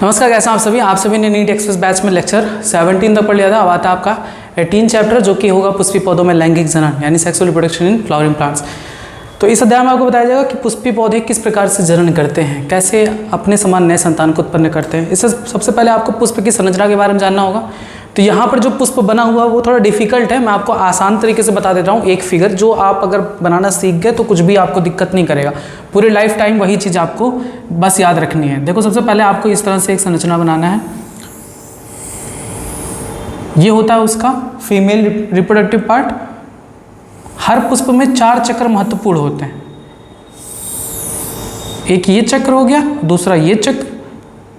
नमस्कार, कैसे हैं आप सभी ने नीट एक्सप्रेस बैच में लेक्चर 17 तक पढ़ लिया था। अब आता है आपका 18 चैप्टर जो कि होगा पुष्पी पौधों में लैंगिक जनन यानी sexual reproduction in flowering plants. तो इस अध्याय में आपको बताया जाएगा कि पुष्पी पौधे किस प्रकार से जनन करते हैं, कैसे अपने समान नए संतान को उत्पन्न करते हैं। इससे सबसे पहले आपको पुष्प की संरचना के बारे में जानना होगा। तो यहाँ पर जो पुष्प बना हुआ है वो थोड़ा डिफिकल्ट है, मैं आपको आसान तरीके से बता देता हूँ। एक फिगर जो आप अगर बनाना सीख गए तो कुछ भी आपको दिक्कत नहीं करेगा, पूरे लाइफ टाइम वही चीज़ आपको बस याद रखनी है। देखो, सबसे पहले आपको इस तरह से एक संरचना बनाना है। ये होता है उसका फीमेल रिप्रोडक्टिव पार्ट। हर पुष्प में 4 चक्र महत्वपूर्ण होते हैं। एक ये चक्र हो गया, दूसरा ये चक्र,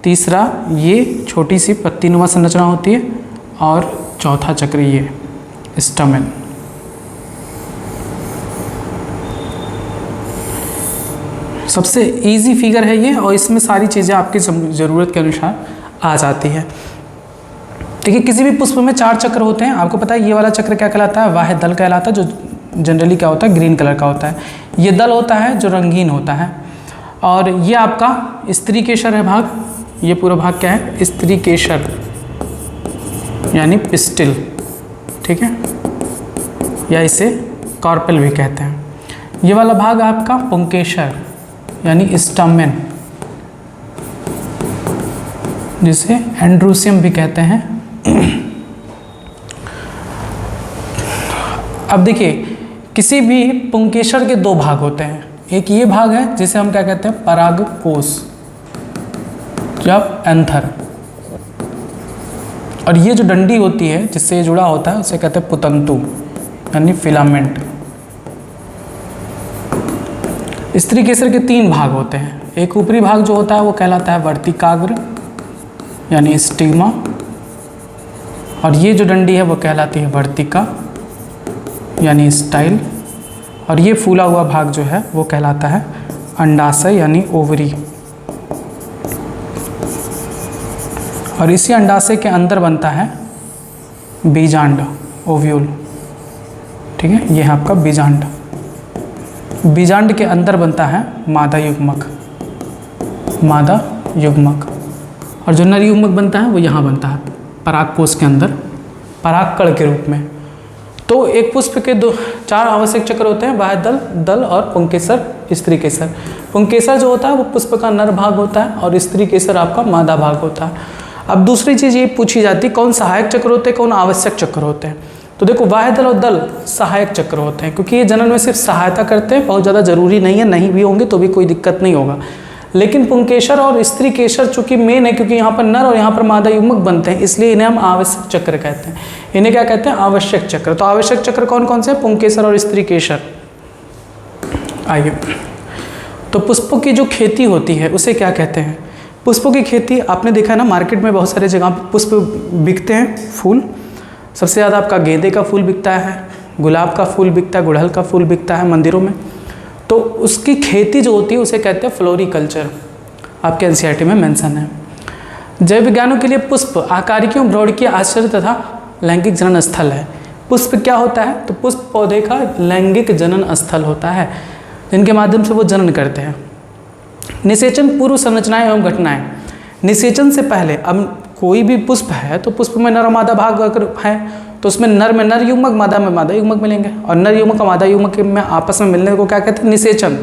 तीसरा ये छोटी सी पत्तीनुमा संरचना होती है और चौथा चक्र ये स्टमेन। सबसे इजी फिगर है ये और इसमें सारी चीज़ें आपकी ज़रूरत के अनुसार आ जाती है। देखिए, किसी भी पुष्प में 4 चक्र होते हैं। आपको पता है ये वाला चक्र क्या कहलाता है? वाह्य दल कहलाता है, जो जनरली क्या होता है, ग्रीन कलर का होता है। ये दल होता है जो रंगीन होता है। और ये आपका स्त्री केसर है भाग। ये पूरा भाग क्या है? स्त्री केसर यानी पिस्टिल, ठीक है, या इसे कार्पेल भी कहते हैं। ये वाला भाग आपका पुंकेसर यानी स्टमेन, जिसे एंड्रूसियम भी कहते हैं। अब देखिए, किसी भी पुंकेसर के 2 भाग होते हैं। एक ये भाग है जिसे हम क्या कहते हैं? परागकोश, जब एंथर। और ये जो डंडी होती है जिससे ये जुड़ा होता है उसे कहते हैं पुतंतु यानी फिलामेंट। स्त्री केसर के 3 भाग होते हैं। एक ऊपरी भाग जो होता है वो कहलाता है वर्तिकाग्र यानी स्टिग्मा, और ये जो डंडी है वो कहलाती है वर्तिका यानी स्टाइल, और ये फूला हुआ भाग जो है वो कहलाता है अंडाशय यानी ओवरी। और इसी अंडाशय के अंदर बनता है बीजांड, ओव्यूल, ठीक है। ये है आपका बीजांड। बीजांड के अंदर बनता है मादा युग्मक, मादा युग्मक। और जो नर युग्मक बनता है वो यहाँ बनता है परागकोश के अंदर, परागकण के रूप में। तो एक पुष्प के 4 आवश्यक चक्र होते हैं, वाह्य दल, दल और पुंकेसर, स्त्री केसर। पुंकेसर जो होता है वो पुष्प का नर भाग होता है और स्त्री केसर आपका मादा भाग होता है। अब दूसरी चीज़ ये पूछी जाती है, कौन सहायक चक्र होते हैं, कौन आवश्यक चक्र होते हैं। तो देखो, वाह्य दल और दल सहायक चक्र होते हैं, क्योंकि ये जनन में सिर्फ सहायता करते हैं, बहुत ज़्यादा जरूरी नहीं है, नहीं भी होंगे तो भी कोई दिक्कत नहीं होगा। लेकिन पुंकेसर और स्त्री केसर चूंकि मेन है, क्योंकि यहाँ पर नर और यहाँ पर मादा युग्मक बनते हैं, इसलिए इन्हें हम आवश्यक चक्र कहते हैं। इन्हें क्या कहते हैं? आवश्यक चक्र। तो आवश्यक चक्र कौन कौन से हैं? पुंकेसर और स्त्री केसर। आइए, तो पुष्पों की जो खेती होती है उसे क्या कहते हैं? पुष्पों की खेती आपने देखा है ना, मार्केट में बहुत सारे जगह पर पुष्प बिकते हैं, फूल। सबसे ज़्यादा आपका गेंदे का फूल बिकता है, गुलाब का फूल बिकता है, गुड़हल का फूल बिकता है मंदिरों में। तो उसकी खेती जो होती है उसे कहते हैं फ्लोरिकल्चर, आपके एनसीईआरटी में मेंशन है। जैव विज्ञानों के लिए पुष्प आकारिकी और भ्रौणकीय आश्चर्य तथा लैंगिक जनन स्थल है। पुष्प क्या होता है? तो पुष्प पौधे का लैंगिक जनन स्थल होता है, जिनके माध्यम से वो जनन करते हैं। निषेचन पूर्व संरचनाएं एवं घटनाएं। निषेचन से पहले, अब कोई भी पुष्प है तो पुष्प में नर और मादा भाग अगर है तो उसमें नर में नर युग्मक, मादा में मादा युग्मक मिलेंगे, और नर युग्मक और मादा युग्मक में आपस में मिलने को क्या कहते हैं? निषेचन।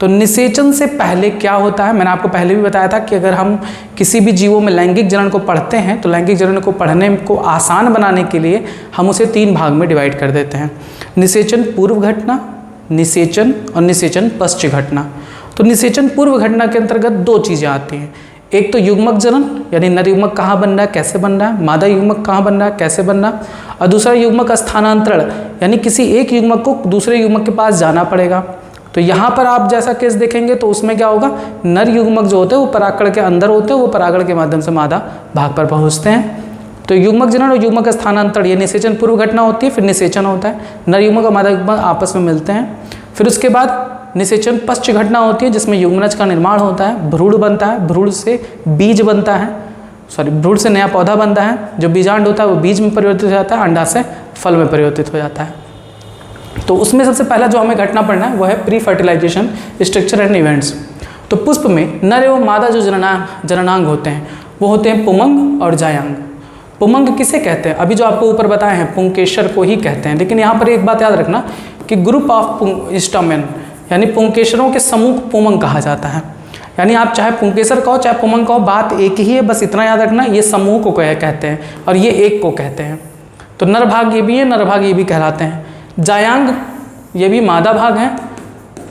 तो निषेचन से पहले क्या होता है? मैंने आपको पहले भी बताया था कि अगर हम किसी भी जीवों में लैंगिक जनन को पढ़ते हैं तो लैंगिक जनन को पढ़ने को आसान बनाने के लिए हम उसे 3 भाग में डिवाइड कर देते हैं: निषेचन पूर्व घटना, निषेचन और निषेचन पश्च घटना। तो निषेचन पूर्व घटना के अंतर्गत 2 चीज़ें आती हैं। एक तो युग्मक जनन यानी नर युग्मक कहाँ बन रहा है, कैसे बन रहा है, मादा युग्मक कहाँ बन रहा है, कैसे बन रहा है, और दूसरा युग्मक स्थानांतरण यानी किसी एक युग्मक को दूसरे युग्मक के पास जाना पड़ेगा। तो यहाँ पर आप जैसा केस देखेंगे तो उसमें क्या होगा? नर युग्मक जो होते हैं वो परागकण के अंदर होते हैं, वो परागण के माध्यम से मादा भाग पर पहुँचते हैं। तो युग्मक जनन और युग्मक स्थानांतरण ये निषेचन पूर्व घटना होती है, फिर निषेचन होता है, नर युग्मक और मादा युग्मक आपस में मिलते हैं। फिर उसके बाद निषेचन पश्च घटना होती है, जिसमें युग्मनज का निर्माण होता है, भ्रूण बनता है, भ्रूण से बीज बनता है, भ्रूण से नया पौधा बनता है, जो बीजांड होता है वो बीज में परिवर्तित हो जाता है, अंडा से फल में परिवर्तित हो जाता है। तो उसमें सबसे पहला जो हमें घटना पढ़ना है वो है pre fertilization structure and events. तो पुष्प में नर एवं मादा जो जननांग होते हैं वो होते हैं पुमंग और जायांग। पुमंग किसे कहते हैं? अभी जो आपको ऊपर बताए हैं पुंकेसर को ही कहते हैं, लेकिन यहाँ पर एक बात याद रखना कि ग्रुप ऑफ स्टमेन यानी पुंकेसरों के समूह को पुमंग कहा जाता है। यानी आप चाहे पुंकेसर कहो चाहे पुमंग कहो, बात एक ही है, बस इतना याद रखना ये समूह को कहते हैं और ये एक को कहते हैं। तो नर भाग ये भी है, नर भाग ये भी कहलाते हैं। जायांग ये भी मादा भाग हैं।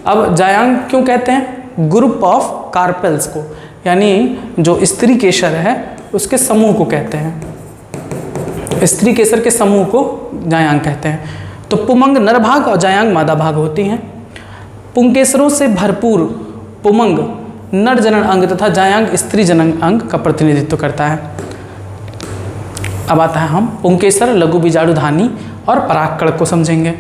अब जायांग क्यों कहते हैं? ग्रुप ऑफ कार्पेल्स को, यानी जो स्त्री केसर है उसके समूह को कहते हैं। स्त्री केसर के समूह को जायांग कहते हैं। तो पुमंग नर भाग और जायांग मादा भाग होती हैं। पुंकेसरों से भरपूर पुमंग नर जनन अंग तथा जायांग स्त्री जनन अंग का प्रतिनिधित्व करता है। अब आता है हम पुंकेसर, लघु बीजाणुधानी और परागकण को समझेंगे।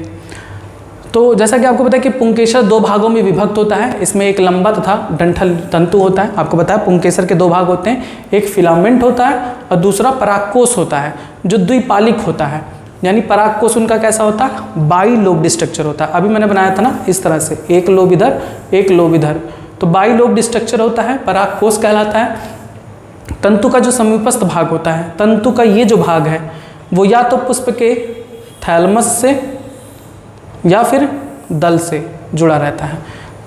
तो जैसा कि आपको पता है कि पुंकेसर दो भागों में विभक्त होता है। इसमें एक लंबा तथा डंठल तंतु होता है। आपको पता है पुंकेसर के दो भाग होते हैं, एक फिलामेंट होता है और दूसरा परागकोश होता है जो द्विपालिक होता है। यानी परागकोश उनका कैसा होता है? बाई लोब्ड स्ट्रक्चर होता है। अभी मैंने बनाया था ना इस तरह से, एक लोब इधर एक लोब इधर, तो बाई लोब्ड स्ट्रक्चर होता है, परागकोश कहलाता है। तंतु का जो समीपस्थ भाग होता है, तंतु का ये जो भाग है वो या तो पुष्प के थैलमस से या फिर दल से जुड़ा रहता है।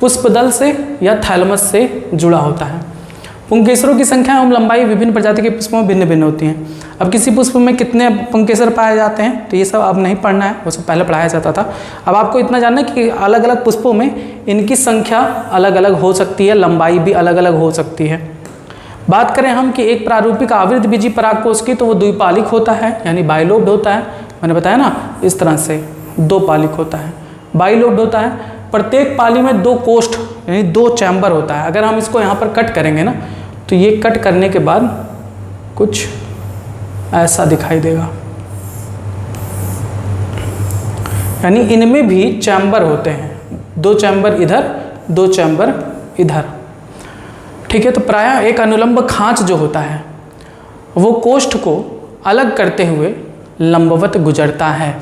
पुष्प दल से या थैलमस से जुड़ा होता है। पुंकेसरों की संख्या एवं लंबाई विभिन्न प्रजाति के पुष्पों में भिन्न भिन्न होती हैं। अब किसी पुष्प में कितने पुंकेसर पाए जाते हैं तो ये सब अब नहीं पढ़ना है, वो सब पहले पढ़ाया जाता था। अब आपको इतना जानना है कि अलग अलग पुष्पों में इनकी संख्या अलग अलग हो सकती है, लंबाई भी अलग अलग हो सकती है। बात करें हम कि एक प्रारूपिक आवृत बीजी परागकोश की, तो वो द्विपालिक होता है यानी बाइलोब्ड होता है। मैंने बताया ना इस तरह से दो पालिक होता है, बाइलोब्ड होता है। प्रत्येक पाली में दो कोष्ठ यानी दो चैम्बर होता है। अगर हम इसको यहाँ पर कट करेंगे ना तो ये कट करने के बाद कुछ ऐसा दिखाई देगा, यानी इनमें भी चैम्बर होते हैं, दो चैम्बर इधर दो चैम्बर इधर। ठीक है, तो प्रायः एक अनुलंब खांच जो होता है वो कोष्ठ को अलग करते हुए लंबवत गुजरता है।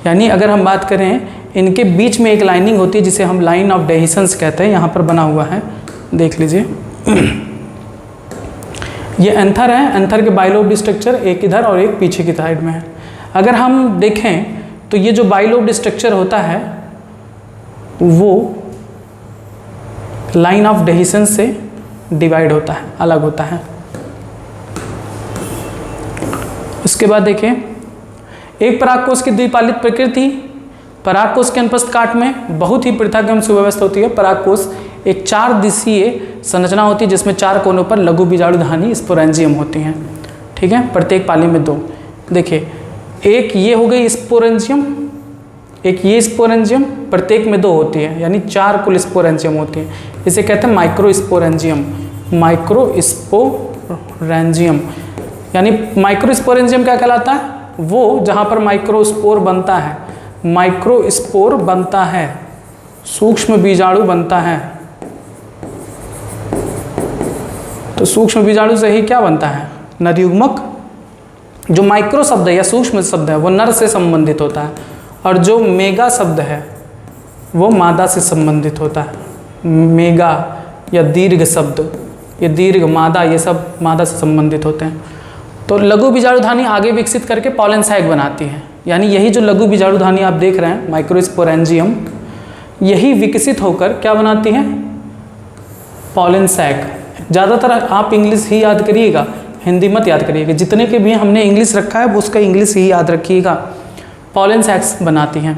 यानी अगर हम बात करें इनके बीच में एक लाइनिंग होती है जिसे हम लाइन ऑफ डेहिसंस कहते हैं, यहाँ पर बना हुआ है, देख लीजिए। ये एंथर है, एंथर के बाइलोब्ड स्ट्रक्चर एक इधर और एक पीछे की साइड में है। अगर हम देखें तो ये जो बाइलोब्ड स्ट्रक्चर होता है वो लाइन ऑफ डेहिसंस से डिवाइड होता है, अलग होता है। उसके बाद देखें एक परागकोश की द्विपालित प्रकृति, परागकोश के अनुपस्थ काट में बहुत ही पृथक एवं सुव्यवस्थित होती है। परागकोश एक चार दिशीय संरचना होती है जिसमें चार कोनों पर लघु बीजाणुधानी स्पोरेंजियम होती हैं। ठीक है, प्रत्येक पाली में दो। देखिए एक ये हो गई स्पोरेंजियम, एक ये स्पोरेंजियम, प्रत्येक में दो होती है, यानी चार कुल स्पोरेंजियम होती हैं। इसे कहते हैं माइक्रो स्पोरेंजियम, माइक्रो स्पोरेंजियम। यानी माइक्रो स्पोरेंजियम क्या कहलाता है? वो जहाँ पर माइक्रोस्पोर बनता है, माइक्रोस्पोर बनता है, सूक्ष्म बीजाणु बनता है। तो सूक्ष्म बीजाणु से ही क्या बनता है? नरयुग्मक। जो माइक्रो शब्द है या सूक्ष्म शब्द है वो नर से संबंधित होता है, और जो मेगा शब्द है वो मादा से संबंधित होता है। मेगा या दीर्घ शब्द, ये दीर्घ मादा, ये सब मादा से संबंधित होते हैं। तो लघु बीजाणुधानी आगे विकसित करके पॉलन सैक बनाती है। यानी यही जो लघु बीजाणुधानी आप देख रहे हैं माइक्रोस्पोरेंजियम, यही विकसित होकर क्या बनाती है? Pollen sac. ज़्यादातर आप इंग्लिश ही याद करिएगा, हिंदी मत याद करिएगा। जितने के भी हमने इंग्लिश रखा है वो उसका इंग्लिश ही याद रखिएगा। पॉलन सैक्स बनाती हैं।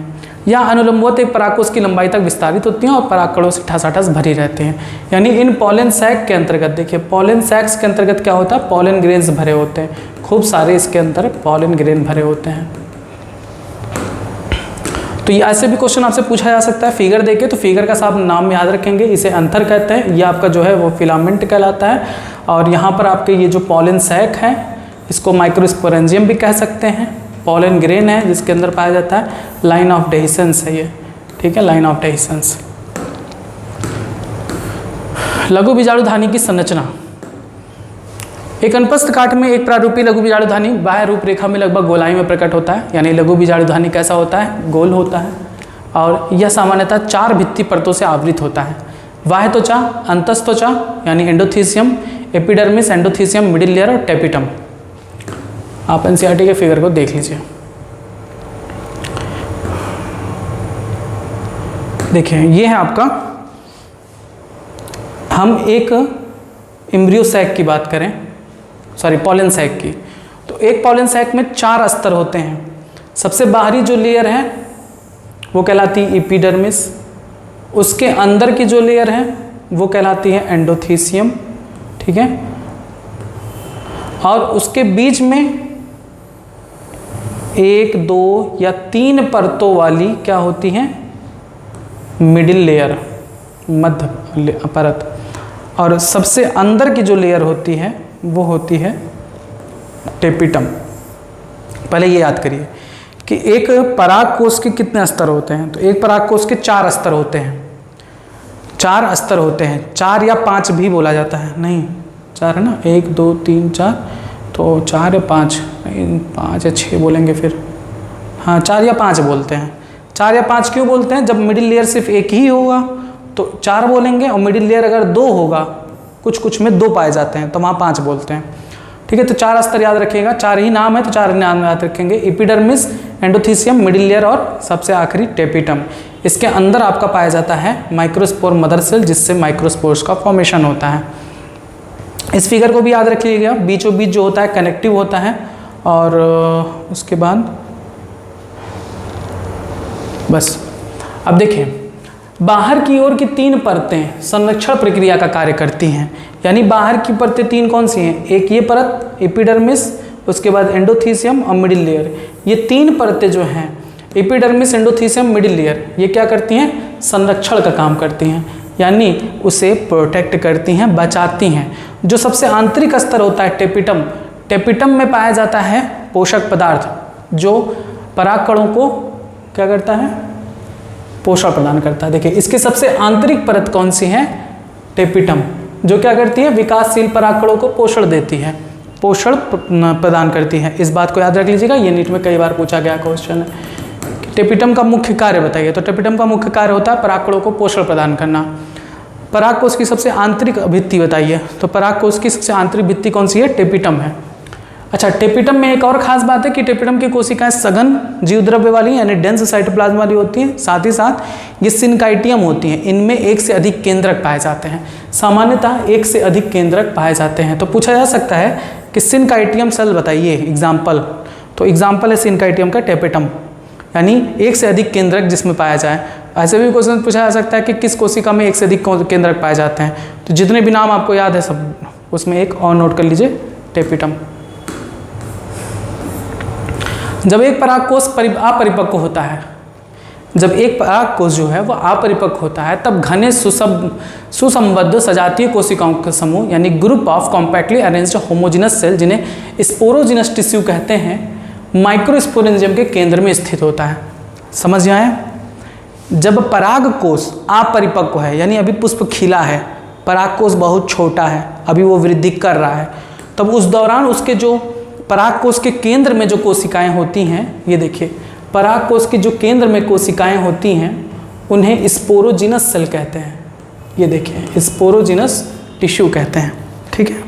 या अनुलंबवत एक परागकोश की लंबाई तक विस्तारित होती हैं और परागकणों से ठसाठस भरी रहते हैं। यानी इन पॉलन सैक के अंतर्गत देखिए, पॉलन सैक्स के अंतर्गत क्या होता है? पॉलन ग्रेन्स भरे होते हैं, खूब सारे इसके अंदर पॉलन ग्रेन भरे होते हैं। तो ये ऐसे भी क्वेश्चन आपसे पूछा जा सकता है फिगर देके, तो फिगर का आप नाम याद रखेंगे। इसे अंतर कहते हैं, ये आपका जो है वो फिलामेंट कहलाता है। और यहाँ पर आपके ये जो पॉलन सैक है इसको माइक्रोस्पोरेंजियम भी कह सकते हैं। पॉलन ग्रेन है जिसके अंदर पाया जाता है, लाइन ऑफ डेहिसंस है ये। ठीक है, लाइन ऑफ डेहिसंस। लघु बीजाणुधानी की संरचना। एक अनुपस्थ काट में एक प्रारूपी लघु बीजाणुधानी बाह्य रूपरेखा में लगभग गोलाई में प्रकट होता है। यानी लघु बीजाणुधानी कैसा होता है? गोल होता है, और यह सामान्यतः चार भित्ति परतों से आवृत होता है। बाह्य त्वचा, अंतस्थ त्वचा यानी endothecium, epidermis, endothecium, middle layer और टेपिटम। आप एनसीईआरटी के फिगर को देख लीजिए। देखिए ये है आपका, हम एक एम्ब्रियो सैक की बात करें, सॉरी पॉलन सैक की, तो एक पॉलन सैक में 4 अस्तर होते हैं। सबसे बाहरी जो लेयर है वो कहलाती है एपिडर्मिस, उसके अंदर की जो लेयर है वो कहलाती है एंडोथीसियम, ठीक है, और उसके बीच में 1, 2 या 3 परतों वाली क्या होती है, मिडिल लेयर, मध्य परत, और सबसे अंदर की जो लेयर होती है वो होती है टेपिटम। पहले ये याद करिए कि एक पराग कोश के कितने स्तर होते हैं, तो एक पराग कोश के 4 स्तर होते हैं, 4 स्तर होते हैं, 4 या 5 भी बोला जाता है, नहीं 4 है ना, 1, 2, 3, 4, तो 4 या 5, नहीं 5 या 6 बोलेंगे फिर, हाँ 4 या 5 बोलते हैं। 4 या 5 क्यों बोलते हैं, जब मिडिल लेयर सिर्फ एक ही होगा तो 4 बोलेंगे, और मिडिल लेयर अगर 2 होगा, कुछ में 2 पाए जाते हैं तो वहाँ 5 बोलते हैं, ठीक है। तो 4 स्तर याद रखिएगा, 4 ही नाम है तो 4 नाम याद रखेंगे, एपिडर्मिस, एंडोथीसियम, मिडिल लेयर और सबसे आखिरी टेपिटम। इसके अंदर आपका पाया जाता है माइक्रोस्पोर मदर सेल, जिससे माइक्रोस्पोर्स का फॉर्मेशन होता है। इस फिगर को भी याद रखिएगा, बीचों बीच जो होता है कनेक्टिव होता है, और उसके बाद बस। अब देखिए बाहर की ओर की 3 परतें संरक्षण प्रक्रिया का कार्य करती हैं, यानी बाहर की परतें 3 कौन सी हैं, एक ये परत एपिडर्मिस, उसके बाद एंडोथीसियम और मिडिल लेयर। ये 3 परतें जो हैं एपिडर्मिस, एंडोथीसियम, मिडिल लेयर, ये क्या करती हैं, संरक्षण का काम करती हैं, यानी उसे प्रोटेक्ट करती हैं, बचाती हैं। जो सबसे आंतरिक स्तर होता है टेपिटम, टेपिटम में पाया जाता है पोषक पदार्थ जो परागकणों को क्या करता है, पोषण प्रदान करता है। देखिए इसकी सबसे आंतरिक परत कौन सी है, टेपिटम, जो क्या करती है, विकासशील परागकणों को पोषण देती है, पोषण प्रदान करती है। इस बात को याद रख लीजिएगा, ये नीट में कई बार पूछा गया क्वेश्चन है। टेपिटम का मुख्य कार्य बताइए, तो टेपिटम का मुख्य कार्य होता है परागकणों को पोषण प्रदान करना। परागकोश की सबसे आंतरिक भित्ति बताइए, तो परागकोश की सबसे आंतरिक भित्ति कौन सी है, टेपिटम है। अच्छा, टेपिटम में एक और खास बात है कि टेपिटम की कोशिकाएं सघन जीवद्रव्य वाली यानी डेंस साइटोप्लाज्म वाली होती हैं, साथ ही साथ ये सिनकाइटियम होती हैं, इनमें 1 से अधिक केंद्रक पाए जाते हैं, सामान्यतः 1 से अधिक केंद्रक पाए जाते हैं। तो पूछा जा सकता है कि सिनकाइटियम सेल बताइए एग्जाम्पल, तो एग्जाम्पल है सिनकाइटियम का टेपिटम, यानी 1 से अधिक केंद्रक जिसमें पाया जाए। ऐसे भी क्वेश्चन पूछा जा सकता है कि किस कोशिका में 1 से अधिक केंद्रक पाए जाते हैं, तो जितने भी नाम आपको याद है सब उसमें एक और नोट कर लीजिए, टेपिटम। जब एक परागकोश अपरिपक्व होता है, जब एक परागकोश जो है वो अपरिपक्व होता है, तब घने सुसंबद्ध सजातीय कोशिकाओं का समूह यानी group of compactly arranged homogenous cell, जिन्हें स्पोरोजिनस टिश्यू कहते हैं, माइक्रोस्पोरेंजियम के केंद्र में स्थित होता है। समझ आए? जब परागकोश अपरिपक्व है, यानी अभी पुष्प खिला है, परागकोश बहुत छोटा है, अभी वो वृद्धि कर रहा है, तब उस दौरान उसके जो परागकोश के केंद्र में जो कोशिकाएं होती हैं, ये देखिए परागकोश की जो केंद्र में कोशिकाएं होती हैं उन्हें स्पोरोजिनस सेल कहते हैं। ये देखिए स्पोरोजिनस टिश्यू कहते हैं, ठीक है।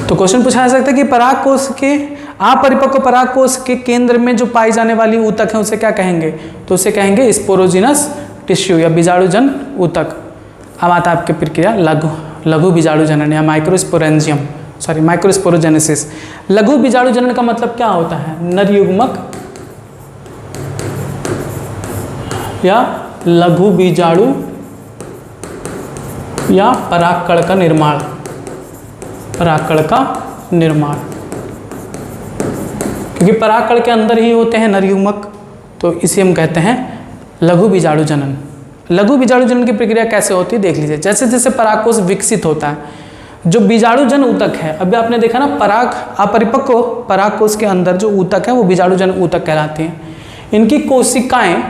तो क्वेश्चन पूछा जा सकता है कि परागकोश के अपरिपक्व परागकोश के केंद्र में जो पाई जाने वाली ऊतक है उसे क्या कहेंगे, तो उसे कहेंगे स्पोरोजिनस टिश्यू या बीजाणुजन ऊतक। अब आता है आपकी प्रक्रिया लघु बीजाणु जनन या माइक्रोस्पोरेंजियम, सॉरी माइक्रोस्पोरोजेनेसिस। लघु बीजाणु जनन का मतलब क्या होता है, नर युग्मक या लघु बीजाणु या परागकण का निर्माण, परागकण का निर्माण, क्योंकि परागकण के अंदर ही होते हैं नर युग्मक, तो इसे हम कहते हैं लघु बीजाणु जनन। लघु बीजाणु जनन की प्रक्रिया कैसे होती है देख लीजिए। जैसे जैसे परागकोश विकसित होता है, जो बीजाणुजन ऊतक है, अभी आपने देखा ना पराग अपरिपक्व परागकोश के अंदर जो ऊतक है वो बीजाणुजन ऊतक कहलाते हैं। इनकी कोशिकाएं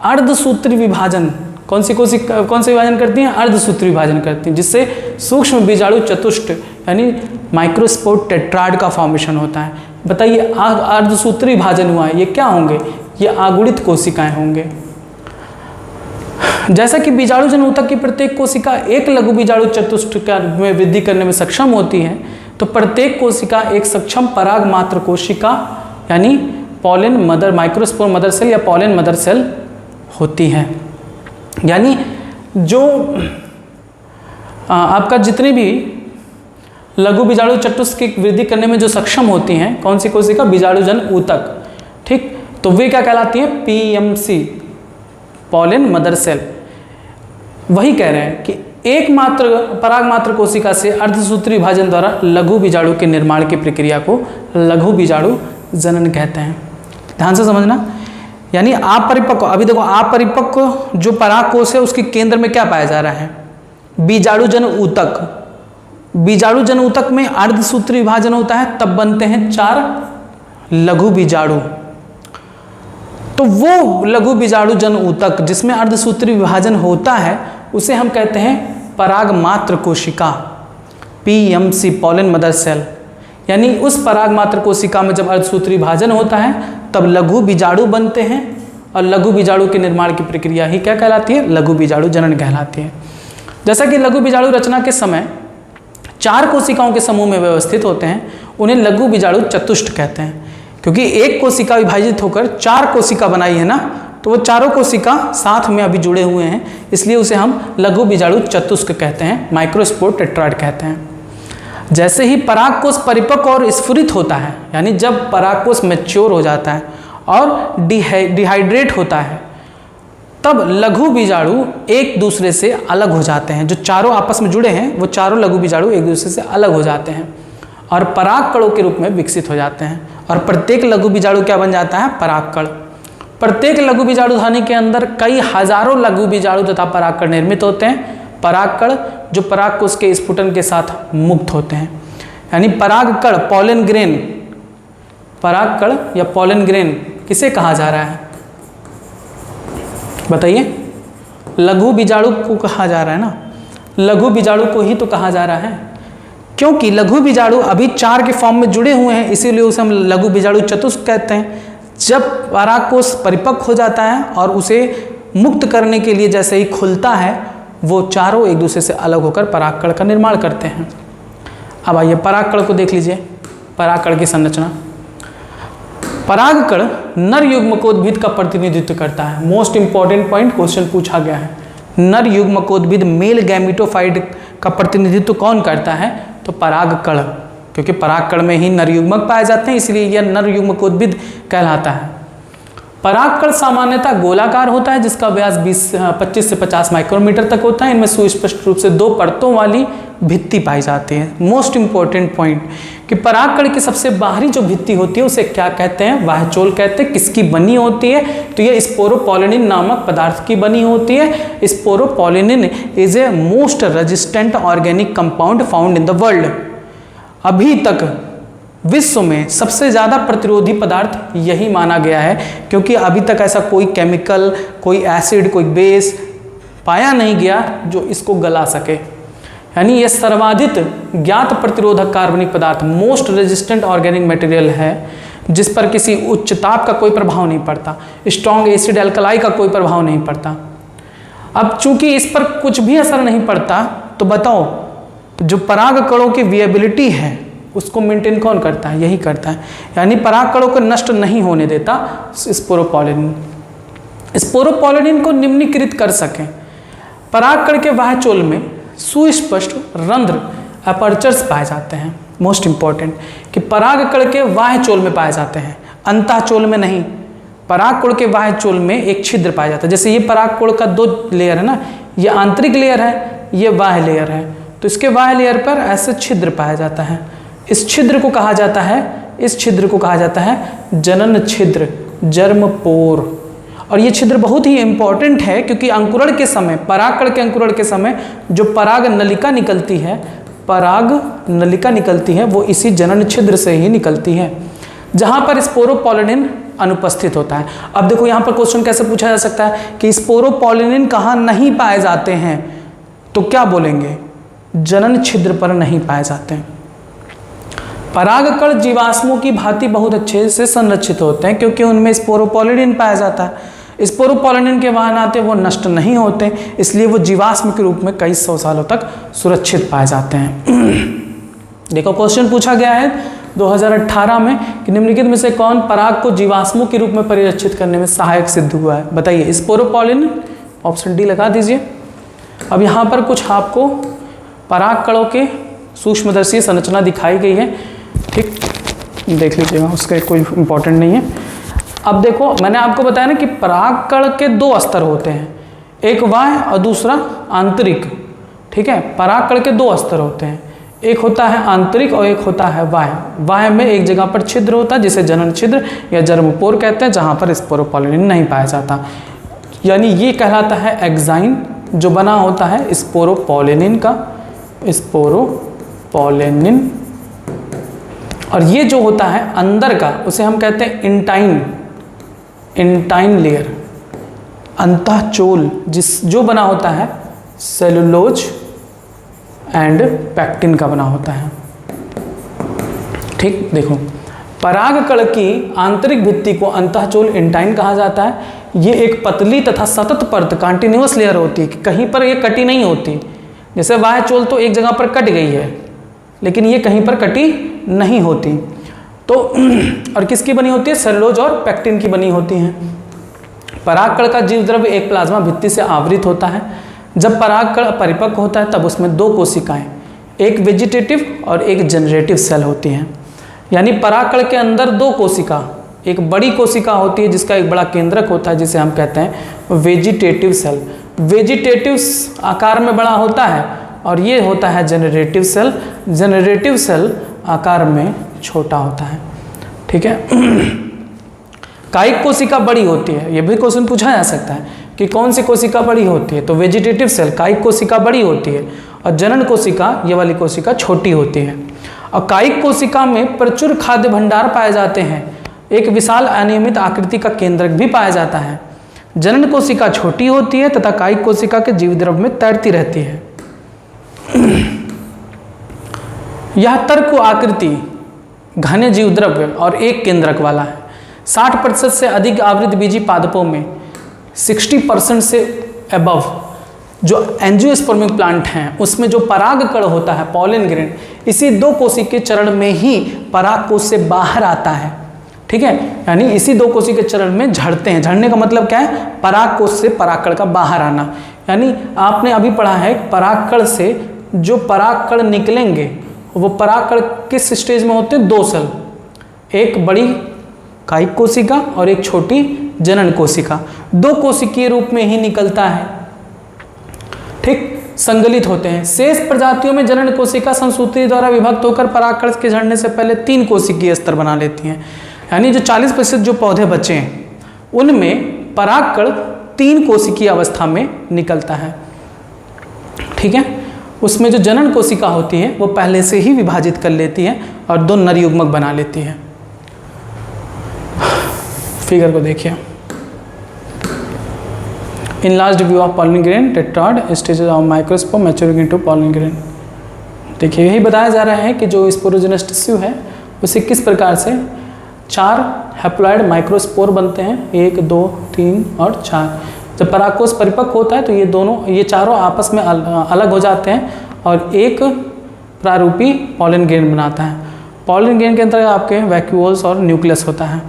अर्धसूत्री विभाजन, कौन से विभाजन करती हैं, अर्धसूत्री विभाजन करती हैं, जिससे सूक्ष्म बीजाणु चतुष्ट यानी माइक्रोस्पोर टेट्राड का फॉर्मेशन होता है। बताइए अर्धसूत्री विभाजन हुआ है, ये क्या होंगे, ये आगुणित कोशिकाएं होंगे। जैसा कि बीजाणुजन ऊतक की प्रत्येक कोशिका एक लघु बीजाणु चतुष्ट में वृद्धि करने में सक्षम होती है, तो प्रत्येक कोशिका एक सक्षम पराग मात्र कोशिका यानी pollen mother microspore mother cell या पॉलन मदर सेल होती है। यानी जो आपका जितने भी लघु बीजाणु चतुष्ट की वृद्धि करने में जो सक्षम होती हैं, कौन सी कोशिका? बीजाणुजन ऊतक। ठीक, तो वे क्या कहलाती हैं? PMC, pollen mother cell. वही कह रहे हैं कि एकमात्र पराग मात्र कोशिका से अर्धसूत्री विभाजन द्वारा लघु बीजाणु के निर्माण की प्रक्रिया को लघु बीजाणु जनन कहते हैं। ध्यान से समझना। यानी अपरिपक्व, अभी देखो अपरिपक्व जो पराग कोश है उसके केंद्र में क्या पाया जा रहा है? बीजाणुजन ऊतक। बीजाणुजन ऊतक में अर्धसूत्री विभाजन होता है, तब बनते हैं 4 लघु बीजाणु। तो वो लघु बीजाणुजन ऊतक जिसमें अर्धसूत्री विभाजन होता है उसे हम कहते हैं पराग मात्र कोशिका, पीएमसी, पॉलन मदर सेल। यानी उस पराग मात्र कोशिका में जब अर्धसूत्री विभाजन होता है तब लघु बीजाणु बनते हैं, और लघु बीजाणु के निर्माण की प्रक्रिया ही क्या कहलाती है? लघु बीजाणु जनन कहलाती है। जैसा कि लघु बीजाणु रचना के समय 4 कोशिकाओं के समूह में व्यवस्थित होते हैं, उन्हें लघु बीजाणु चतुष्ट कहते हैं। क्योंकि एक कोशिका विभाजित होकर 4 कोशिका बनाई है ना, तो वो चारों कोशिका साथ में अभी जुड़े हुए हैं, इसलिए उसे हम लघु बीजाणु चतुष्क कहते हैं, माइक्रोस्पोर टेट्राइड कहते हैं। जैसे ही परागकोश परिपक्व और स्फुरित होता है, यानी जब परागकोश मैच्योर हो जाता है और डिहाइड्रेट होता है, तब लघु बीजाणु एक दूसरे से अलग हो जाते हैं। जो चारों आपस में जुड़े हैं वो चारों लघु बीजाणु एक दूसरे से अलग हो जाते हैं और परागकणों के रूप में विकसित हो जाते हैं, और प्रत्येक लघु बीजाणु क्या बन जाता है? परागकण। प्रत्येक लघु बीजाणु धानी के अंदर कई हजारों लघु बीजाणु तथा परागकण निर्मित होते हैं। परागकण जो परागकोश के स्फुटन के साथ मुक्त होते हैं, यानी परागकण, पॉलन ग्रेन, परागकण या पॉलन ग्रेन किसे कहा जा रहा है? बताइए। लघु बीजाणु को कहा जा रहा है ना, लघु बीजाणु को ही तो कहा जा रहा है, क्योंकि लघु बीजाणु अभी 4 के फॉर्म में जुड़े हुए हैं, इसीलिए उसे हम लघु बीजाणु चतुष्क कहते हैं। जब परागकोश परिपक्व हो जाता है और उसे मुक्त करने के लिए जैसे ही खुलता है, वो चारों एक दूसरे से अलग होकर परागकण का निर्माण करते हैं। अब आइए परागकण को देख लीजिए, परागकण की संरचना। परागकण नर युग्मकोद्भिद का प्रतिनिधित्व करता है। मोस्ट इंपॉर्टेंट पॉइंट क्वेश्चन पूछा गया है। नर युग्मकोद्भिद, मेल गैमेटोफाइट का प्रतिनिधित्व कौन करता है? तो परागकण, क्योंकि परागकण में ही नर युग्मक पाए जाते हैं, इसलिए यह नर युग्मकोद्भिद कहलाता है। परागकण सामान्यतः गोलाकार होता है, जिसका व्यास 25 से 50 माइक्रोमीटर तक होता है। इनमें सुस्पष्ट रूप से 2 परतों वाली भित्ति पाई जाती है। मोस्ट इंपॉर्टेंट पॉइंट कि परागकण की सबसे बाहरी जो भित्ति होती है उसे क्या कहते हैं? वाहचोल कहते हैं। किसकी बनी होती है? तो यह स्पोरोपोलिनिन नामक पदार्थ की बनी होती है। Sporopollenin is a most resistant organic compound found in the world. अभी तक विश्व में सबसे ज़्यादा प्रतिरोधी पदार्थ यही माना गया है, क्योंकि अभी तक ऐसा कोई केमिकल, कोई एसिड, कोई बेस पाया नहीं गया जो इसको गला सके। यानी यह सर्वाधिक ज्ञात प्रतिरोधक कार्बनिक पदार्थ, मोस्ट रेजिस्टेंट ऑर्गेनिक मटेरियल है, जिस पर किसी उच्च ताप का कोई प्रभाव नहीं पड़ता, स्ट्रॉन्ग एसिड एल्कलाई का कोई प्रभाव नहीं पड़ता। अब चूंकि इस पर कुछ भी असर नहीं पड़ता, तो बताओ जो परागकणों की विएबिलिटी है उसको मेंटेन कौन करता है? यही करता है। यानी परागकणों को नष्ट नहीं होने देता स्पोरोपोलिनिन। स्पोरोपोलिनिन को निम्नीकृत कर सकें। परागकण के वाहचोल में सुस्पष्ट रंध्र अपर्चर्स पाए जाते हैं। मोस्ट इंपॉर्टेंट कि परागकण के वाहचोल में पाए जाते हैं, अंतःचोल में नहीं। परागकण के वाहचोल में एक छिद्र पाया जाता है। जैसे ये परागकण का 2 लेयर है ना, ये आंतरिक लेयर है, ये बाह्य लेयर है, तो इसके बाह्य लेयर पर ऐसे छिद्र पाया जाता है। इस छिद्र को कहा जाता है जनन छिद्र, जर्म पोर। और ये छिद्र बहुत ही इंपॉर्टेंट है, क्योंकि अंकुरण के समय, परागकण के अंकुरण के समय जो पराग नलिका निकलती है वो इसी जनन छिद्र से ही निकलती है, जहां पर स्पोरोपोलिनिन अनुपस्थित होता है। अब देखो यहाँ पर क्वेश्चन कैसे पूछा जा सकता है कि स्पोरोपोलिनिन कहाँ नहीं पाए जाते हैं, तो क्या बोलेंगे? जनन छिद्र पर नहीं पाए जाते हैं। परागकण जीवाश्मों की भांति बहुत अच्छे से संरक्षित होते हैं, क्योंकि उनमें स्पोरोपोलिनिन पाया जाता है। स्पोरोपोलिन के वाहन आते हैं वो नष्ट नहीं होते, इसलिए वो जीवाश्म के रूप में कई सौ सालों तक सुरक्षित पाए जाते हैं। देखो क्वेश्चन पूछा गया है 2018 में कि निम्नलिखित में से कौन पराग को जीवाश्मों के रूप में परिरक्षित करने में सहायक सिद्ध हुआ है, बताइए। स्पोरोपोलिन, ऑप्शन डी लगा दीजिए। अब यहाँ पर कुछ आपको पराग कणों के सूक्ष्मदर्शी संरचना दिखाई गई है, ठीक, देख लीजिएगा, उसका कोई इंपॉर्टेंट नहीं है। अब देखो मैंने आपको बताया ना कि पराग कण के दो स्तर होते हैं, एक बाह्य और दूसरा आंतरिक, ठीक है। पराग कण के दो स्तर होते हैं, एक होता है आंतरिक और एक होता है बाह्य। बाह्य में एक जगह पर छिद्र होता है जिसे जनन छिद्र या जर्मपोर कहते हैं, जहाँ पर स्पोरोपोलिन नहीं पाया जाता, यानी ये कहलाता है एक्साइन, जो बना होता है स्पोरोपोलिन का, स्पोरोपोलिन। और ये जो होता है अंदर का उसे हम कहते हैं इंटाइन, इंटाइन लेयर, अंतःचोल, जो बना होता है सेलुलोज एंड पैक्टिन का बना होता है, ठीक। देखो पराग कण की आंतरिक भित्ति को अंतःचोल इंटाइन कहा जाता है। ये एक पतली तथा सतत परत कंटिन्यूअस लेयर होती है, कहीं पर ये कटी नहीं होती। जैसे बाह्य चोल तो एक जगह पर कट गई है, लेकिन ये कहीं पर कटी नहीं होती। तो और किसकी बनी होती है, सेलुलोज और पैक्टिन की बनी होती हैं। पराग कण का जीव द्रव्य एक प्लाज्मा भित्ति से आवृत होता है। जब पराग कण परिपक्व होता है तब उसमें दो कोशिकाएं, एक वेजिटेटिव और एक जनरेटिव सेल होती हैं। यानी पराग कण के अंदर दो कोशिका, एक बड़ी कोशिका होती है जिसका एक बड़ा केंद्रक होता है जिसे हम कहते हैं वेजिटेटिव सेल। वेजिटेटिव आकार में बड़ा होता है और ये होता है जनरेटिव सेल। जनरेटिव सेल आकार में छोटा होता है, ठीक है। कायिक कोशिका बड़ी होती है, ये भी क्वेश्चन पूछा जा सकता है कि कौन सी कोशिका बड़ी होती है, तो वेजिटेटिव सेल कायिक कोशिका बड़ी होती है और जनन कोशिका, ये वाली कोशिका छोटी होती है। और कायिक कोशिका में प्रचुर खाद्य भंडार पाए जाते हैं, एक विशाल अनियमित आकृति का केंद्रक भी पाया जाता है। जनन कोशिका छोटी होती है तथा कायिक कोशिका के जीव द्रव्य में तैरती रहती है। यह तर्क आकृति घने जीव द्रव्य और एक केंद्रक वाला है। 60% से अधिक आवृत बीजी पादपों में 60% से अबव जो एंजियोस्पर्मिक प्लांट हैं उसमें जो पराग कण होता है पॉलन ग्रेन, इसी दो कोशिकीय चरण में ही पराग कोश से बाहर आता है, ठीक है। यानी इसी दो कोशिकीय चरण में झड़ते हैं। झड़ने का मतलब क्या है, पराग कोश से पराग कण का बाहर आना। यानी आपने अभी पढ़ा है पराग कण से जो पराग कण निकलेंगे वो पराग कण किस स्टेज में होते हैं, दो सेल, एक बड़ी कायिक कोशिका और एक छोटी जनन कोशिका, दो कोशिकीय रूप में ही निकलता है, ठीक। संगलित होते हैं। शेष प्रजातियों में जनन कोशिका संसूत्री द्वारा विभक्त होकर परागकण के झड़ने से पहले 3 कोशिकीय स्तर बना लेती हैं। यानी जो 40% जो पौधे बचे हैं उनमें परागकण 3 कोशिकीय अवस्था में निकलता है, ठीक है। उसमें जो जनन कोशिका होती है वो पहले से ही विभाजित कर लेती है और 2 नर युग्मक बना लेती है। फिगर को देखिए, enlarged view of pollen grain, tetrad stages of microspore maturing into pollen grain. देखिए यही बताया जा रहा है कि जो स्पोरोजेनस टिश्यू है उसे किस प्रकार से 4 हैप्लॉइड माइक्रोस्पोर बनते हैं, 1, 2, 3 और 4। जब परागकोश परिपक्व होता है तो ये चारों आपस में अलग हो जाते हैं और एक प्रारूपी पॉलन ग्रेन बनाता है। पॉलन ग्रेन के अंतर्गत आपके वैक्यूल्स और न्यूक्लियस होता है।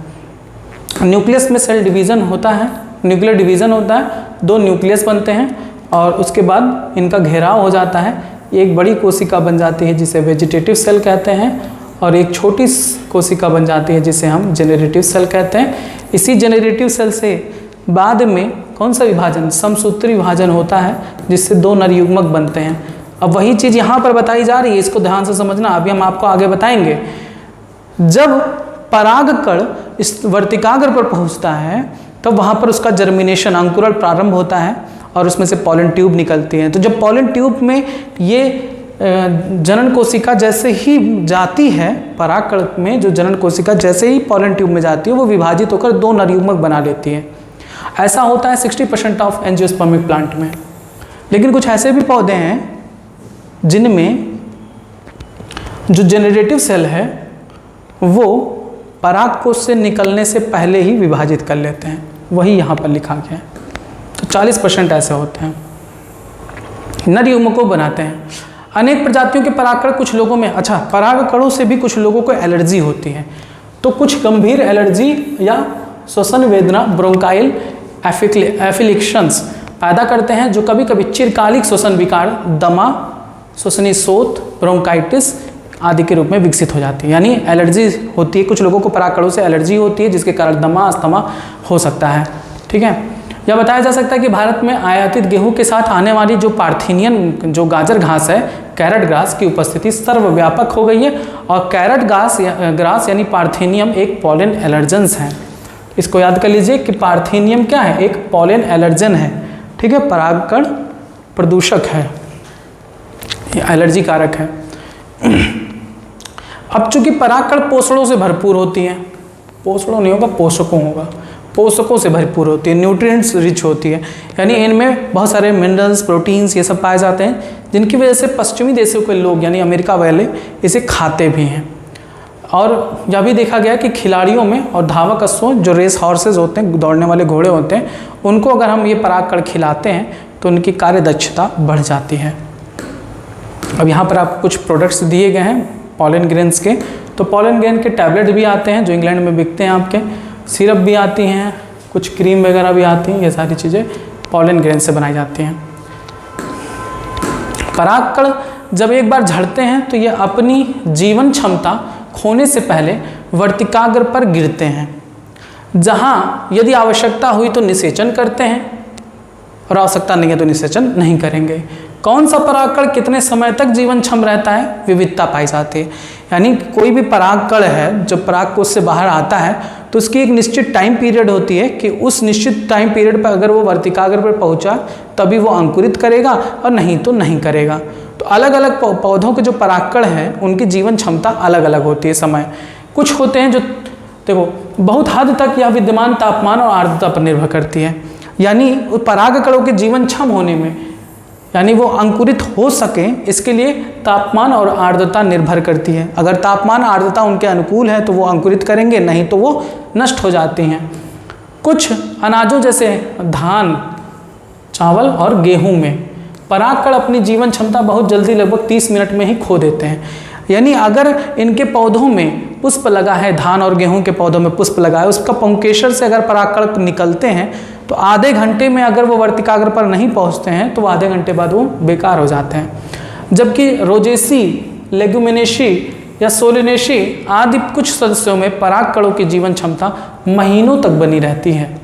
न्यूक्लियस में सेल डिवीज़न होता है, न्यूक्लियर डिवीज़न होता है, 2 न्यूक्लियस बनते हैं और उसके बाद इनका घेराव हो जाता है। एक बड़ी कोशिका बन जाती है जिसे वेजिटेटिव सेल कहते हैं और एक छोटी कोशिका बन जाती है जिसे हम जेनरेटिव सेल कहते हैं। इसी जेनरेटिव सेल से बाद में कौन सा विभाजन, समसूत्री विभाजन होता है जिससे 2 नर युग्मक बनते हैं। अब वही चीज़ यहाँ पर बताई जा रही है, इसको ध्यान से समझना, अभी हम आपको आगे बताएंगे। जब परागकण इस वर्तिकाग्र पर पहुँचता है तब वहाँ पर उसका जर्मिनेशन, अंकुरण प्रारंभ होता है और उसमें से पॉलन ट्यूब निकलती हैं। तो जब पॉलन ट्यूब में ये जनन कोशिका जैसे ही जाती है, परागकण में जो जनन कोशिका जैसे ही पॉलन ट्यूब में जाती है वो विभाजित होकर 2 नर युग्मक बना लेती है। ऐसा होता है 60% ऑफ एंजियोस्पर्मिक प्लांट में। लेकिन कुछ ऐसे भी पौधे हैं जिनमें जो जेनरेटिव सेल है वो परागकोश से निकलने से पहले ही विभाजित कर लेते हैं। वही यहाँ पर लिखा गया है। तो 40% ऐसे होते हैं। नर युग्मकों बनाते हैं। अनेक प्रजातियों के परागकण कुछ लोगों में, अच्छा, परागकणों से भी कुछ लोगों को एलर्जी होती है। तो कुछ गंभीर एलर्जी या श्वसन वेदना, ब्रोंकाइल एफिलिक्शंस पैदा करते हैं, जो कभी कभी चिरकालिक श्वसन विकार, दमा, श्वसनीय शोथ, ब्रोंकाइटिस आदि के रूप में विकसित हो जाती है। यानी एलर्जी होती है, कुछ लोगों को परागकणों से एलर्जी होती है, जिसके कारण दमा, अस्थमा हो सकता है। ठीक है। यह बताया जा सकता है कि भारत में आयातित गेहूं के साथ आने वाली जो पार्थेनियन, जो गाजर घास है, कैरेट ग्रास की उपस्थिति सर्वव्यापक हो गई है। और कैरेट ग्रास यानी पार्थेनियम एक पॉलन एलर्जेंस है। इसको याद कर लीजिए कि पार्थेनियम क्या है, एक पॉलन एलर्जन है। ठीक है, परागकण प्रदूषक है, एलर्जी कारक है। अब चूंकि परागकण पोषणों से भरपूर होती है, पोषणों नहीं होगा, पोषकों होगा, पोषकों से भरपूर होती है, न्यूट्रिएंट्स रिच होती है, यानी इनमें बहुत सारे मिनरल्स, प्रोटीन्स ये सब पाए जाते हैं, जिनकी वजह से पश्चिमी देशों के लोग यानी अमेरिका वाले इसे खाते भी हैं। और यह भी देखा गया कि खिलाड़ियों में और धावक अश्वों, जो रेस हॉर्सेज होते हैं, दौड़ने वाले घोड़े होते हैं, उनको अगर हम ये परागकण खिलाते हैं तो उनकी कार्य दक्षता बढ़ जाती है। अब यहाँ पर आपको कुछ प्रोडक्ट्स दिए गए हैं पॉलन ग्रेन्स के। तो पॉलन ग्रेन के टैबलेट भी आते हैं जो इंग्लैंड में बिकते हैं, आपके सिरप भी आती हैं, कुछ क्रीम वगैरह भी आती हैं। ये सारी चीज़ें पॉलन ग्रेन से बनाई जाती हैं। परागकण जब एक बार झड़ते हैं तो ये अपनी जीवन क्षमता खोने से पहले वर्तिकाग्र पर गिरते हैं, जहाँ यदि आवश्यकता हुई तो निषेचन करते हैं और आवश्यकता नहीं है तो निषेचन नहीं करेंगे। कौन सा परागकण कितने समय तक जीवन क्षम रहता है, विविधता पाई जाती है। यानी कोई भी परागकण है जब परागकोश से बाहर आता है तो उसकी एक निश्चित टाइम पीरियड होती है कि उस निश्चित टाइम पीरियड पर अगर वो वर्तिकाग्र पर पहुंचा तभी वो अंकुरित करेगा और नहीं तो नहीं करेगा। तो अलग अलग पौधों के जो परागकण हैं उनकी जीवन क्षमता अलग अलग होती है समय। कुछ होते हैं जो देखो बहुत हद तक यह विद्यमान तापमान और आर्द्रता पर निर्भर करती है। यानी परागकणों के जीवन क्षम होने में, यानी वो अंकुरित हो सके, इसके लिए तापमान और आर्द्रता निर्भर करती है। अगर तापमान आर्द्रता उनके अनुकूल है तो वो अंकुरित करेंगे, नहीं तो वो नष्ट हो जाती हैं। कुछ अनाजों जैसे धान, चावल और गेहूं में परागकण अपनी जीवन क्षमता बहुत जल्दी लगभग 30 मिनट में ही खो देते हैं। यानी अगर इनके पौधों में पुष्प लगा है, धान और गेहूं के पौधों में पुष्प लगा है, उसका पुंकेसर से अगर परागकण निकलते हैं तो आधे घंटे में अगर वो वर्तिकाग्र पर नहीं पहुंचते हैं तो आधे घंटे बाद वो बेकार हो जाते हैं। जबकि रोजेसी, लेग्यूमिनेसी या सोलेनेसी आदि कुछ सदस्यों में परागकणों की जीवन क्षमता महीनों तक बनी रहती है।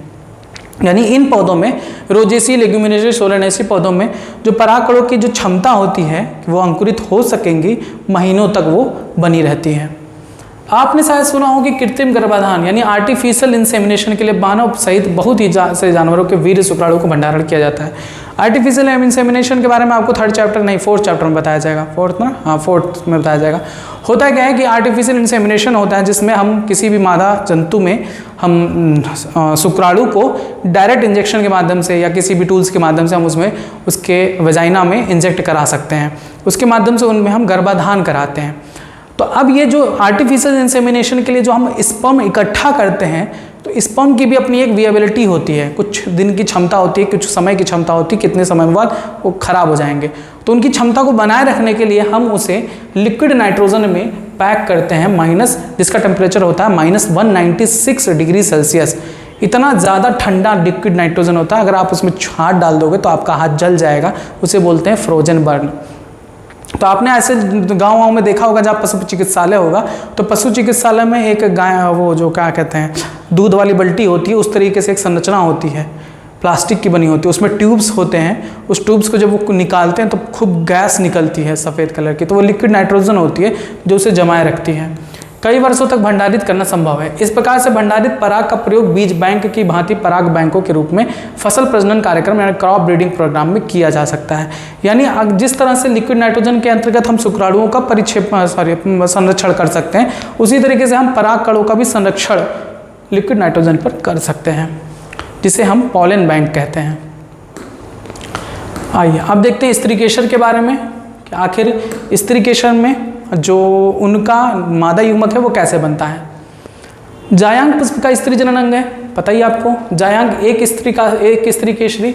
यानी इन पौधों में, रोजेसी, लेग्यूमिनेसी, सोलेनेसी पौधों में जो परागकणों की जो क्षमता होती है कि वो अंकुरित हो सकेंगी, महीनों तक वो बनी रहती है। आपने शायद सुना हो कि कृत्रिम गर्भाधान यानी आर्टिफिशियल इंसेमिनेशन के लिए मानव सहित बहुत ही से जानवरों के वीर्य शुक्राणु को भंडारण किया जाता है। आर्टिफिशियल इंसेमिनेशन के बारे में आपको 3rd चैप्टर नहीं 4th चैप्टर में बताया जाएगा, 4th ना, हाँ 4th में बताया जाएगा। होता क्या है कि आर्टिफिशियल इंसेमिनेशन होता है जिसमें हम किसी भी मादा जंतु में हम शुक्राणु को डायरेक्ट इंजेक्शन के माध्यम से या किसी भी टूल्स के माध्यम से हम उसमें उसके वजाइना में इंजेक्ट करा सकते हैं। उसके माध्यम से उनमें हम गर्भाधान कराते हैं। तो अब ये जो आर्टिफिशियल इंसेमिनेशन के लिए जो हम स्पर्म इकट्ठा करते हैं, तो स्पर्म की भी अपनी एक विएबिलिटी होती है, कुछ दिन की क्षमता होती है, कुछ समय की क्षमता होती है, कितने समय बाद वो खराब हो जाएंगे। तो उनकी क्षमता को बनाए रखने के लिए हम उसे लिक्विड नाइट्रोजन में पैक करते हैं, जिसका टेम्परेचर होता है -196 डिग्री सेल्सियस। इतना ज़्यादा ठंडा लिक्विड नाइट्रोजन होता है, अगर आप उसमें हाथ डाल दोगे तो आपका हाथ जल जाएगा, उसे बोलते हैं फ्रोजन बर्न। तो आपने ऐसे गाँव में देखा होगा जहाँ पशु चिकित्सालय होगा, तो पशु चिकित्सालय में एक गाय, वो जो क्या कहते हैं, दूध वाली बाल्टी होती है, उस तरीके से एक संरचना होती है, प्लास्टिक की बनी होती है, उसमें ट्यूब्स होते हैं। उस ट्यूब्स को जब वो निकालते हैं तो खूब गैस निकलती है सफ़ेद कलर की, तो वो लिक्विड नाइट्रोजन होती है जो उसे जमाए रखती है। कई वर्षों तक भंडारित करना संभव है। इस प्रकार से भंडारित पराग का प्रयोग बीज बैंक की भांति पराग बैंकों के रूप में फसल प्रजनन कार्यक्रम यानी क्रॉप ब्रीडिंग प्रोग्राम में किया जा सकता है। यानी जिस तरह से लिक्विड नाइट्रोजन के अंतर्गत हम शुक्राणुओं का संरक्षण कर सकते हैं, उसी तरीके से हम पराग कणों का भी संरक्षण लिक्विड नाइट्रोजन पर कर सकते हैं, जिसे हम पॉलन बैंक कहते हैं। आइए अब देखते हैं स्त्रीकेसर के बारे में कि आखिर स्त्रीकेसर में जो उनका मादा युग्मक है वो कैसे बनता है। जायांग पुष्प का स्त्री जनन अंग है, पता ही आपको, जायांग एक स्त्री केसरी,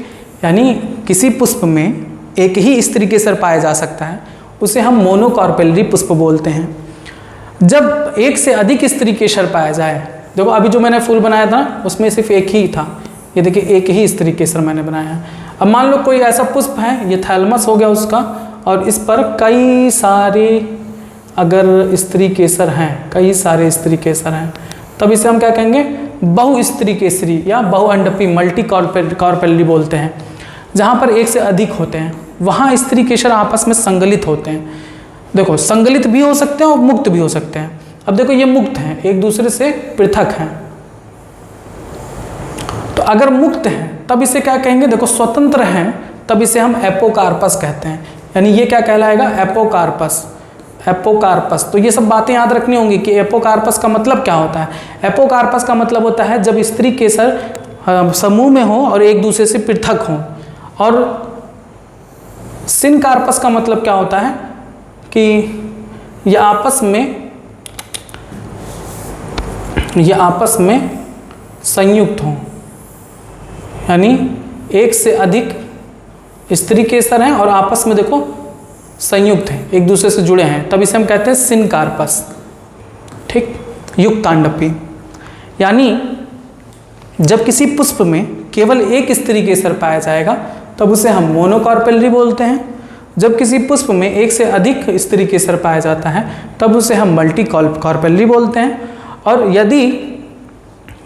यानी किसी पुष्प में एक ही स्त्री केसर पाया जा सकता है, उसे हम मोनोकार्पेलरी पुष्प बोलते हैं। जब एक से अधिक स्त्री केसर पाया जाए, देखो अभी जो मैंने फूल बनाया था उसमें सिर्फ एक ही था, ये देखिए एक ही स्त्री केसर मैंने बनाया है। अब मान लो कोई ऐसा पुष्प है, ये थैलमस हो गया उसका, और इस पर कई सारे अगर स्त्री केसर हैं, कई सारे स्त्री केसर हैं, तब इसे हम क्या कहेंगे, बहु स्त्री केसरी या बहुअंडपी मल्टी कॉर्पेलरी बोलते हैं। जहाँ पर एक से अधिक होते हैं वहाँ स्त्री केसर आपस में संगलित होते हैं। देखो संगलित भी हो सकते हैं और मुक्त भी हो सकते हैं। अब देखो ये मुक्त हैं, एक दूसरे से पृथक हैं, तो अगर मुक्त हैं तब इसे क्या कहेंगे, देखो स्वतंत्र हैं तब इसे हम एपोकार्पस कहते हैं, यानी ये क्या कहलाएगा, एपोकार्पस। एपोकार्पस, तो ये सब बातें याद रखनी होंगी कि एपोकार्पस का मतलब क्या होता है। एपोकार्पस का मतलब होता है जब स्त्री केसर समूह में हो और एक दूसरे से पृथक हो। और सिनकार्पस का मतलब क्या होता है कि ये आपस में संयुक्त हों, यानी एक से अधिक स्त्री केसर हैं और आपस में देखो संयुक्त हैं, एक दूसरे से जुड़े हैं, तब इसे हम कहते हैं सिनकार्पस। ठीक, युक्तांडपी, यानी जब किसी पुष्प में केवल एक स्त्री केसर पाया जाएगा तब उसे हम मोनोकार्पेलरी बोलते हैं। जब किसी पुष्प में एक से अधिक स्त्री केसर पाया जाता है तब उसे हम मल्टी कॉर्पेलरी बोलते हैं। और यदि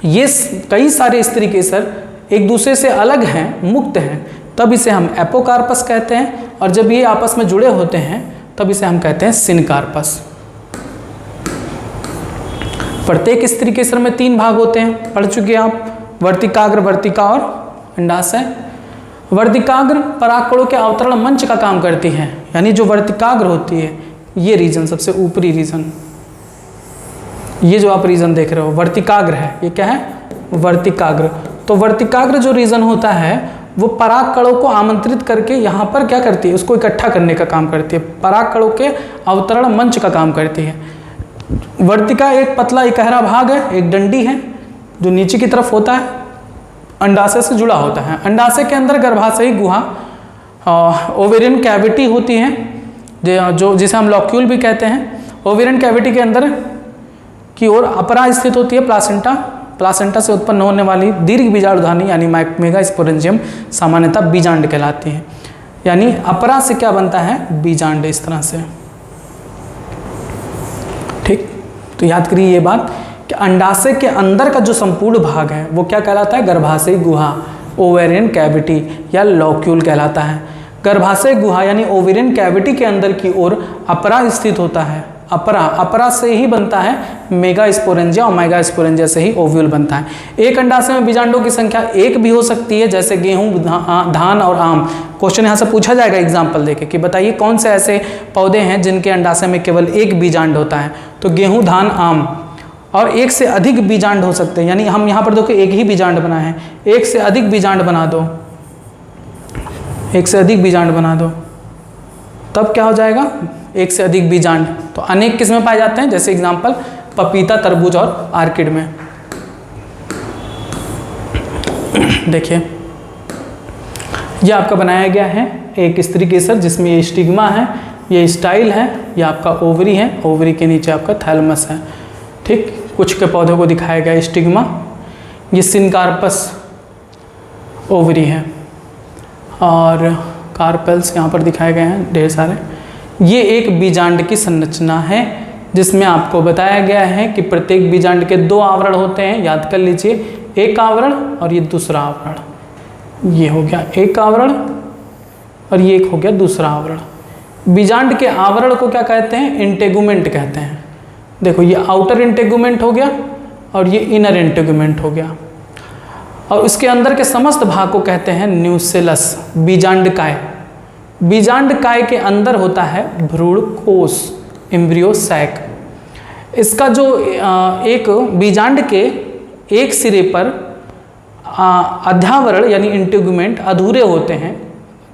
ये कई सारे स्त्री केसर एक दूसरे से अलग हैं, मुक्त हैं, तब इसे हम एपोकार्पस कहते हैं। और जब ये आपस में जुड़े होते हैं तब इसे हम कहते हैं सिनकार्पस। प्रत्येक स्त्री केसर में 3 भाग होते हैं, पढ़ चुके आप, वर्तिकाग्र, वर्तिका और अंडाशय। वर्तिकाग्र परागकणों के अवतरण मंच का काम करती है, यानी जो वर्तिकाग्र होती है, ये रीजन सबसे ऊपरी रीजन, ये जो आप रीजन देख रहे हो वर्तिकाग्र है, ये क्या है, वर्तिकाग्र। तो वर्तिकाग्र जो रीजन होता है वो परागकणों को आमंत्रित करके यहाँ पर क्या करती है, उसको इकट्ठा करने का काम करती है, परागकणों के अवतरण मंच का काम करती है। वर्तिका एक पतला इकहरा भाग है, एक डंडी है जो नीचे की तरफ होता है, अंडाशय से जुड़ा होता है। अंडाशय के अंदर गर्भाशयी गुहा, ओवेरियन कैविटी होती है, जो जिसे हम लॉक्यूल भी कहते हैं। ओवेरियन कैविटी के अंदर की ओर अपरा स्थित होती है प्लासेंटा। प्लासेंटा से उत्पन्न होने वाली दीर्घ बीजाणुधानी यानी मेगास्पोरेंजियम सामान्यतः बीजांड कहलाती है। यानी अपरा से क्या बनता है, बीजांड, इस तरह से। ठीक, तो याद करिए ये बात कि अंडाशय के अंदर का जो संपूर्ण भाग है वो क्या कहलाता है, गर्भाशयी गुहा, ओवेरियन कैविटी या लॉक्यूल कहलाता है। गर्भाशय गुहा यानी ओवेरियन कैविटी के अंदर की ओर अपरा स्थित होता है। अपरा से ही बनता है मेगास्पोरेंजिया और मेगास्पोरेंजिया से ही ओव्यूल बनता है। एक अंडाशय में बीजांडों की संख्या 1 भी हो सकती है, जैसे गेहूं, धान और आम। क्वेश्चन यहाँ से पूछा जाएगा एग्जाम्पल देके कि बताइए कौन से ऐसे पौधे हैं जिनके अंडाशय में केवल एक बीजांड होता है, तो गेहूं, धान, आम। और एक से अधिक बीजांड हो सकते हैं, यानी हम यहाँ पर देखो एक ही बीजांड बनाए हैं, एक से अधिक बीजांड बना दो, एक से अधिक बीजांड बना दो, तब क्या हो जाएगा, एक से अधिक बीजांड। तो अनेक किस्में पाए जाते हैं, जैसे एग्जांपल पपीता, तरबूज और आर्किड में। देखिए ये आपका बनाया गया है एक स्त्री केसर जिसमें ये स्टिग्मा है, ये स्टाइल है, ये आपका ओवरी है, ओवरी के नीचे आपका थैलमस है। ठीक, कुछ के पौधों को दिखाया गया स्टिग्मा, ये सिनकार्पस ओवरी है और कार्पेल्स यहाँ पर दिखाए गए हैं ढेर सारे। ये एक बीजांड की संरचना है जिसमें आपको बताया गया है कि प्रत्येक बीजांड के 2 आवरण होते हैं, याद कर लीजिए, एक आवरण और ये दूसरा आवरण। ये हो गया एक आवरण और ये एक हो गया दूसरा आवरण। बीजांड के आवरण को क्या कहते हैं, इंटेगुमेंट कहते हैं। देखो ये आउटर इंटेगुमेंट हो गया और ये इनर इंटेगुमेंट हो गया, और इसके अंदर के समस्त भाग को कहते हैं न्यूसेलस, बीजांडकाय। बीजांडकाय के अंदर होता है भ्रूण कोश, एम्ब्रियो सैक। इसका जो एक बीजांड के एक सिरे पर अध्यावरण यानी इंटेगुमेंट अधूरे होते हैं,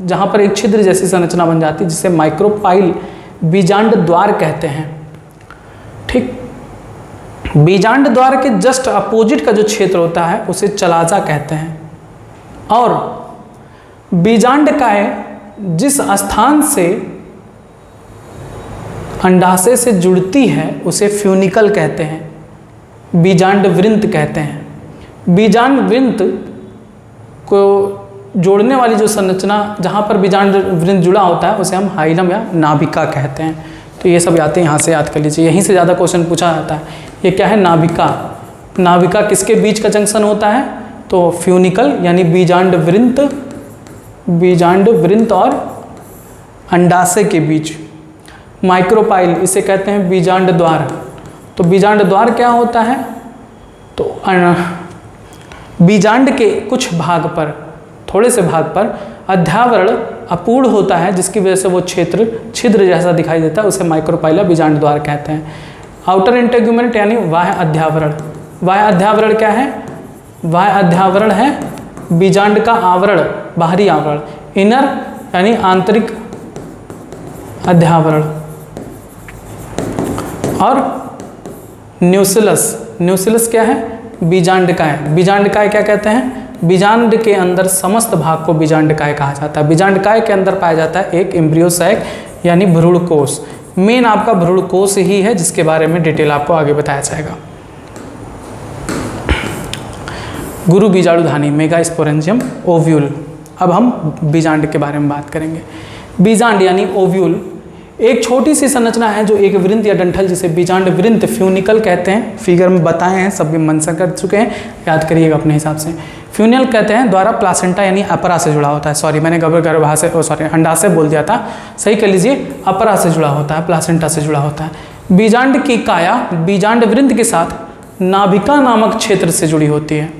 जहाँ पर एक छिद्र जैसी संरचना बन जाती है जिसे माइक्रोपाइल बीजांड द्वार कहते हैं। ठीक, बीजांड द्वार के जस्ट अपोजिट का जो क्षेत्र होता है उसे चलाजा कहते हैं। और बीजांडकाय जिस स्थान से अंडाशय से जुड़ती है उसे फ्यूनिकल कहते हैं, बीजांड वृंत कहते हैं। बीजांड वृंत को जोड़ने वाली जो संरचना जहाँ पर बीजांड वृंत जुड़ा होता है उसे हम हाइलम या नाभिका कहते हैं। तो ये सब यादें यहाँ से याद कर लीजिए, यहीं से ज़्यादा क्वेश्चन पूछा जाता है। ये क्या है? नाभिका। नाभिका किसके बीच का जंक्शन होता है? तो फ्यूनिकल यानी बीजांड वृंत और अंडाशय के बीच। माइक्रोपाइल इसे कहते हैं बीजांड द्वार। तो बीजांड द्वार क्या होता है? तो बीजांड के कुछ भाग पर, थोड़े से भाग पर अध्यावरण अपूर्ण होता है, जिसकी वजह से वो क्षेत्र छिद्र जैसा दिखाई देता है, उसे माइक्रोपाइल बीजांड द्वार कहते हैं। आउटर इंटेग्यूमेंट यानी बाह्य अध्यावरण। बाह्य अध्यावरण क्या है? बाह्य अध्यावरण है बीजांड का आवरण, बाहरी आवरण। इनर यानी आंतरिक अध्यावरण। और न्यूसिलस क्या है? बीजांडकाय। बीजांडकाय क्या कहते हैं? बीजांड के अंदर समस्त भाग को बीजांडकाय कहा जाता है। बीजांडकाय के अंदर पाया जाता है एक एम्ब्रियो सैक यानी भ्रूणकोश। मेन आपका भ्रूणकोश ही है, जिसके बारे में डिटेल आपको आगे बताया जाएगा। गुरु बीजाणुधानी मेगास्पोरेंजियम ओव्यूल। अब हम बीजांड के बारे में बात करेंगे। बीजांड यानी ओव्यूल एक छोटी सी संरचना है जो एक वृंत या डंठल, जिसे बीजांड वृंत फ्यूनिकल कहते हैं। फिगर में बताए हैं, सब भी मेंशन कर चुके हैं, याद करिएगा अपने हिसाब से। फ्यूनिकल कहते हैं द्वारा प्लासेंटा यानी अपरा से जुड़ा होता है। सॉरी, मैंने गर्भाशय अंडाशय बोल दिया था, सही कर लीजिए। अपरा से जुड़ा होता है, प्लासेंटा से जुड़ा होता है। बीजांड की काया बीजांड वृंत के साथ नाभिका नामक क्षेत्र से जुड़ी होती है।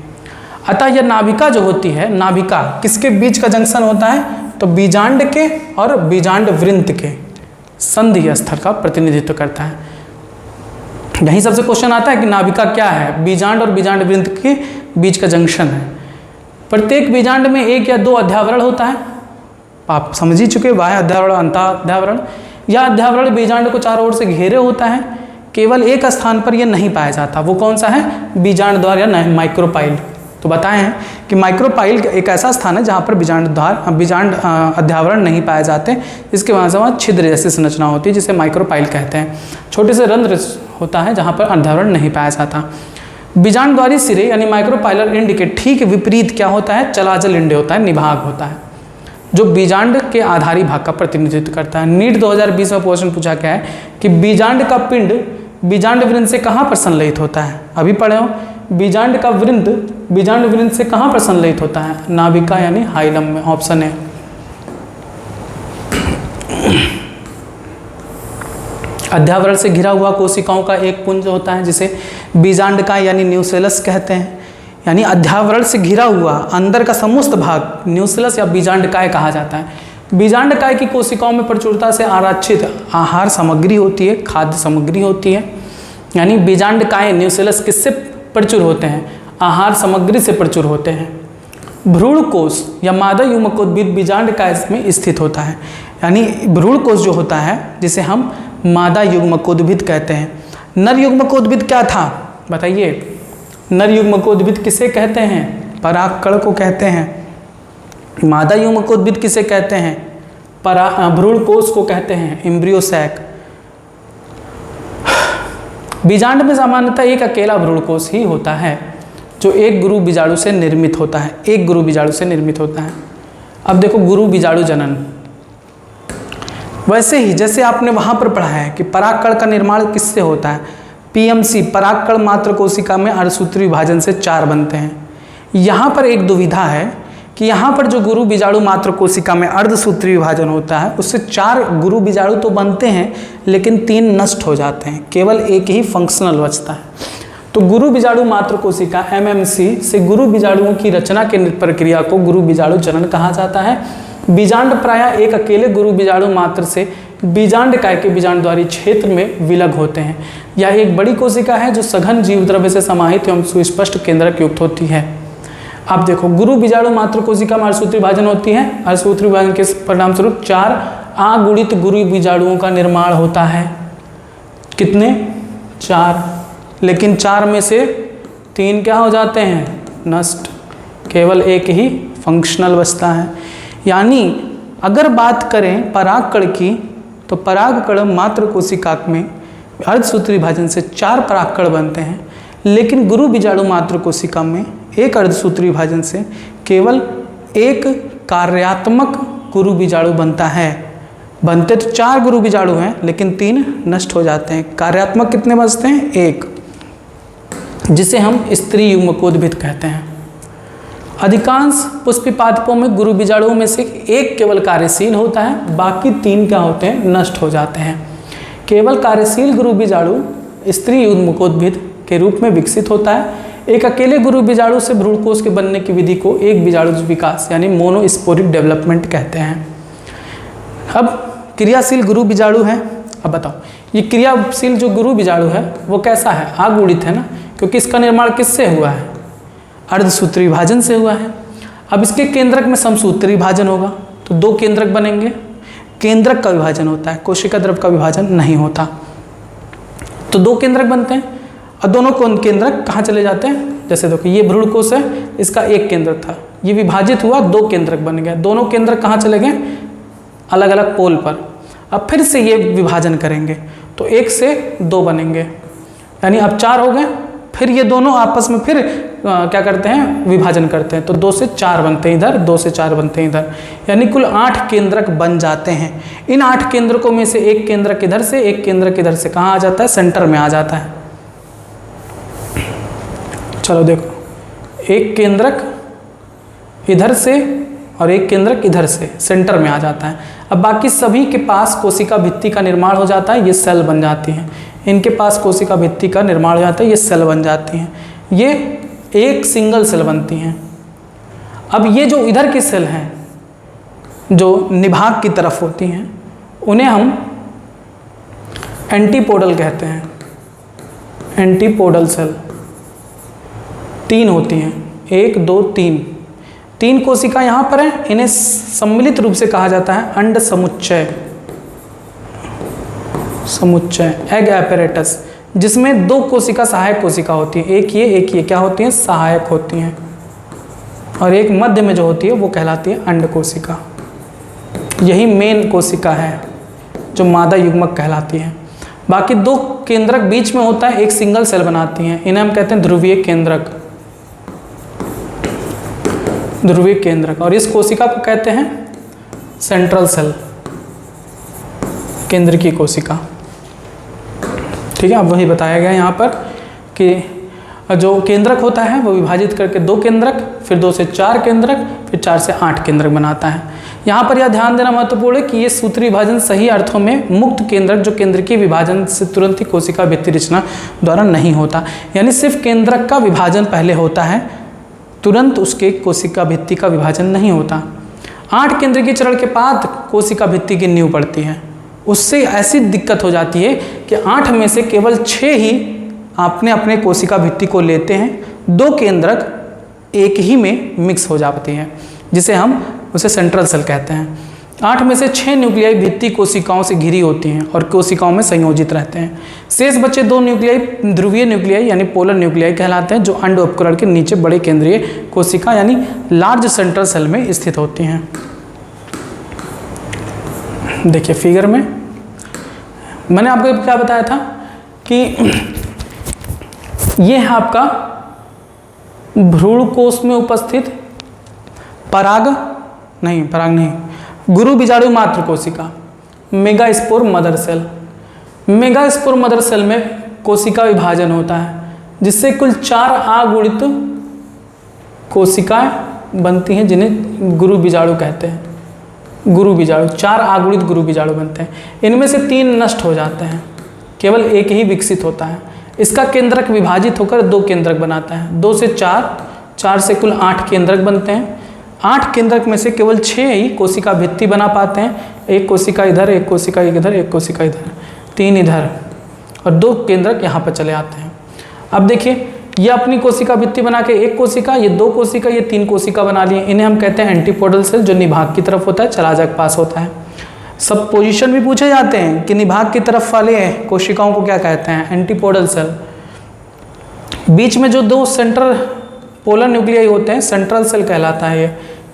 अतः यह नाभिका जो होती है, नाभिका किसके बीच का जंक्शन होता है? तो बीजांड के और बीजांड वृंत के संधि स्थल का प्रतिनिधित्व करता है। यही सबसे क्वेश्चन आता है कि नाभिका क्या है? बीजांड और बीजांड वृंत के बीच का जंक्शन है। प्रत्येक बीजांड में एक या दो अध्यावरण होता है, आप समझ ही चुके, बाह्य अध्यावरण, अंतःअध्यावरण। यह अध्यावरण बीजांड को चारों ओर से घेरे होता है। केवल एक स्थान पर यह नहीं पाया जाता, वो कौन सा है? बीजांड द्वार या माइक्रोपाइल। तो बताए हैं कि माइक्रोपाइल एक ऐसा स्थान है जहाँ पर बीजांड अध्यावरण नहीं पाए जाते, इसके वजह से वहाँ छिद्र जैसी संरचना होती है, जिसे माइक्रोपाइल कहते हैं। छोटे से रंध्र होता है जहाँ पर अध्यावरण नहीं पाया जाता। बीजांड द्वारी सिरे यानी माइक्रोपाइलर इंड के ठीक विपरीत क्या होता है? चलाजल इंड होता है, निभाग होता है, जो बीजांड के आधारी भाग का प्रतिनिधित्व करता है। नीट 2020 में क्वेश्चन पूछा गया है कि बीजांड का पिंड बीजांड वृंत से कहाँ पर संलयित होता है? अभी पढ़े हो, बीजांड का वृंत बीजांड वृंत से कहाँ पर संलयित होता है? नाभिका यानी हाइलम में, ऑप्शन है। अध्यावरण से घिरा हुआ कोशिकाओं का एक पुंज होता है, जिसे बीजांडकाय यानी न्यूसेलस कहते हैं। यानी अध्यावरण से घिरा हुआ अंदर का समस्त भाग न्यूसेलस या बीजांडकाय कहा जाता है। बीजांडकाय की कोशिकाओं में प्रचुरता से आरक्षित आहार सामग्री होती है, खाद्य सामग्री होती है। यानी बीजांडकाय न्यूसेलस किससे प्रचुर होते हैं? आहार सामग्री से प्रचुर होते हैं। भ्रूणकोश या मादा युग्मकोद्भिद बीजांडकाय में स्थित होता है। यानी भ्रूणकोश जो होता है, जिसे हम मादा युग्मकोद्भिद कहते हैं। नर युग्मकोद्भिद क्या था बताइए? नर युग्मकोद्भिद किसे कहते हैं? परागकण को कहते हैं। मादा युग्मकोद्भिद किसे कहते हैं? भ्रूणकोश को कहते हैं, एम्ब्रियो सैक। बीजांड में सामान्यतः एक अकेला भ्रूणकोश ही होता है, जो एक गुरु बीजाणु से निर्मित होता है, एक गुरु बीजाणु से निर्मित होता है। अब देखो गुरु बीजाणु जनन, वैसे ही जैसे आपने वहाँ पर पढ़ा है कि परागकण का निर्माण किससे होता है? पीएमसी परागकण मात्र कोशिका में अर्धसूत्री विभाजन से 4 बनते हैं। यहाँ पर एक दुविधा है कि यहाँ पर जो गुरु बीजाणु मात्र कोशिका में अर्धसूत्री विभाजन होता है, उससे 4 गुरु बीजाणु तो बनते हैं, लेकिन 3 नष्ट हो जाते हैं, केवल एक ही फंक्शनल बचता है। तो गुरु बीजाणु मात्र कोशिका एमएमसी से गुरु बीजाणुओं की रचना के प्रक्रिया को गुरु बीजाणु जनन कहा जाता है। बीजांड प्रायः एक अकेले गुरु बीजाणु मात्र से बीजांडकाय के बीजांडद्वारी क्षेत्र में विलग होते हैं। यह एक बड़ी कोशिका है जो सघन जीव द्रव्य से समाहित एवं सुस्पष्ट केंद्रक युक्त होती है। आप देखो गुरु बीजाणु मात्र कोशिका में अर्धसूत्री विभाजन होती है। अर्धसूत्री विभाजन के परिणाम स्वरूप 4 अगुणित गुरु बीजाणुओं का निर्माण होता है। कितने? 4। लेकिन 4 में से 3 क्या हो जाते हैं, नष्ट, केवल एक ही फंक्शनल बचता है। यानी अगर बात करें परागकण की, तो परागकण मात्र कोशिका में अर्धसूत्री विभाजन से 4 परागकण बनते हैं, लेकिन गुरु बीजाणु मात्र कोशिका में एक अर्धसूत्री विभाजन से केवल एक कार्यात्मक गुरु बीजाणु बनता है। बनते तो 4 गुरु बीजाणु हैं, लेकिन 3 नष्ट हो जाते हैं। कार्यात्मक कितने बचते हैं, 1, जिसे हम स्त्री युग्मकोद्भिद कहते हैं। अधिकांश पुष्पी पादपों में गुरु बीजाणुओं में से एक केवल कार्यशील होता है, बाकी 3 क्या होते हैं, नष्ट हो जाते हैं। केवल कार्यशील गुरु बीजाणु स्त्री युग्मकोद्भिद के रूप में विकसित होता है। एक अकेले गुरु बीजाणु से भ्रूणकोश के बनने की विधि को एक बीजाणु विकास यानी मोनोस्पोरिक डेवलपमेंट कहते हैं। अब क्रियाशील गुरु बीजाणु है। अब बताओ, ये क्रियाशील जो गुरु बीजाणु है वो कैसा है, आगुणित है ना, क्योंकि इसका निर्माण किससे हुआ है, अर्धसूत्री विभाजन से हुआ है। अब इसके केंद्रक में समसूत्री विभाजन होगा, तो 2 केंद्रक बनेंगे। केंद्रक का विभाजन होता है, कोशिका द्रव का विभाजन नहीं होता। तो 2 केंद्रक बनते हैं, और दोनों केंद्रक कहाँ चले जाते हैं, जैसे देखो ये भ्रूणकोश है, इसका एक केंद्रक था, ये विभाजित हुआ, 2 केंद्रक बन गए। दोनों केंद्रक कहाँ चले गए, अलग अलग पोल पर। अब फिर से ये विभाजन करेंगे तो 1 से 2 बनेंगे, यानी अब 4 हो गए। फिर ये दोनों आपस में फिर क्या करते हैं, विभाजन करते हैं, तो 2 से 4 बनते हैं इधर, 2 से 4 बनते हैं इधर, यानी कुल 8 केंद्रक बन जाते हैं। इन 8 केंद्रकों में से एक केंद्रक इधर से, एक केंद्रक इधर से कहाँ आ जाता है, सेंटर में आ जाता है। चलो देखो, एक केंद्रक इधर से और एक केंद्रक इधर से, सेंटर में आ जाता है। अब बाकी सभी के पास कोशिका भित्ति का निर्माण हो जाता है, ये सेल बन जाती हैं। इनके पास कोशिका भित्ति का निर्माण हो जाता है, ये सेल बन जाती हैं, ये एक सिंगल सेल बनती हैं। अब ये जो इधर की सेल हैं, जो निभाग की तरफ होती हैं, उन्हें हम एंटीपोडल कहते हैं। एंटीपोडल सेल 3 होती हैं, 1 2 3 कोशिका यहाँ पर है। इन्हें सम्मिलित रूप से कहा जाता है अंड समुच्चय, एग एपेरेटस, जिसमें 2 कोशिका सहायक कोशिका होती है, एक ये क्या होती है, सहायक होती हैं, और एक मध्य में जो होती है वो कहलाती है अंड कोशिका। यही मेन कोशिका है जो मादा युग्मक कहलाती है। बाकी 2 केंद्रक बीच में होता है, एक सिंगल सेल बनाती हैं, इन्हें हम कहते हैं ध्रुवीय केंद्रक, ध्रुवीय केंद्रक। और इस कोशिका को कहते हैं सेंट्रल सेल, केंद्र की कोशिका। ठीक है, अब वही बताया गया यहाँ पर कि जो केंद्रक होता है वो विभाजित करके 2 केंद्रक, फिर 2 से 4 केंद्रक, फिर 4 से 8 केंद्रक बनाता है। यहाँ पर यह ध्यान देना महत्वपूर्ण है कि ये सूत्री विभाजन सही अर्थों में मुक्त केंद्रक, जो केंद्र के विभाजन से तुरंत ही कोशिका भित्ति रचना द्वारा नहीं होता, यानी सिर्फ केंद्रक का विभाजन पहले होता है, तुरंत उसके कोशिका भित्ति का विभाजन नहीं होता। 8 केंद्र के चरण के बाद कोशिका भित्ति की नींव पड़ती है। उससे ऐसी दिक्कत हो जाती है कि 8 में से केवल 6 ही अपने अपने कोशिका भित्ति को लेते हैं, 2 केंद्रक एक ही में मिक्स हो जाती हैं, जिसे हम उसे सेंट्रल सेल कहते हैं। 8 में से 6 न्यूक्लियाई भित्ति कोशिकाओं से घिरी होती हैं और कोशिकाओं में संयोजित रहते हैं। शेष बचे 2 न्यूक्लियाई ध्रुवीय न्यूक्लियाई यानी पोलर न्यूक्लियाई कहलाते हैं, जो अंड उपकरण के नीचे बड़े केंद्रीय कोशिका यानी लार्ज सेंट्रल सेल में स्थित होती हैं। देखिए फिगर में मैंने आपको क्या बताया था कि ये है आपका भ्रूणकोश में उपस्थित पराग नहीं गुरु बीजाणु मात्र कोशिका, megaspore mother cell. Megaspore mother cell में कोशिका विभाजन होता है, जिससे कुल 4 अगुणित कोशिकाएं बनती हैं, जिन्हें गुरु बीजाणु कहते हैं। गुरु बीजाणु 4 अगुणित गुरु बीजाणु बनते हैं। इनमें से 3 नष्ट हो जाते हैं, केवल एक ही विकसित होता है। इसका केंद्रक विभाजित होकर 2 केंद्रक बनाता है, 2 से 4, 4 से कुल 8 केंद्रक बनते हैं। 8 केंद्रक में से केवल 6 ही कोशिका भित्ति बना पाते हैं, एक कोशिका इधर, एक कोशिका इधर, एक कोशिका इधर, 3 इधर, और 2 केंद्रक यहाँ पर चले आते हैं। अब देखिए ये अपनी कोशिका भित्ति बना के एक कोशिका, ये 2 कोशिका, ये 3 कोशिका बना लिए। इन्हें हम कहते हैं एंटीपोडल सेल, जो निभाग की तरफ होता है, चलाजा के पास होता है। सब पोजीशन भी पूछे जाते हैं कि निभाग की तरफ वाले कोशिकाओं को क्या कहते हैं, एंटीपोडल सेल। बीच में जो दो सेंट्रल पोलर न्यूक्लियाई होते हैं सेंट्रल सेल कहलाता है।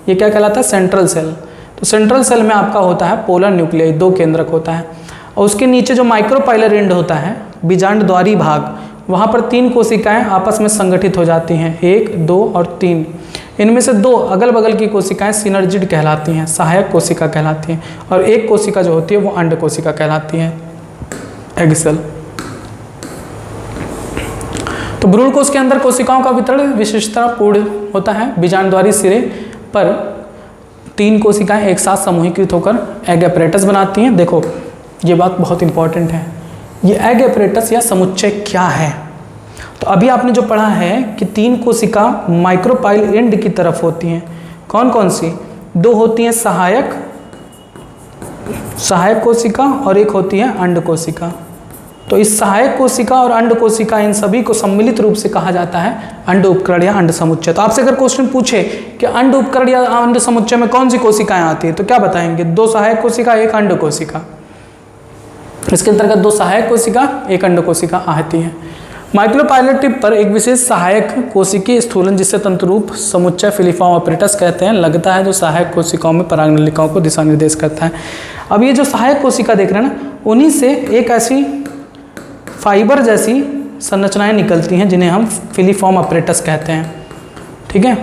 ये क्या कहलाता है? Central cell. तो सेंट्रल सेल में आपका होता है पोलर न्यूक्लियाई, दो केंद्रक होता है, और उसके नीचे जो माइक्रोपाइलर एंड होता है, बीजांड द्वारी भाग, वहाँ पर 3 कोशिकाएं आपस में संगठित हो जाती हैं, 1, 2 और 3। इनमें से 2 अगल बगल की कोशिकाएं सिनर्जिड कहलाती हैं, सहायक कोशिका कहलाती हैं, और एक कोशिका जो होती है वो अंड कोशिका कहलाती है, एग सेल। तो भ्रूण कोश के अंदर कोशिकाओं का वितरण विशेषता पूर्ण होता है। बीजांड द्वारी सिरे पर 3 कोशिकाएं एक साथ समूहीकृत होकर एग एपरेटस बनाती हैं। देखो ये बात बहुत इंपॉर्टेंट है, ये एग एपरेटस या समुच्चय क्या है? तो अभी आपने जो पढ़ा है कि 3 कोशिका माइक्रोपाइल एंड की तरफ होती हैं। कौन कौन सी? 2 होती हैं सहायक कोशिका और एक होती है अंड कोशिका। तो इस सहायक कोशिका और अंड कोशिका, इन सभी को सम्मिलित रूप से कहा जाता है अंड उपकरण या अंड समुच्चय। तो आपसे अगर क्वेश्चन पूछे कि अंड उपकरण या अंड समुच्चय में कौन सी कोशिकाएं आती हैं, तो क्या बताएंगे? 2 सहायक कोशिका, एक अंड कोशिका। इसके अंतर्गत 2 सहायक कोशिका, एक अंड कोशिका आती है। माइक्रोपाइलर टिप पर एक विशेष सहायक कोशिकीय स्थूलन, जिसे तंतुरूप समुच्चय फिलीफॉर्म ऑपरेटस कहते हैं, लगता है, जो सहायक कोशिकाओं में परागनलिकाओं को दिशा निर्देश करता है। अब ये जो सहायक कोशिका देख रहे हैं ना, उन्हीं से एक ऐसी फाइबर जैसी संरचनाएं निकलती हैं जिन्हें हम फिलीफॉर्म ऑपरेटस कहते हैं। ठीक है,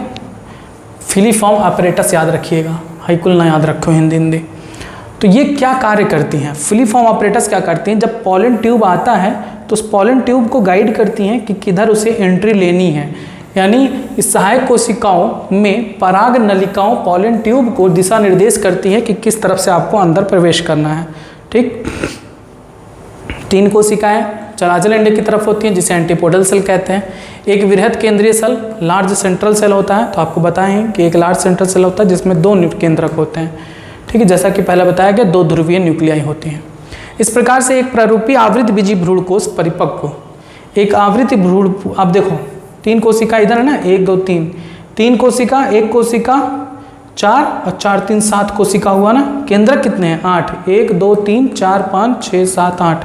फिलीफॉर्म ऑपरेटस याद रखिएगा, हाइकुल ना याद रखो हिंदी। तो ये क्या कार्य करती हैं? फिलीफॉर्म ऑपरेटस क्या करती हैं? जब पॉलन ट्यूब आता है तो उस पॉलन ट्यूब को गाइड करती हैं कि किधर उसे एंट्री लेनी है। यानी इस सहायक कोशिकाओं में पराग नलिकाओं पॉलन ट्यूब को दिशा निर्देश करती है कि किस तरफ से आपको अंदर प्रवेश करना है। ठीक, 3 कोशिकाएं चलाचल एंड की तरफ होती हैं, जिसे एंटीपोडल सेल कहते हैं। एक वृहद केंद्रीय सेल, लार्ज सेंट्रल सेल होता है। तो आपको बताएं कि एक लार्ज सेंट्रल सेल होता है जिसमें 2 केंद्रक होते हैं। ठीक है, जैसा कि पहले बताया गया, 2 ध्रुवीय न्यूक्लियाई होती हैं। इस प्रकार से एक प्रारूपी आवृत्ति बीजी भ्रूणकोश परिपक्व, एक आवृत्ति भ्रूण, आप देखो 3 कोशिका इधर है ना, 1 2 3, 3 कोशिका, एक कोशिका 4 और 4 3 7 कोशिका हुआ ना। केंद्रक कितने हैं? 8, 1 2 3 4 5 6 7 8।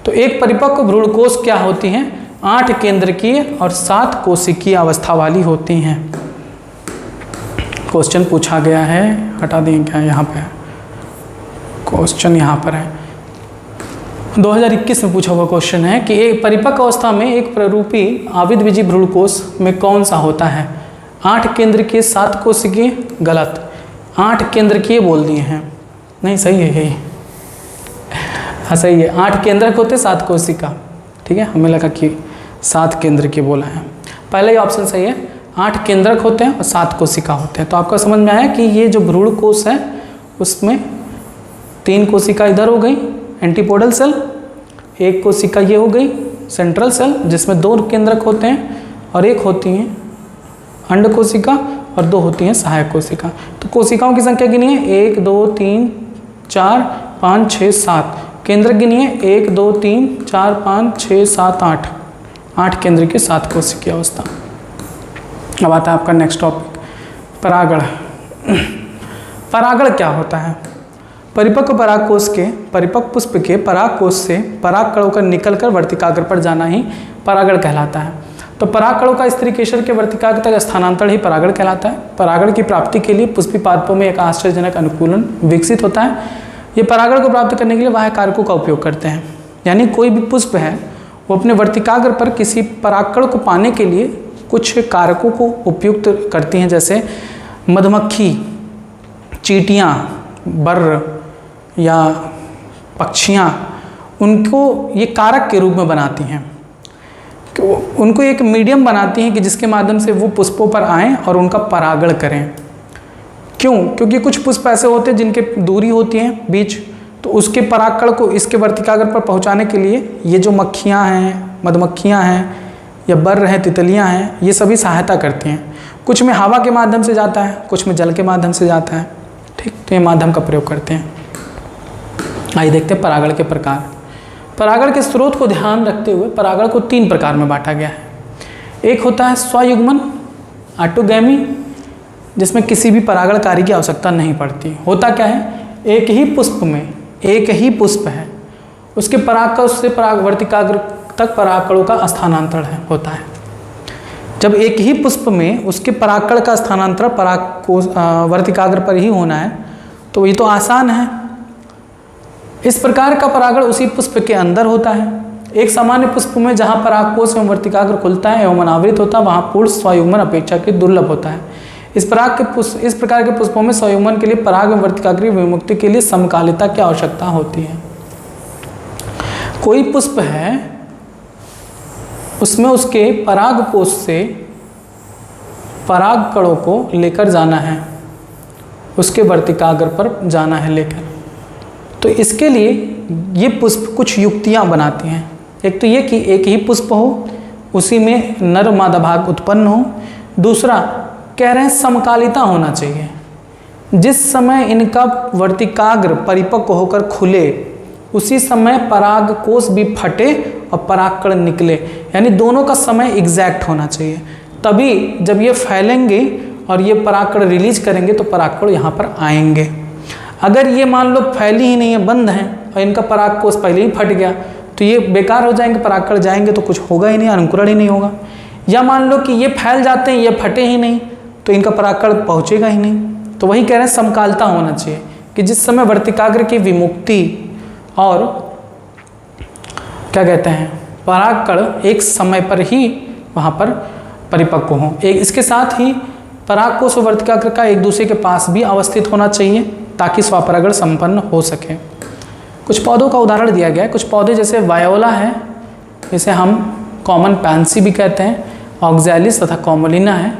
तो एक परिपक्व भ्रूणकोश क्या होती हैं? 8 केंद्रकीय और 7 कोशिकीय अवस्था वाली होती हैं। क्वेश्चन पूछा गया है, हटा दें क्या? यहाँ पे क्वेश्चन यहाँ पर है, 2021 में पूछा हुआ क्वेश्चन है कि एक परिपक्व अवस्था में एक प्रारूपी आवृत्तिबीजी भ्रूणकोश में कौन सा होता है? 8 केंद्रकीय 7 कोशिकीय? गलत, 8 केंद्रकीय बोल दिए हैं। नहीं, सही है यही, हाँ सही है, 8 केंद्रक होते 7 कोशिका। ठीक है, हमें लगा कि 7 केंद्रकीय बोला है, पहले ही ऑप्शन सही है। 8 केंद्रक होते हैं और 7 कोशिका होते हैं। तो आपका समझ में आया कि ये जो भ्रूणकोश है उसमें 3 कोशिका इधर हो गई एंटीपोडल सेल, 1 कोशिका ये हो गई सेंट्रल सेल जिसमें 2 केंद्रक होते हैं, और 1 होती हैं अंड कोशिका और 2 होती हैं सहायक कोशिका। तो कोशिकाओं की संख्या गिनिए, 1 2 3 4 5 6 7। केंद्रक गिनिए, 1 2 3 4 5 6 7 8। 8 केंद्र की 7 कोशिकीय अवस्था। अब आता है आपका नेक्स्ट टॉपिक, परागण। परागण क्या होता है? परिपक्व परागकोश के, परिपक्व पुष्प के परागकोश से परागकणों का निकलकर वर्तिकाग्र पर जाना ही परागण कहलाता है। तो परागकणों का स्त्री केशर के वर्तिकाग्र तक स्थानांतरण ही परागण कहलाता है। परागण की प्राप्ति के लिए पुष्पी पादपों में एक आश्चर्यजनक अनुकूलन विकसित होता है। ये परागण को प्राप्त करने के लिए बाह्य कारकों का उपयोग करते हैं। यानी कोई भी पुष्प है वो अपने वर्तिकाग्र पर किसी परागकण को पाने के लिए कुछ कारकों को उपयुक्त करती हैं, जैसे मधुमक्खी, चींटियाँ, बर्र या पक्षियाँ, उनको ये कारक के रूप में बनाती हैं। उनको एक मीडियम बनाती हैं कि जिसके माध्यम से वो पुष्पों पर आएँ और उनका परागण करें। क्यों? क्योंकि कुछ पुष्प ऐसे होते हैं जिनके दूरी होती है बीच, तो उसके परागकण को इसके वर्तिकाग्र पर पहुंचाने के लिए ये जो मक्खियाँ हैं, मधुमक्खियाँ हैं या बर्र हैं, तितलियाँ हैं, ये सभी सहायता करती हैं। कुछ में हवा के माध्यम से जाता है, कुछ में जल के माध्यम से जाता है। ठीक, तो ये माध्यम का प्रयोग करते हैं। आइए देखते हैं परागण के प्रकार। परागण के स्रोत को ध्यान रखते हुए परागण को 3 प्रकार में बांटा गया है। एक होता है स्वयुग्मन, ऑटोगैमी, जिसमें किसी भी परागणकारी की आवश्यकता नहीं पड़ती। होता क्या है, एक ही पुष्प में एक ही पुष्प है, उसके परागकण से वर्तिकाग्र तक परागकणों का स्थानांतरण होता है। जब एक ही पुष्प में उसके परागकण का स्थानांतरण परागकोश वर्तिकाग्र पर ही होना है तो ये तो आसान है। इस प्रकार का परागण उसी पुष्प के अंदर होता है। एक सामान्य पुष्प में जहाँ परागकोश एवं वर्तिकाग्र खुलता है एवं अनावृत होता है वहाँ पूर्ण स्वयुग्मन अपेक्षाकृत दुर्लभ होता है। इस प्रकार के पुष्पों में स्वयुग्मन के लिए पराग एवं वर्तिकाग्र विमुक्ति के लिए समकालिता की आवश्यकता होती है। कोई पुष्प है, उसमें उसके परागकोश से पराग कणों को लेकर जाना है, उसके वर्तिकाग्र पर जाना है लेकर। तो इसके लिए ये पुष्प कुछ युक्तियां बनाती हैं। एक तो ये कि एक ही पुष्प हो, उसी में नर मादा भाग उत्पन्न हो। दूसरा कह रहे हैं समकालिता होना चाहिए। जिस समय इनका वर्तिकाग्र परिपक्व होकर खुले उसी समय परागकोश भी फटे और परागकण निकले, यानी दोनों का समय एग्जैक्ट होना चाहिए। तभी जब ये फैलेंगे और ये परागकण रिलीज करेंगे तो परागकण यहाँ पर आएंगे। अगर ये मान लो फैली ही नहीं है, बंद है और इनका परागकोश पहले ही फट गया तो ये बेकार हो जाएंगे, परागकण जाएंगे तो कुछ होगा ही नहीं, अंकुरण ही नहीं होगा। या मान लो कि ये फैल जाते हैं, ये फटे ही नहीं तो इनका परागकण पहुँचेगा ही नहीं। तो वही कह रहे हैं समकालता होना चाहिए कि जिस समय वर्तिकाग्र की विमुक्ति और क्या कहते हैं परागकण एक समय पर ही वहाँ पर परिपक्व हों। एक इसके साथ ही परागकोश और वर्तिकाग्र का एक दूसरे के पास भी अवस्थित होना चाहिए ताकि स्वपरागण संपन्न हो सके। कुछ पौधों का उदाहरण दिया गया है। कुछ पौधे जैसे वायोला है, जिसे हम कॉमन पैंसी भी कहते हैं, ऑक्सैलिस तथा कॉमोलिना है,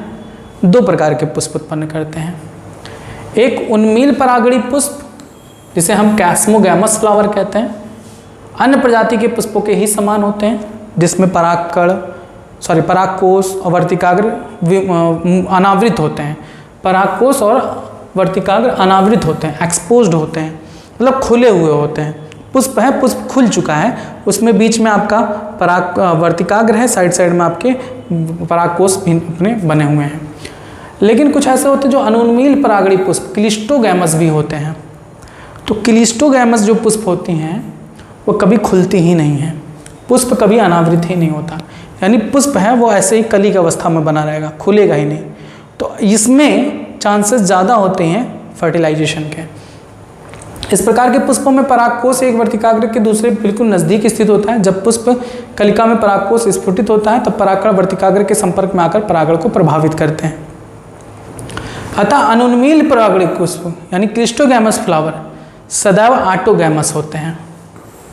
दो प्रकार के पुष्प उत्पन्न करते हैं। एक उन्मील परागणी पुष्प जिसे हम कैस्मोगैमस फ्लावर कहते हैं, अन्य प्रजाति के पुष्पों के ही समान होते हैं, जिसमें परागकोश और वर्तिकाग्र अनावृत होते हैं। परागकोश और वर्तिकाग्र अनावृत होते हैं, एक्सपोज्ड होते हैं, मतलब खुले हुए होते हैं। पुष्प है, पुष्प खुल चुका है, उसमें बीच में आपका वर्तिकाग्र है, साइड साइड में आपके परागकोश भी अपने बने हुए हैं। लेकिन कुछ ऐसे होते हैं जो अनुन्मील परागणी पुष्प क्लिस्टोगैमस भी होते हैं। तो क्लिस्टोगैमस जो पुष्प होती हैं वो कभी खुलती ही नहीं है, पुष्प कभी अनावृत ही नहीं होता, यानी पुष्प है वो ऐसे ही कली की अवस्था में बना रहेगा, खुलेगा ही नहीं। तो इसमें चांसेस ज़्यादा होते हैं फर्टिलाइजेशन के। इस प्रकार के पुष्पों में परागकोश एक वर्तिकाग्र के दूसरे बिल्कुल नज़दीक स्थित होता है। जब पुष्प कलिका में परागकोश स्फुटित होता है तब परागकण वर्तिकाग्र के संपर्क में आकर परागण को प्रभावित करते हैं। अतः अनुन्मील परागणी पुष्प यानी क्लिस्टोगैमस फ्लावर सदैव ऑटोगैमस होते हैं।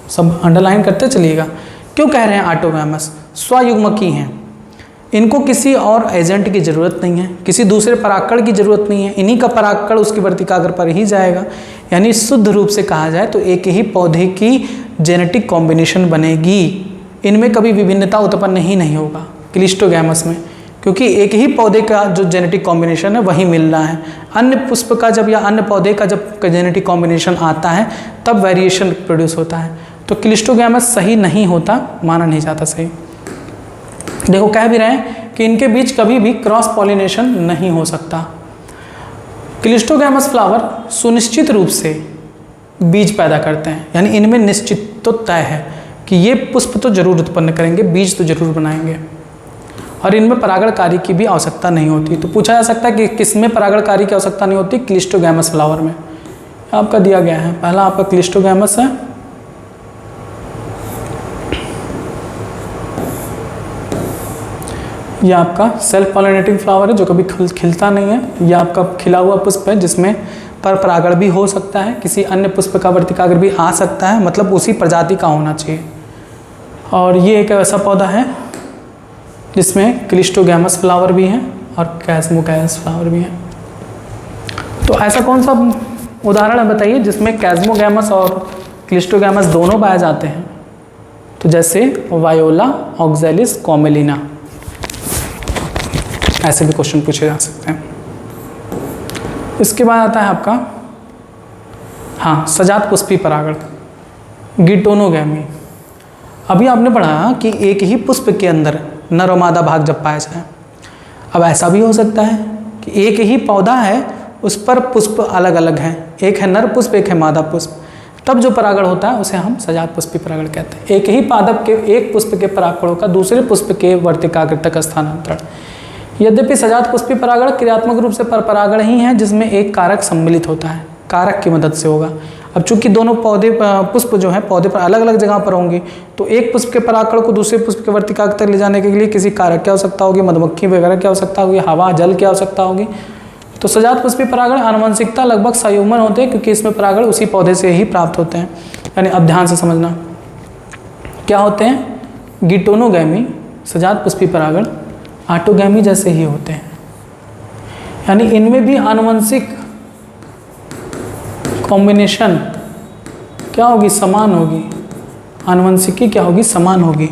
सब अंडरलाइन करते चलिएगा। क्यों कह रहे हैं ऑटोगैमस? स्वयुग्मकी हैं, इनको किसी और एजेंट की ज़रूरत नहीं है, किसी दूसरे परागकण की ज़रूरत नहीं है, इन्हीं का परागकण उसकी वर्तिकाग्र पर ही जाएगा। यानी शुद्ध रूप से कहा जाए तो एक ही पौधे की जेनेटिक कॉम्बिनेशन बनेगी, इनमें कभी विभिन्नता उत्पन्न ही नहीं होगा क्लिस्टोगैमस में, क्योंकि एक ही पौधे का जो जेनेटिक कॉम्बिनेशन है वही मिल रहा है। अन्य पुष्प का जब या अन्य पौधे का जब जेनेटिक कॉम्बिनेशन आता है तब वेरिएशन प्रोड्यूस होता है। तो क्लिस्टोगैमस सही नहीं होता, माना नहीं जाता सही। देखो कह भी रहे हैं कि इनके बीच कभी भी क्रॉस पॉलिनेशन नहीं हो सकता। क्लिस्टोगैमस फ्लावर सुनिश्चित रूप से बीज पैदा करते हैं, यानी इनमें निश्चित तो तय है कि ये पुष्प तो जरूर उत्पन्न करेंगे, बीज तो जरूर बनाएंगे, और इनमें परागण कार्य की भी आवश्यकता नहीं होती। तो पूछा जा सकता है कि किसमें परागण कार्य की आवश्यकता नहीं होती? क्लिस्टोगैमस फ्लावर में। आपका दिया गया है, पहला आपका क्लिस्टोगैमस है, यह आपका सेल्फ पॉलिनेटिंग फ्लावर है जो कभी खिलता नहीं है। यह आपका खिला हुआ पुष्प है जिसमें पर परागण भी हो सकता है, किसी अन्य पुष्प का वर्तिकाग्र भी आ सकता है, मतलब उसी प्रजाति का होना चाहिए। और ये एक ऐसा पौधा है जिसमें क्लिस्टोगैमस फ्लावर भी है और कैस्मोगैमस फ्लावर भी है। तो ऐसा कौन सा उदाहरण है बताइए जिसमें कैस्मोगैमस और क्लिस्टोगैमस दोनों पाए जाते हैं? तो जैसे वायोला, ऑक्सैलिस, कॉमेलिना, ऐसे भी क्वेश्चन पूछे जा सकते हैं। इसके बाद आता है आपका सजात पुष्पी परागण, गिटोनोगैमी। अभी आपने पढ़ा कि एक ही पुष्प के अंदर नर और मादा भाग जब पाया जाए। अब ऐसा भी हो सकता है कि एक ही पौधा है, उस पर पुष्प अलग अलग हैं, एक है नर पुष्प, एक है मादा पुष्प, तब जो परागण होता है उसे हम सजात पुष्पी परागण कहते हैं। एक ही पादप के एक पुष्प के परागकणों का दूसरे पुष्प के वर्तिकाग्र तक स्थानांतरण, यद्यपि सजात पुष्पी परागण क्रियात्मक रूप से परपरागण ही है जिसमें एक कारक सम्मिलित होता है, कारक की मदद से होगा। अब चूंकि दोनों पौधे पुष्प जो है पौधे पर अलग अलग जगह पर होंगे, तो एक पुष्प के परागकण को दूसरे पुष्प के वर्तिकाग्र तक ले जाने के लिए किसी कारक की आवश्यकता होगी, मधुमक्खी वगैरह की आवश्यकता होगी, हवा जल की आवश्यकता होगी। तो सजात पुष्पी परागण आनुवंशिकता लगभग संयुग्मन होते हैं, क्योंकि इसमें परागण उसी पौधे से ही प्राप्त होते हैं। यानी अब ध्यान से समझना क्या होते हैं, गिटोनोगैमी सजात पुष्पी परागण ऑटोगैमी जैसे ही होते हैं, यानी इनमें भी आनुवंशिक कॉम्बिनेशन क्या होगी, समान होगी। आनुवंशिकी क्या होगी, समान होगी।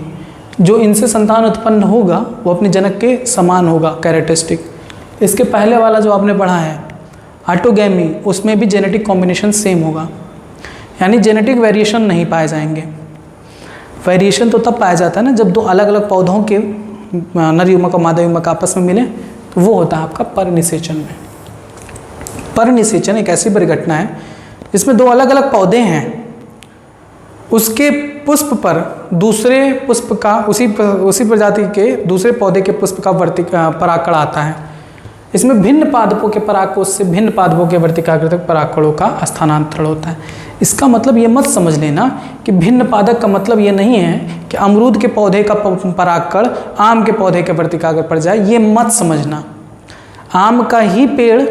जो इनसे संतान उत्पन्न होगा वो अपने जनक के समान होगा कैरेक्टरिस्टिक। इसके पहले वाला जो आपने पढ़ा है ऑटोगैमी, उसमें भी जेनेटिक कॉम्बिनेशन सेम होगा, यानी जेनेटिक वेरिएशन नहीं पाए जाएंगे। वेरिएशन तो तब पाया जाता है ना जब दो अलग अलग पौधों के नर युग्मक और मादा युग्मक आपस में मिले, तो वो होता है आपका परिनिषेचन में। परिनिषेचन एक ऐसी परिघटना है जिसमें दो अलग अलग पौधे हैं, उसके पुष्प पर दूसरे पुष्प का उसी प्रजाति के दूसरे पौधे के पुष्प का परागकण आता है। इसमें भिन्न पादपों के परागकोश से भिन्न पादपों के वर्तिकाग्र तक परागकणों का स्थानांतरण होता है। इसका मतलब ये मत समझ लेना कि भिन्न पादक का मतलब ये नहीं है कि अमरूद के पौधे का परागकण आम के पौधे के वर्तिकाग्र पर जाए, ये मत समझना। आम का ही पेड़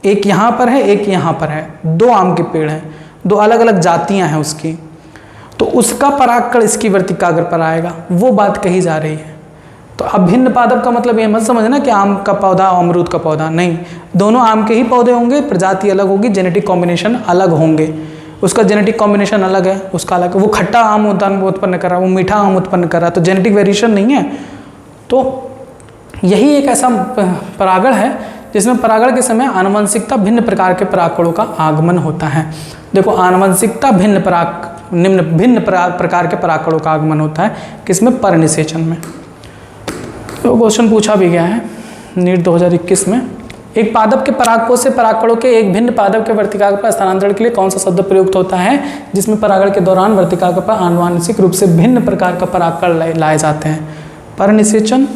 एक यहाँ पर है, एक यहाँ पर है, दो आम के पेड़ हैं, दो अलग अलग जातियाँ हैं उसकी, तो उसका परागकण इसकी वर्तिकाग्र पर आएगा, वो बात कही जा रही है। तो अब भिन्न पादप का मतलब ये मत समझना कि आम का पौधा अमरूद का पौधा, नहीं, दोनों आम के ही पौधे होंगे, प्रजाति अलग होगी, जेनेटिक कॉम्बिनेशन अलग होंगे। उसका जेनेटिक कॉम्बिनेशन अलग है, उसका अलग है। वो खट्टा आम उत्पन्न कर रहा है, वो मीठा आम उत्पन्न कर रहा है, तो जेनेटिक वेरिएशन नहीं है। तो यही एक ऐसा परागण है जिसमें परागण के समय आनुवंशिकता भिन्न प्रकार के परागकणों का आगमन होता है। देखो, आनुवंशिकता भिन्न प्रकार के परागकणों का आगमन होता है, किसमें, परिनिषेचन में। तो क्वेश्चन पूछा भी गया है नीट 2021 में, एक पादप के परागकोश से परागकणों के एक भिन्न पादप के वर्तिकाग्र पर स्थानांतरण के लिए कौन सा शब्द प्रयुक्त होता है जिसमें परागण के दौरान वर्तिकाग्र पर आनुवंशिक रूप से भिन्न प्रकार का परागकण लाए जाते हैं? परिनिषेचन,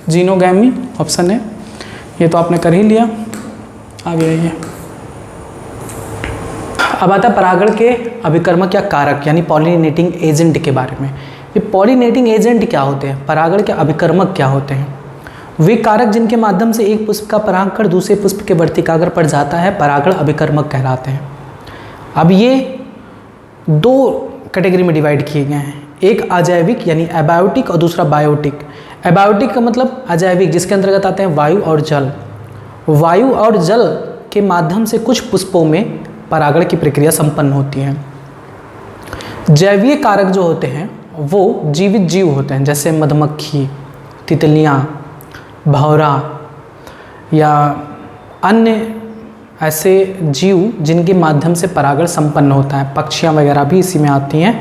जीनोगैमी, ऑप्शन है। ये तो आपने कर ही लिया। आगे आइए, अब आता है परागण के अभिकर्मक या कारक यानी पॉलिनेटिंग एजेंट के बारे में। ये पॉलिनेटिंग एजेंट क्या होते हैं, परागण के अभिकर्मक क्या होते हैं? वे कारक जिनके माध्यम से एक पुष्प का परागकण दूसरे पुष्प के वर्तिकाग्र पर जाता है परागण अभिकर्मक कहलाते हैं। अब ये दो कैटेगरी में डिवाइड किए गए हैं, एक अजैविक यानी एबायोटिक और दूसरा बायोटिक। एबायोटिक का मतलब अजैविक, जिसके अंतर्गत आते हैं वायु और जल। वायु और जल के माध्यम से कुछ पुष्पों में परागण की प्रक्रिया संपन्न होती है। जैवीय कारक जो होते हैं वो जीवित जीव होते हैं, जैसे मधुमक्खी, तितलियाँ, भौरा या अन्य ऐसे जीव जिनके माध्यम से परागण संपन्न होता है। पक्षियाँ वगैरह भी इसी में आती हैं।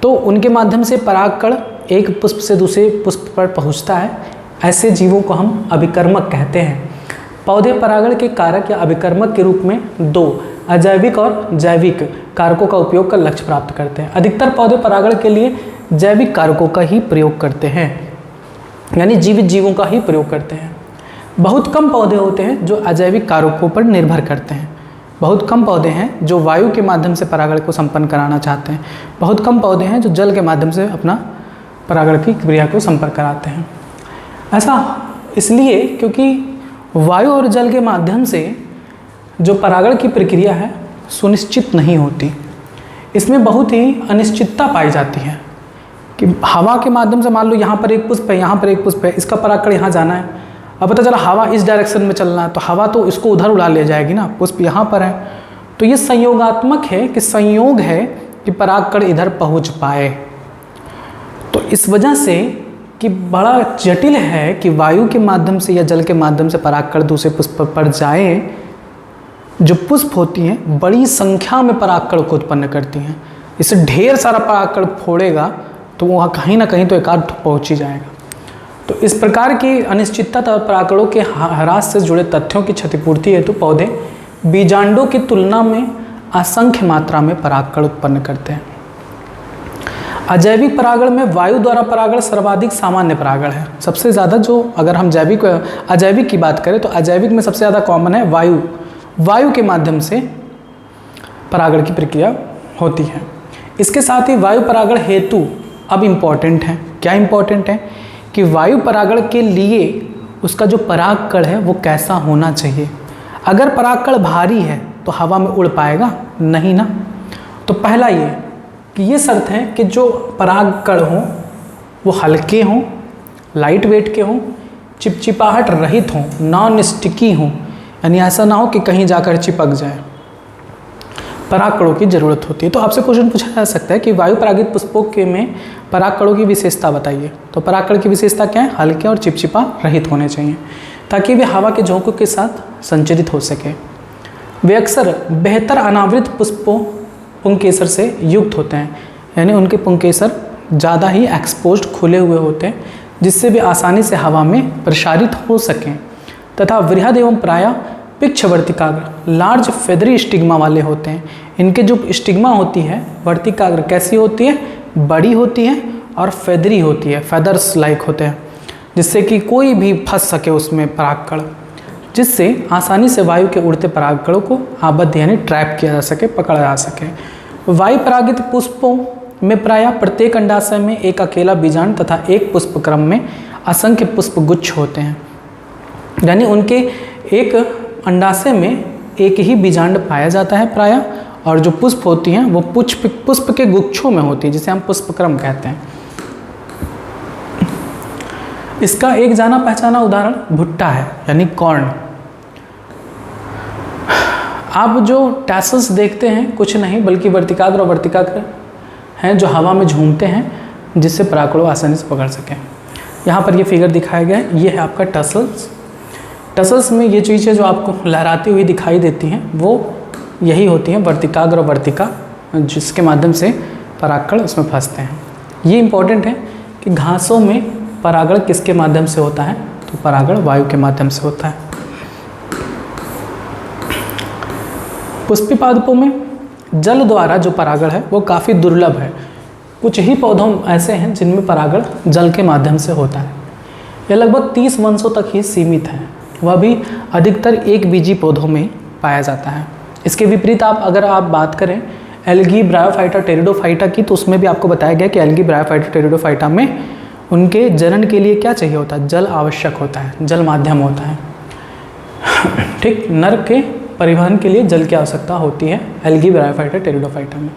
तो उनके माध्यम से परागकण एक पुष्प से दूसरे पुष्प पर पहुंचता है। ऐसे जीवों को हम अभिकर्मक कहते हैं। पौधे परागण के कारक या अभिकर्मक के रूप में दो अजैविक और जैविक कारकों का उपयोग कर लक्ष्य प्राप्त करते हैं। अधिकतर पौधे परागण के लिए जैविक कारकों का ही प्रयोग करते हैं, यानी जीवित जीवों का ही प्रयोग करते हैं। बहुत कम पौधे होते हैं जो अजैविक कारकों पर निर्भर करते हैं। बहुत कम पौधे हैं जो वायु के माध्यम से परागण को संपन्न कराना चाहते हैं। बहुत कम पौधे हैं जो जल के माध्यम से अपना परागण की क्रिया को संपर्क कराते हैं। ऐसा इसलिए क्योंकि वायु और जल के माध्यम से जो परागण की प्रक्रिया है सुनिश्चित नहीं होती। इसमें बहुत ही अनिश्चितता पाई जाती है कि हवा के माध्यम से मान लो यहाँ पर एक पुष्प है, यहाँ पर एक पुष्प है, इसका परागकण यहाँ जाना है। अब पता चला हवा इस डायरेक्शन में चलना है, तो हवा तो इसको उधर उड़ा ले जाएगी ना, पुष्प यहाँ पर है। तो ये संयोगात्मक है कि संयोग है कि परागकण इधर पहुँच पाए। तो इस वजह से कि बड़ा जटिल है कि वायु के माध्यम से या जल के माध्यम से परागकण दूसरे पुष्प पर जाए। जो पुष्प होती हैं बड़ी संख्या में परागकण को उत्पन्न करती हैं। इससे ढेर सारा परागकण फोड़ेगा तो वहाँ कहीं ना कहीं तो एक आध पहुँच ही जाएगा। तो इस प्रकार की अनिश्चितता और परागकणों के ह्रास से जुड़े तथ्यों की क्षतिपूर्ति हेतु पौधे बीजांडों की तुलना में असंख्य मात्रा में परागकण उत्पन्न करते हैं। अजैविक परागण में वायु द्वारा परागण सर्वाधिक सामान्य परागण है। सबसे ज़्यादा जो, अगर हम जैविक अजैविक की बात करें तो अजैविक में सबसे ज़्यादा कॉमन है वायु के माध्यम से परागण की प्रक्रिया होती है। इसके साथ ही वायु परागण हेतु अब इम्पॉर्टेंट है। क्या इम्पॉर्टेंट है कि वायु परागण के लिए उसका जो परागकण है वो कैसा होना चाहिए। अगर परागकण भारी है तो हवा में उड़ पाएगा नहीं ना। तो पहला ये कि ये शर्त है कि जो परागकण हों वो हल्के हों, लाइट वेट के हों, चिपचिपाहट रहित हों, नॉन स्टिकी हों, यानी ऐसा ना हो कि कहीं जाकर चिपक जाए। परागकणों की ज़रूरत होती है। तो आपसे क्वेश्चन पूछा जा सकता है कि वायु परागित पुष्पों के में परागकणों की विशेषता बताइए। तो परागकण की विशेषता क्या है? हल्के और चिपचिपा रहित होने चाहिए ताकि वे हवा के झोंकों के साथ संचरित हो सके। वे अक्सर बेहतर अनावृत पुष्पों पुंकेसर से युक्त होते हैं, यानी उनके पुंकेसर ज़्यादा ही एक्सपोज्ड खुले हुए होते हैं जिससे वे आसानी से हवा में प्रसारित हो सकें, तथा वृहद एवं प्रायः पिक्ष वर्तिकाग्र लार्ज फेदरी स्टिग्मा वाले होते हैं। इनके जो स्टिग्मा होती है वर्तिकाग्र कैसी होती है? बड़ी होती है और फेदरी होती है, फेदर्स लाइक होते हैं, जिससे कि कोई भी फंस सके उसमें परागकण, जिससे आसानी से वायु के उड़ते परागकणों को आबद्ध यानी ट्रैप किया जा सके, पकड़ा जा सके। वायु परागित पुष्पों में प्रायः प्रत्येक अंडाशय में एक अकेला बीजांड तथा एक पुष्पक्रम में असंख्य पुष्पगुच्छ होते हैं, यानी उनके एक अंडाशय में एक ही बीजांड पाया जाता है प्रायः, और जो पुष्प होती हैं वो पुष्प के गुच्छों में होती है, जिसे हम पुष्पक्रम कहते हैं। इसका एक जाना पहचाना उदाहरण भुट्टा है, यानी कॉर्न। आप जो टैसल्स देखते हैं कुछ नहीं बल्कि वर्तिकाग्र और वर्तिकाग्र हैं जो हवा में झूमते हैं, जिससे परागकण आसानी से पकड़ सकें। यहाँ पर ये फिगर दिखाया गया है, ये है आपका टसल्स। टसल्स में ये चीज़ें जो आपको लहराती हुई दिखाई देती हैं वो यही होती हैं वर्तिकाग्र और वर्तिका, जिसके माध्यम से परागकण उसमें फंसते हैं। ये इम्पॉर्टेंट है कि घासों में परागण किसके माध्यम से होता है? तो परागण वायु के माध्यम से होता है। पुष्पी पादपों में जल द्वारा जो परागण है वो काफ़ी दुर्लभ है। कुछ ही पौधों ऐसे हैं जिनमें परागण जल के माध्यम से होता है। यह लगभग 30 वंशों तक ही सीमित है, वह भी अधिकतर एक बीजी पौधों में पाया जाता है। इसके विपरीत अगर आप बात करें एल्गी ब्रायोफाइटा टेरिडोफाइटा की, तो उसमें भी आपको बताया गया कि एल्गी ब्रायोफाइटा टेरिडोफाइटा में उनके जनन के लिए क्या चाहिए होता है? जल आवश्यक होता है, जल माध्यम होता है। ठीक, नर के परिवहन के लिए जल की आवश्यकता होती है एल्गी ब्रायोफाइटा टेरिडोफाइटा में।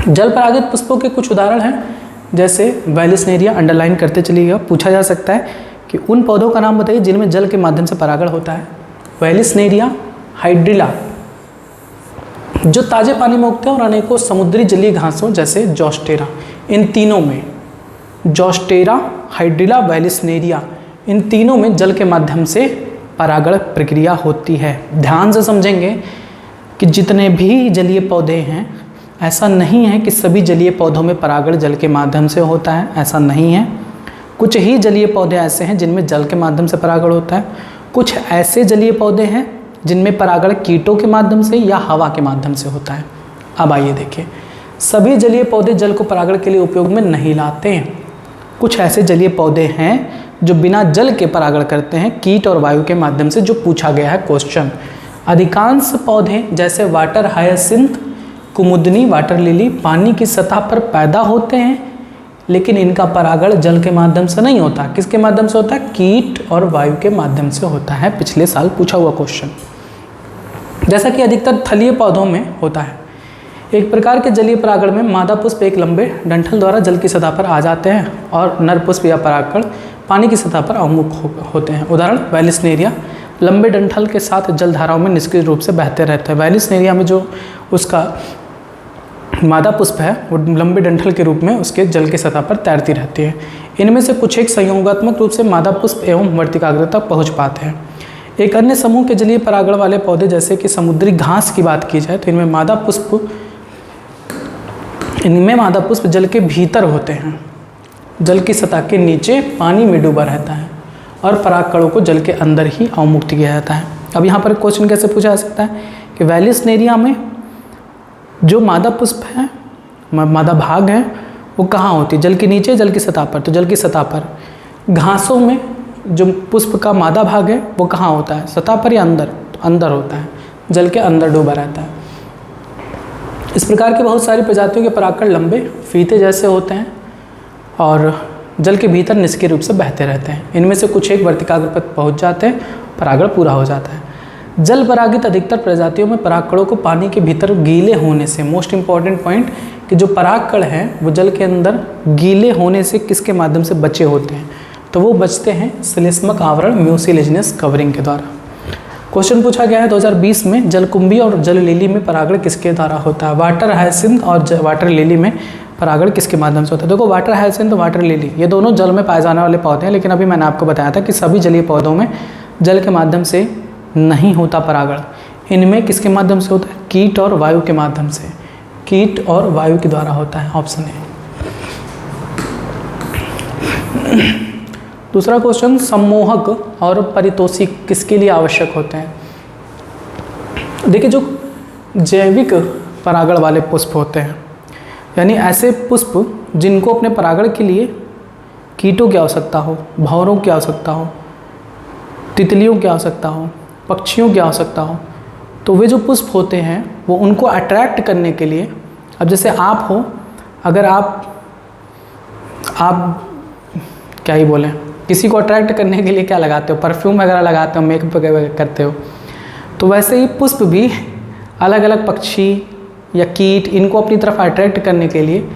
जल परागित पुष्पों के कुछ उदाहरण हैं, जैसे वैलिस्नेरिया, अंडरलाइन करते चलिएगा। पूछा जा सकता है कि उन पौधों का नाम बताइए जिनमें जल के माध्यम से परागण होता है। वैलिस्नेरिया, हाइड्रिला जो ताजे पानी में उगते हैं, और अनेकों समुद्री जलीय घासों जैसे जॉस्टेरा। इन तीनों में जॉस्टेरा, हाइड्रिला, वैलिस्नेरिया, इन तीनों में जल के माध्यम से परागण प्रक्रिया होती है। ध्यान से समझेंगे कि जितने भी जलीय पौधे हैं, ऐसा नहीं है कि सभी जलीय पौधों में परागण जल के माध्यम से होता है, ऐसा नहीं है। कुछ ही जलीय पौधे ऐसे हैं जिनमें जल के माध्यम से परागण होता है। कुछ ऐसे जलीय पौधे हैं जिनमें परागण कीटों के माध्यम से या हवा के माध्यम से होता है। अब आइए देखिए, सभी जलीय पौधे जल को परागण के लिए उपयोग में नहीं लाते हैं। कुछ ऐसे जलीय पौधे हैं जो बिना जल के परागण करते हैं, कीट और वायु के माध्यम से, जो पूछा गया है क्वेश्चन। अधिकांश पौधे जैसे वाटर हायासिंथ, कुमुदनी, वाटर लिली पानी की सतह पर पैदा होते हैं, लेकिन इनका परागण जल के माध्यम से नहीं होता। किसके माध्यम से होता है? कीट और वायु के माध्यम से होता है। पिछले साल पूछा हुआ क्वेश्चन। जैसा कि अधिकतर थलीय पौधों में होता है। एक प्रकार के जलीय परागण में मादा पुष्प एक लंबे डंठल द्वारा जल की सतह पर आ जाते हैं और नर पुष्प या परागकण पानी की सतह पर अवमुख होते हैं। उदाहरण वैलिस्नेरिया लंबे डंठल के साथ जलधाराओं में निष्क्रिय रूप से बहते रहते हैं। वैलिस्नेरिया में जो उसका मादा पुष्प है वो लंबे डंठल के रूप में उसके जल की सतह पर तैरती रहती है। इनमें से कुछ एक संयोगात्मक रूप से मादा पुष्प एवं वर्तिकाग्र तक पहुँच पाते हैं। एक अन्य समूह के जलीय परागण वाले पौधे जैसे कि समुद्री घास की बात की जाए तो इनमें मादा पुष्प जल के भीतर होते हैं, जल की सतह के नीचे पानी में डूबा रहता है और परागकणों को जल के अंदर ही अवमुक्त किया जाता है। अब यहाँ पर क्वेश्चन कैसे पूछा जा सकता है कि वैलिस्नेरिया में जो मादा पुष्प है, मादा भाग है, वो कहाँ होती है? जल के नीचे, जल की सतह पर। तो जल की सतह पर। घासों में जो पुष्प का मादा भाग है वो कहाँ होता है? सतह पर या अंदर? तो अंदर होता है, जल के अंदर डूबा रहता है। इस प्रकार की बहुत सारी प्रजातियों के परागकण लंबे फीते जैसे होते हैं और जल के भीतर निष्क्रिय रूप से बहते रहते हैं। इनमें से कुछ एक वर्तिकाग्र पर पहुँच जाते हैं, परागण पूरा हो जाता है। जल परागित अधिकतर प्रजातियों में परागकणों को पानी के भीतर गीले होने से, मोस्ट इंपॉर्टेंट पॉइंट, कि जो परागकण हैं वो जल के अंदर गीले होने से किसके माध्यम से बचे होते हैं? तो वो बचते हैं श्लेष्मक आवरण म्यूसिलेजिनस कवरिंग के द्वारा। क्वेश्चन पूछा गया है 2020 में, जलकुंभी और जल लिली में परागण किसके द्वारा होता है? वाटर हायसिंथ और वाटर लिली में परागण किसके माध्यम से होता है? देखो, वाटर हायसिंथ और वाटर लिली ये दोनों जल में पाए जाने वाले पौधे हैं, लेकिन अभी मैंने आपको बताया था कि सभी जलीय पौधों में जल के माध्यम से नहीं होता परागण। इनमें किसके माध्यम से होता है? कीट और वायु के माध्यम से। कीट और वायु के द्वारा होता है, ऑप्शन ए। दूसरा क्वेश्चन, सम्मोहक और परितोषिक किसके लिए आवश्यक होते हैं? देखिए, जो जैविक परागण वाले पुष्प होते हैं, यानी ऐसे पुष्प जिनको अपने परागण के लिए कीटों की आवश्यकता हो, भंवरों की आवश्यकता हो, तितलियों की आवश्यकता हो, पक्षियों की आवश्यकता हो, तो वे जो पुष्प होते हैं वो उनको अट्रैक्ट करने के लिए, अब जैसे आप हो, अगर आप क्या ही बोलें, किसी को अट्रैक्ट करने के लिए क्या लगाते हो? परफ्यूम वगैरह लगाते हो, मेकअप वगैरह करते हो। तो वैसे ही पुष्प भी अलग अलग पक्षी या कीट, इनको अपनी तरफ अट्रैक्ट करने के लिए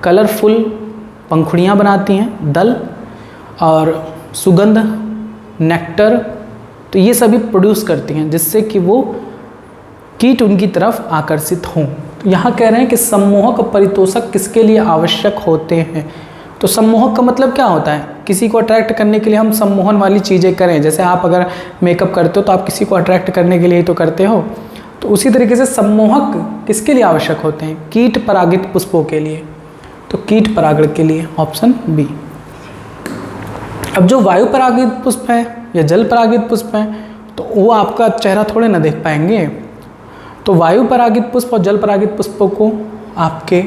कलरफुल पंखुड़ियाँ बनाती हैं, दल और सुगंध, नेक्टर, तो ये सभी प्रोड्यूस करती हैं जिससे कि वो कीट उनकी तरफ आकर्षित हों। तो यहाँ कह रहे हैं कि सम्मोहक और परितोषक किसके लिए आवश्यक होते हैं? तो सम्मोहक का मतलब क्या होता है? किसी को अट्रैक्ट करने के लिए हम सम्मोहन वाली चीज़ें करें। जैसे आप अगर मेकअप करते हो तो आप किसी को अट्रैक्ट करने के लिए ही तो करते हो। तो उसी तरीके से सम्मोहक किसके लिए आवश्यक होते हैं? कीट परागित पुष्पों के लिए। तो कीट परागण के लिए, ऑप्शन बी। अब जो वायु परागित पुष्प है या जल परागित पुष्प है तो वो आपका चेहरा थोड़े ना देख पाएंगे। तो वायु परागित पुष्प और जल परागित पुष्पों को आपके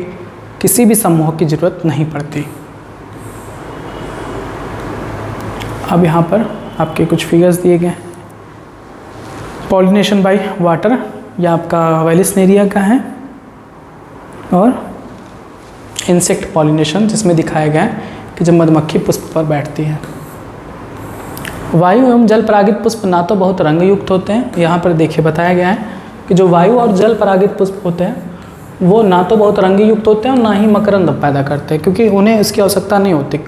किसी भी समूह की जरूरत नहीं पड़ती। अब यहाँ पर आपके कुछ फिगर्स दिए गए हैं। पॉलिनेशन बाय वाटर, यह आपका वेलिस्नेरिया का है, और इंसेक्ट पॉलिनेशन जिसमें दिखाया गया है कि जब मधुमक्खी पुष्प पर बैठती है। वायु एवं जल परागित पुष्प ना तो बहुत रंग युक्त होते हैं, यहाँ पर देखिए बताया गया है कि जो वायु और जल परागित पुष्प होते हैं वो ना तो बहुत रंग युक्त होते हैं और ना ही मकरंद पैदा करते हैं, क्योंकि उन्हें इसकी आवश्यकता नहीं होती।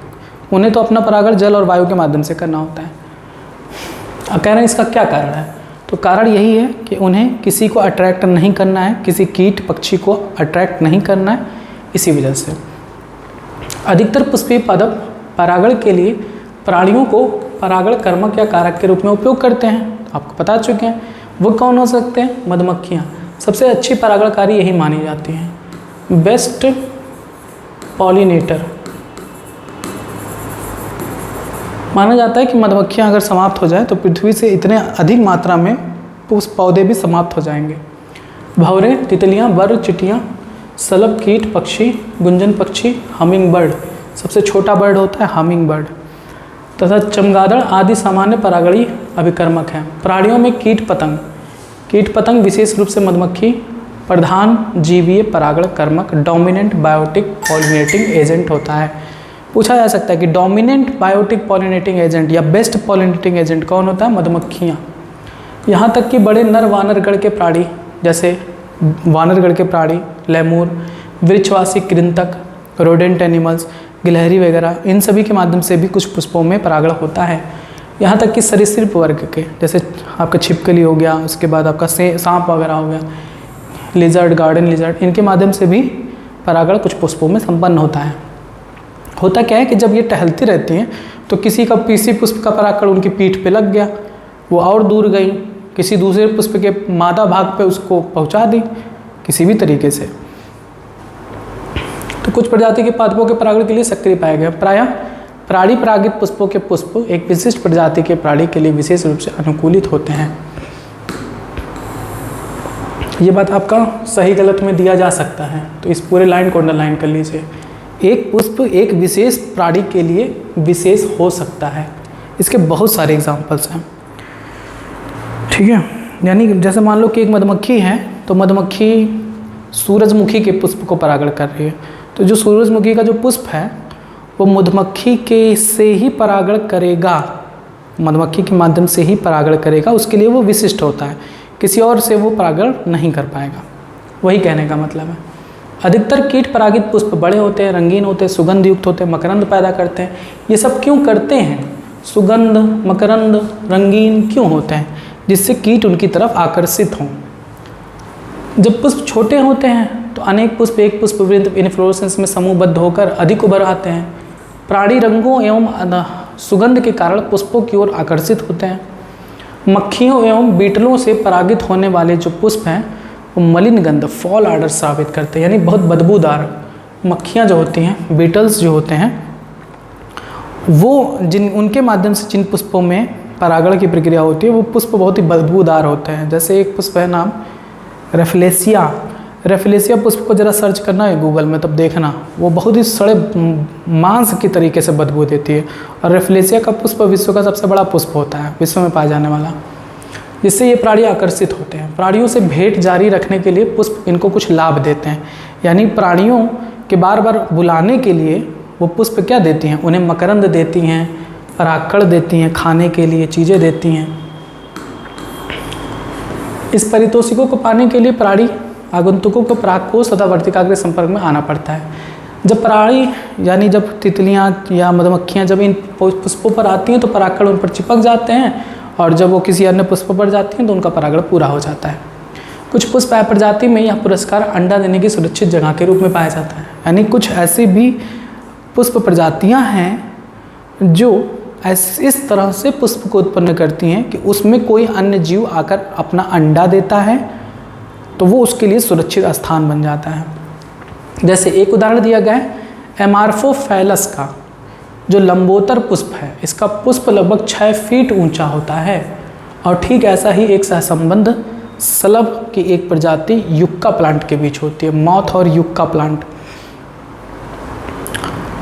उन्हें तो अपना परागण जल और वायु के माध्यम से करना होता है। अब कह रहे हैं इसका क्या कारण है? तो कारण यही है कि उन्हें किसी को अट्रैक्ट नहीं करना है, किसी कीट पक्षी को अट्रैक्ट नहीं करना है, इसी वजह से। अधिकतर पुष्पीय पादप परागण के लिए प्राणियों को परागण कर्मक या कारक के रूप में उपयोग करते हैं। आपको बता चुके हैं वो कौन हो सकते हैं? मधुमक्खियाँ सबसे अच्छी परागणकारी यही मानी जाती हैं, बेस्ट पॉलिनेटर। माना जाता है कि मधुमक्खियाँ अगर समाप्त हो जाए तो पृथ्वी से इतने अधिक मात्रा में पौधे भी समाप्त हो जाएंगे। भंवरे, तितलियाँ, बर्ड, चिटियाँ, सलभ कीट, पक्षी, गुंजन पक्षी, हमिंग बर्ड, सबसे छोटा बर्ड होता है हमिंग बर्ड, तथा चमगादड़ आदि सामान्य परागणी अभिकर्मक हैं। प्राणियों में कीट पतंग विशेष रूप से मधुमक्खी प्रधान जीवीय परागण कर्मक डोमिनेंट बायोटिक पॉलिनेटिंग एजेंट होता है। पूछा जा सकता है कि डोमिनेंट बायोटिक पॉलिनेटिंग एजेंट या बेस्ट पॉलिनेटिंग एजेंट कौन होता है? मधुमक्खियाँ। यहाँ तक कि बड़े नर वानरगण के प्राणी, जैसे वानरगण के प्राणी, लेमूर, वृक्षवासी कृंतक, रोडेंट एनिमल्स, गिलहरी वगैरह, इन सभी के माध्यम से भी कुछ पुष्पों में परागण होता है। यहाँ तक कि सरीसृप वर्ग के, जैसे आपका छिपकली हो गया, उसके बाद आपका सांप वगैरह हो गया, लिजर्ड, गार्डन लिजर्ड, इनके माध्यम से भी परागण कुछ पुष्पों में संपन्न होता है। होता क्या है कि जब ये टहलती रहती हैं तो किसी पुष्प का परागण उनकी पीठ पे लग गया, वो और दूर गई, किसी दूसरे पुष्प के मादा भाग पे उसको पहुंचा दी किसी भी तरीके से। तो कुछ प्रजाति के पादपों के परागण के लिए सक्रिय पाए गए। प्रायः प्राणी परागित पुष्पों के पुष्प एक विशिष्ट प्रजाति के प्राणी के लिए विशेष रूप से अनुकूलित होते हैं। ये बात आपका सही गलत में दिया जा सकता है, तो इस पूरे लाइन को अंडरलाइन कर लीजिए। एक पुष्प एक विशेष प्राणी के लिए विशेष हो सकता है। इसके बहुत सारे एग्जाम्पल्स हैं, ठीक है। यानी जैसे मान लो कि एक मधुमक्खी है, तो मधुमक्खी सूरजमुखी के पुष्प को परागण कर रही है, तो जो सूरजमुखी का जो पुष्प है वो मधुमक्खी के से ही परागण करेगा, मधुमक्खी के माध्यम से ही परागण करेगा, उसके लिए वो विशिष्ट होता है, किसी और से वो परागण नहीं कर पाएगा। वही कहने का मतलब है। अधिकतर कीट परागित पुष्प बड़े होते हैं, रंगीन होते हैं, सुगंध युक्त होते हैं, मकरंद पैदा करते हैं। ये सब क्यों करते हैं? सुगंध, मकरंद, रंगीन क्यों होते हैं? जिससे कीट उनकी तरफ आकर्षित हों। जब पुष्प छोटे होते हैं तो अनेक पुष्प एक पुष्पवृंत इन्फ्लोरेसेंस में समूहबद्ध होकर अधिक उभर आते हैं। प्राणी रंगों एवं सुगंध के कारण पुष्पों की ओर आकर्षित होते हैं। मक्खियों एवं बीटलों से परागित होने वाले जो पुष्प हैं वो मलिन गंध, फॉल आर्डर साबित करते हैं, यानी बहुत बदबूदार। मक्खियाँ जो होती हैं, बीटल्स जो होते हैं, वो उनके माध्यम से जिन पुष्पों में परागण की प्रक्रिया होती है वो पुष्प बहुत ही बदबूदार होते हैं। जैसे एक पुष्प है नाम रेफलेसिया। रेफलेसिया पुष्प को ज़रा सर्च करना है गूगल में, तब देखना वो बहुत ही सड़े मांस की तरीके से बदबू देती है। और रेफलेसिया का पुष्प विश्व का सबसे बड़ा पुष्प होता है, विश्व में पाया जाने वाला, जिससे ये प्राणी आकर्षित होते हैं। प्राणियों से भेंट जारी रखने के लिए पुष्प इनको कुछ लाभ देते हैं, यानी प्राणियों के बार बार बुलाने के लिए वो पुष्प क्या देती हैं? उन्हें मकरंद देती हैं, परागकण देती हैं, खाने के लिए चीज़ें देती हैं। इस पारितोषिकों को पाने के लिए प्राणी आगंतुकों को परागकोश तथा वर्तिकाग्र संपर्क में आना पड़ता है। जब प्राणी यानी जब तितलियाँ या मधुमक्खियाँ जब इन पुष्पों पर आती हैं तो परागकण उन पर चिपक जाते हैं, और जब वो किसी अन्य पुष्प पर जाती हैं तो उनका परागण पूरा हो जाता है। कुछ पुष्प प्रजाति में यह पुरस्कार अंडा देने की सुरक्षित जगह के रूप में पाया जाता है। यानी कुछ ऐसी भी पुष्प प्रजातियां हैं जो इस तरह से पुष्प को उत्पन्न करती हैं कि उसमें कोई अन्य जीव आकर अपना अंडा देता है तो वो उसके लिए सुरक्षित स्थान बन जाता है। जैसे एक उदाहरण दिया गया है एमार्फोफैलस का, जो लंबोत्तर पुष्प है। इसका पुष्प लगभग 6 फीट ऊंचा होता है। और ठीक ऐसा ही एक सहसंबंध सलभ की एक प्रजाति युक्का प्लांट के बीच होती है, मॉथ और युक्का प्लांट।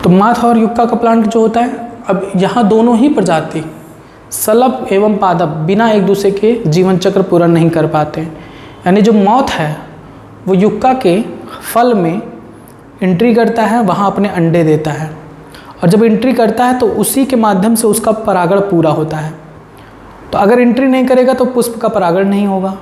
तो मॉथ और युक्का का प्लांट जो होता है, अब यहाँ दोनों ही प्रजाति सलभ एवं पादप बिना एक दूसरे के जीवन चक्र पूरा नहीं कर पाते। यानी जो मॉथ है वो युक्का के फल में एंट्री करता है, वहाँ अपने अंडे देता है, और जब एंट्री करता है तो उसी के माध्यम से उसका परागण पूरा होता है। तो अगर एंट्री नहीं करेगा तो पुष्प का परागण नहीं होगा,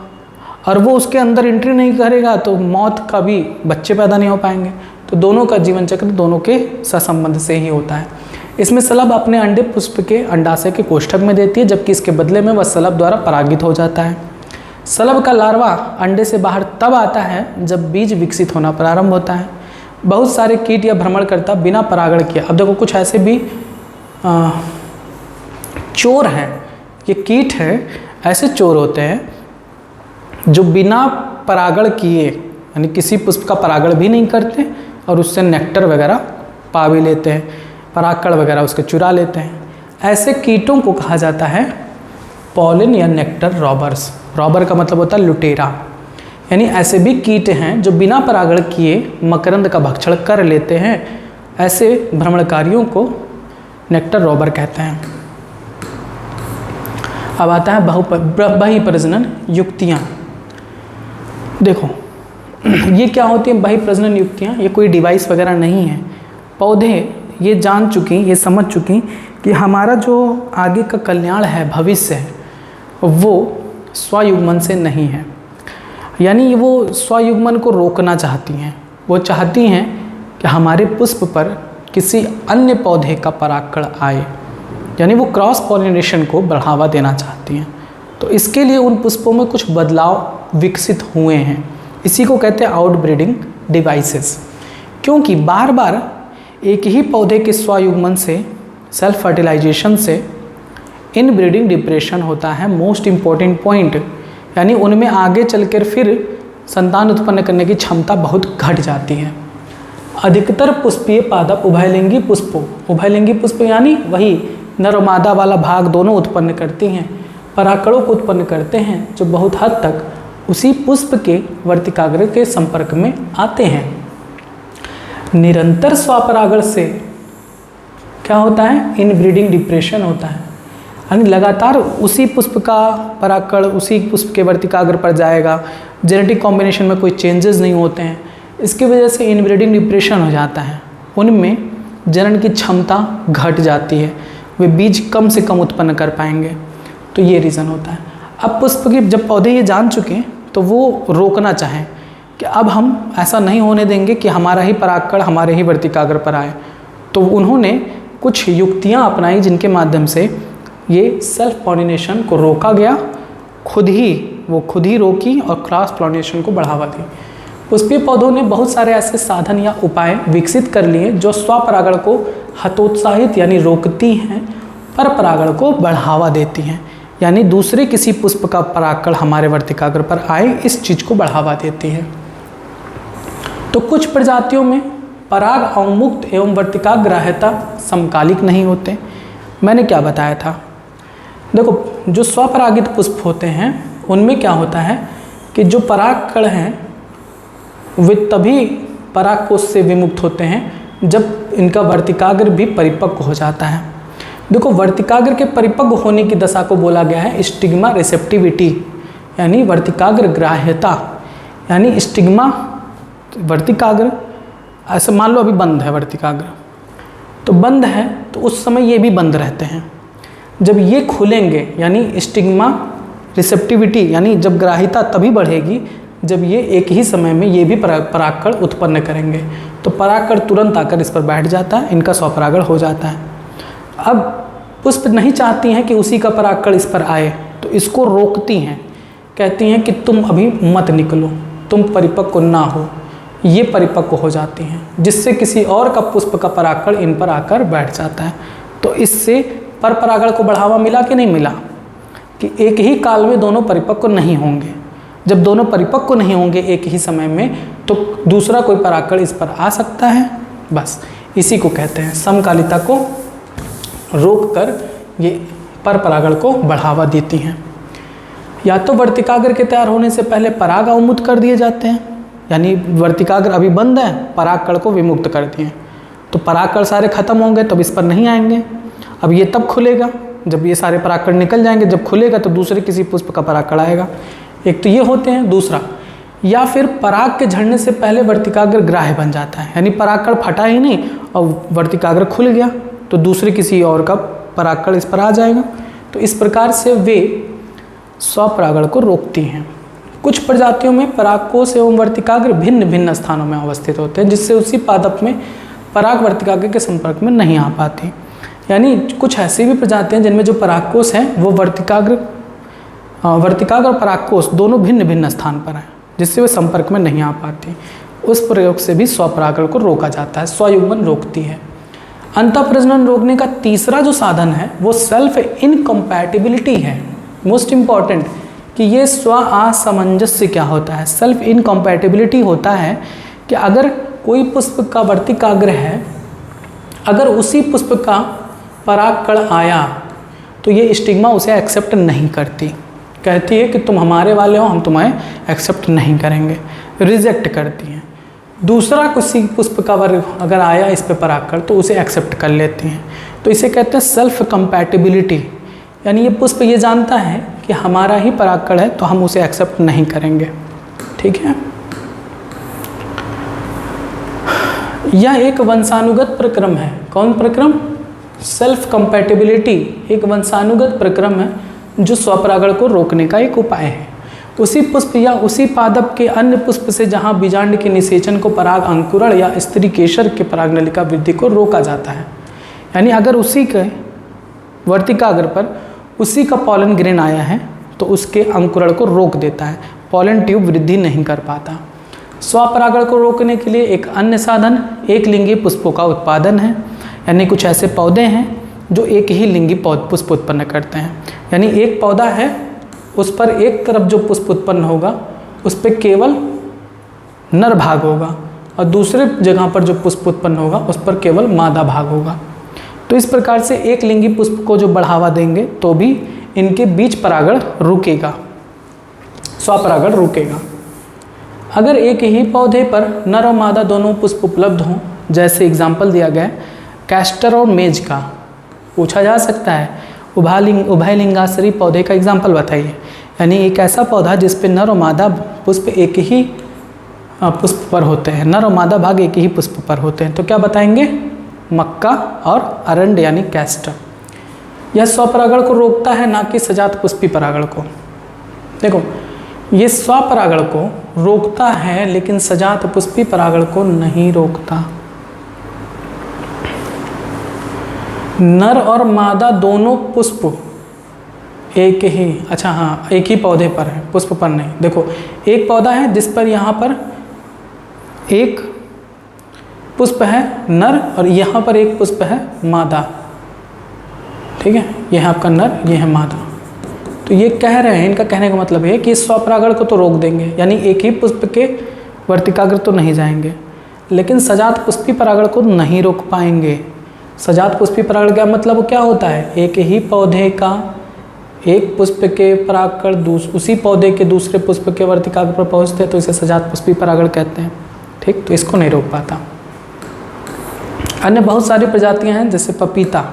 और वो उसके अंदर एंट्री नहीं करेगा तो मौत का भी बच्चे पैदा नहीं हो पाएंगे। तो दोनों का जीवन चक्र दोनों के सहसंबंध से ही होता है। इसमें सलभ अपने अंडे पुष्प के अंडाशय के कोष्ठक में देती है, जबकि इसके बदले में वह सलभ द्वारा परागित हो जाता है। सलभ का लार्वा अंडे से बाहर तब आता है जब बीज विकसित होना प्रारंभ होता है। बहुत सारे कीट या भ्रमणकर्ता बिना परागण किए, अब देखो कुछ ऐसे भी चोर हैं, ये कीट हैं, ऐसे चोर होते हैं जो बिना परागण किए यानी किसी पुष्प का परागण भी नहीं करते और उससे नेक्टर वगैरह पा भी लेते हैं, परागकण वगैरह उसके चुरा लेते हैं। ऐसे कीटों को कहा जाता है पॉलिन या नेक्टर रॉबर्स। रॉबर का मतलब होता है लुटेरा। यानी ऐसे भी कीट हैं जो बिना परागण किए मकरंद का भक्षण कर लेते हैं। ऐसे भ्रमणकारियों को नेक्टर रॉबर कहते हैं। अब आता है बहिप्रजनन युक्तियाँ। देखो ये क्या होती हैं बहिप्रजनन युक्तियाँ? ये कोई डिवाइस वगैरह नहीं है। पौधे ये जान चुकी, ये समझ चुकी कि हमारा जो आगे का कल्याण है, भविष्य है, वो स्वयुग्मन से नहीं है। यानी वो स्वयुग्मन को रोकना चाहती हैं। वो चाहती हैं कि हमारे पुष्प पर किसी अन्य पौधे का परागकण आए, यानी वो क्रॉस पॉलिनेशन को बढ़ावा देना चाहती हैं। तो इसके लिए उन पुष्पों में कुछ बदलाव विकसित हुए हैं। इसी को कहते हैं आउटब्रीडिंग डिवाइसेस। क्योंकि बार बार एक ही पौधे के स्वयुग्मन से, सेल्फ फर्टिलाइजेशन से इनब्रीडिंग डिप्रेशन होता है। मोस्ट इम्पॉर्टेंट पॉइंट, यानी उनमें आगे चलकर फिर संतान उत्पन्न करने की क्षमता बहुत घट जाती है। अधिकतर पुष्पीय पादप उभयलिंगी पुष्प यानी वही नर और मादा वाला भाग दोनों उत्पन्न करती हैं, परागकणों को उत्पन्न करते हैं जो बहुत हद तक उसी पुष्प के वर्तिकाग्र के संपर्क में आते हैं। निरंतर स्वपरागण से क्या होता है, इनब्रीडिंग डिप्रेशन होता है, यानी लगातार उसी पुष्प का परागकण उसी पुष्प के वर्तिकाग्र पर जाएगा, जेनेटिक कॉम्बिनेशन में कोई चेंजेस नहीं होते हैं, इसकी वजह से इनब्रीडिंग डिप्रेशन हो जाता है, उनमें जनन की क्षमता घट जाती है, वे बीज कम से कम उत्पन्न कर पाएंगे, तो ये रीज़न होता है। अब पुष्प की जब पौधे ये जान चुके तो वो रोकना चाहें कि अब हम ऐसा नहीं होने देंगे कि हमारा ही परागकण हमारे ही वर्तिकाग्र पर आए, तो उन्होंने कुछ युक्तियाँ अपनाई जिनके माध्यम से ये सेल्फ पॉलिनेशन को रोका गया, खुद ही रोकी और क्रॉस पॉलिनेशन को बढ़ावा दी। पुष्पीय पौधों ने बहुत सारे ऐसे साधन या उपाय विकसित कर लिए जो स्वपरागण को हतोत्साहित यानी रोकती हैं, पर परागण को बढ़ावा देती हैं, यानी दूसरे किसी पुष्प का परागकण हमारे वर्तिकाग्र पर आए इस चीज़ को बढ़ावा देती है। तो कुछ प्रजातियों में पराग अवमुक्त एवं वर्तिकाग्राह्यता समकालिक नहीं होते। मैंने क्या बताया था, देखो जो स्वपरागित पुष्प होते हैं उनमें क्या होता है कि जो परागकण हैं वे तभी परागकोश से विमुक्त होते हैं जब इनका वर्तिकाग्र भी परिपक्व हो जाता है। देखो वर्तिकाग्र के परिपक्व होने की दशा को बोला गया है स्टिग्मा रिसेप्टिविटी, यानी वर्तिकाग्र ग्राह्यता, यानी स्टिग्मा वर्तिकाग्र, ऐसे मान लो अभी बंद है वर्तिकाग्र, तो बंद है तो उस समय ये भी बंद रहते हैं, जब ये खुलेंगे यानी स्टिग्मा रिसेप्टिविटी, यानी जब ग्राह्यता तभी बढ़ेगी जब ये एक ही समय में ये भी परागकण उत्पन्न करेंगे, तो परागकण तुरंत आकर इस पर बैठ जाता है, इनका स्वपरागण हो जाता है। अब पुष्प नहीं चाहती हैं कि उसी का परागकण इस पर आए, तो इसको रोकती हैं, कहती हैं कि तुम अभी मत निकलो, तुम परिपक्व ना हो, ये परिपक्व हो जाती हैं, जिससे किसी और का पुष्प का परागकण इन पर आकर बैठ जाता है। तो इससे पर परागण को बढ़ावा मिला कि नहीं मिला, कि एक ही काल में दोनों परिपक्व नहीं होंगे, जब दोनों परिपक्व नहीं होंगे एक ही समय में तो दूसरा कोई परागकण इस पर आ सकता है, बस इसी को कहते हैं समकालिता को रोक कर ये पर परागण को बढ़ावा देती हैं। या तो वर्तिकाग्र के तैयार होने से पहले पराग अवमुक्त कर दिए जाते हैं, यानी वर्तिकाग्र अभी बंद है, परागकण को विमुक्त कर दिए, तो परागकण सारे खत्म होंगे तब इस पर नहीं आएंगे। अब ये तब खुलेगा जब ये सारे परागकण निकल जाएंगे, जब खुलेगा तो दूसरे किसी पुष्प का परागकण आएगा। एक तो ये होते हैं, दूसरा या फिर पराग के झड़ने से पहले वर्तिकाग्र ग्राह्य बन जाता है, यानी परागकण फटा ही नहीं और वर्तिकाग्र खुल गया तो दूसरे किसी और का परागकण इस पर आ जाएगा। तो इस प्रकार से वे स्वपरागण को रोकती हैं। कुछ प्रजातियों में परागकोश एवं वर्तिकाग्र भिन्न भिन्न स्थानों में अवस्थित होते हैं, जिससे उसी पादप में पराग वर्तिकाग्र के संपर्क में नहीं आ पाती। यानी कुछ ऐसी भी प्रजातियां जिनमें जो परागकोश हैं वो वर्तिकाग्र और परागकोश दोनों भिन्न भिन्न स्थान पर हैं, जिससे वे संपर्क में नहीं आ पाती। उस प्रयोग से भी स्वपरागण को रोका जाता है, स्वयुग्मन रोकती है। अंतःप्रजनन रोकने का तीसरा जो साधन है वो सेल्फ इनकम्पैटिबिलिटी है। मोस्ट इम्पॉर्टेंट कि ये स्व असमंजस्य क्या होता है, सेल्फ इनकम्पैटिबिलिटी होता है कि अगर कोई पुष्प का वर्तिकाग्र है, अगर उसी पुष्प का परागकण आया तो ये स्टिग्मा उसे एक्सेप्ट नहीं करती, कहती है कि तुम हमारे वाले हो, हम तुम्हें एक्सेप्ट नहीं करेंगे, रिजेक्ट करती हैं। दूसरा किसी पुष्प का वर्ग अगर आया इस पे परागकण तो उसे एक्सेप्ट कर लेती हैं। तो इसे कहते हैं सेल्फ कंपैटिबिलिटी, यानी ये पुष्प ये जानता है कि हमारा ही परागकण है तो हम उसे एक्सेप्ट नहीं करेंगे। ठीक है, यह एक वंशानुगत प्रक्रम है। कौन प्रक्रम? सेल्फ कंपैटिबिलिटी एक वंशानुगत प्रक्रम है जो स्वपरागण को रोकने का एक उपाय है। उसी पुष्प या उसी पादप के अन्य पुष्प से जहाँ बीजांड के निषेचन को पराग अंकुरण या स्त्री केशर के परागनलिका वृद्धि को रोका जाता है, यानी अगर उसी के वर्तिकाग्र पर उसी का पॉलन ग्रेन आया है तो उसके अंकुरण को रोक देता है, पॉलन ट्यूब वृद्धि नहीं कर पाता। स्वपरागण को रोकने के लिए एक अन्य साधन एक लिंगी पुष्पों का उत्पादन है, यानी कुछ ऐसे पौधे हैं जो एक ही लिंगी पुष्प उत्पन्न करते हैं, यानी एक पौधा है उस पर एक तरफ जो पुष्प उत्पन्न होगा उस पर केवल नर भाग होगा और दूसरे जगह पर जो पुष्प उत्पन्न होगा उस पर केवल मादा भाग होगा। तो इस प्रकार से एक लिंगी पुष्प को जो बढ़ावा देंगे तो भी इनके बीच परागण रुकेगा, स्वपरागण रुकेगा। अगर एक ही पौधे पर नर और मादा दोनों पुष्प उपलब्ध हों जैसे एग्जाम्पल दिया गया है कैस्टर और मेज का, पूछा जा सकता है उभयलिंगाश्री पौधे का एग्जाम्पल बताइए। यानी एक ऐसा पौधा जिस पे नर और मादा पुष्प एक ही पुष्प पर होते हैं, नर और मादा भाग एक ही पुष्प पर होते हैं, तो क्या बताएंगे? मक्का और अरंड यानी कैस्टर। यह स्वपरागण को रोकता है, ना कि सजात पुष्पी परागण को। देखो, ये स्वपरागण को रोकता है लेकिन सजात पुष्पी परागण को नहीं रोकता। नर और मादा दोनों पुष्प एक ही, अच्छा हाँ, एक ही पौधे पर है, पुष्प पर नहीं। देखो, एक पौधा है जिस पर यहाँ पर एक पुष्प है नर और यहाँ पर एक पुष्प है मादा, ठीक है, यह है आपका नर, यह है मादा। तो ये कह रहे हैं, इनका कहने का मतलब है कि स्वपरागण को तो रोक देंगे, यानी एक ही पुष्प के वर्तिकाग्र तो नहीं जाएंगे, लेकिन सजात पुष्पी परागण को नहीं रोक पाएंगे। सजात पुष्पी परागण का मतलब क्या होता है? एक ही पौधे का एक पुष्प के परागकण उसी पौधे के दूसरे पुष्प के वर्तिकाग्र पर पहुँचते हैं, तो इसे सजात पुष्पी परागण कहते हैं, ठीक। तो इसको नहीं रोक पाता। अन्य बहुत सारी प्रजातियां हैं जैसे पपीता,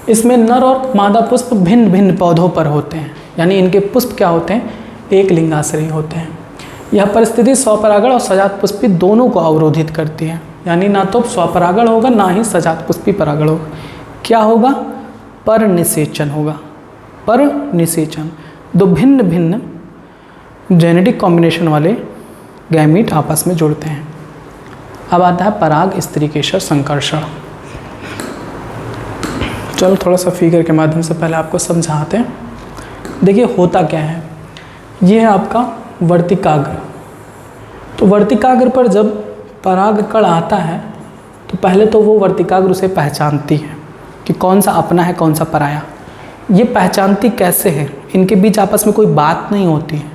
इसमें नर और मादा पुष्प भिन्न भिन्न पौधों पर होते हैं, यानी इनके पुष्प क्या होते हैं? एक लिंगाश्रयी होते हैं। यह परिस्थिति स्वपरागण और सजात पुष्पी दोनों को अवरोधित करती है, यानी ना तो स्वपरागण होगा ना ही सजात पुष्पी परागण होगा। क्या होगा? पर निषेचन होगा, पर निषेचन। दो भिन्न भिन्न जेनेटिक कॉम्बिनेशन वाले गैमीट आपस में जुड़ते हैं। अब आता है पराग स्त्रीकेशर संकर्षण। चलो थोड़ा सा फिगर के माध्यम से पहले आपको समझाते हैं। देखिए होता क्या है, ये है आपका वर्तिकाग्र। तो वर्तिकाग्र पर जब परागकण आता है तो पहले तो वो वर्तिकाग्र उसे पहचानती है कि कौन सा अपना है कौन सा पराया। ये पहचानती कैसे है? इनके बीच आपस में कोई बात नहीं होती है,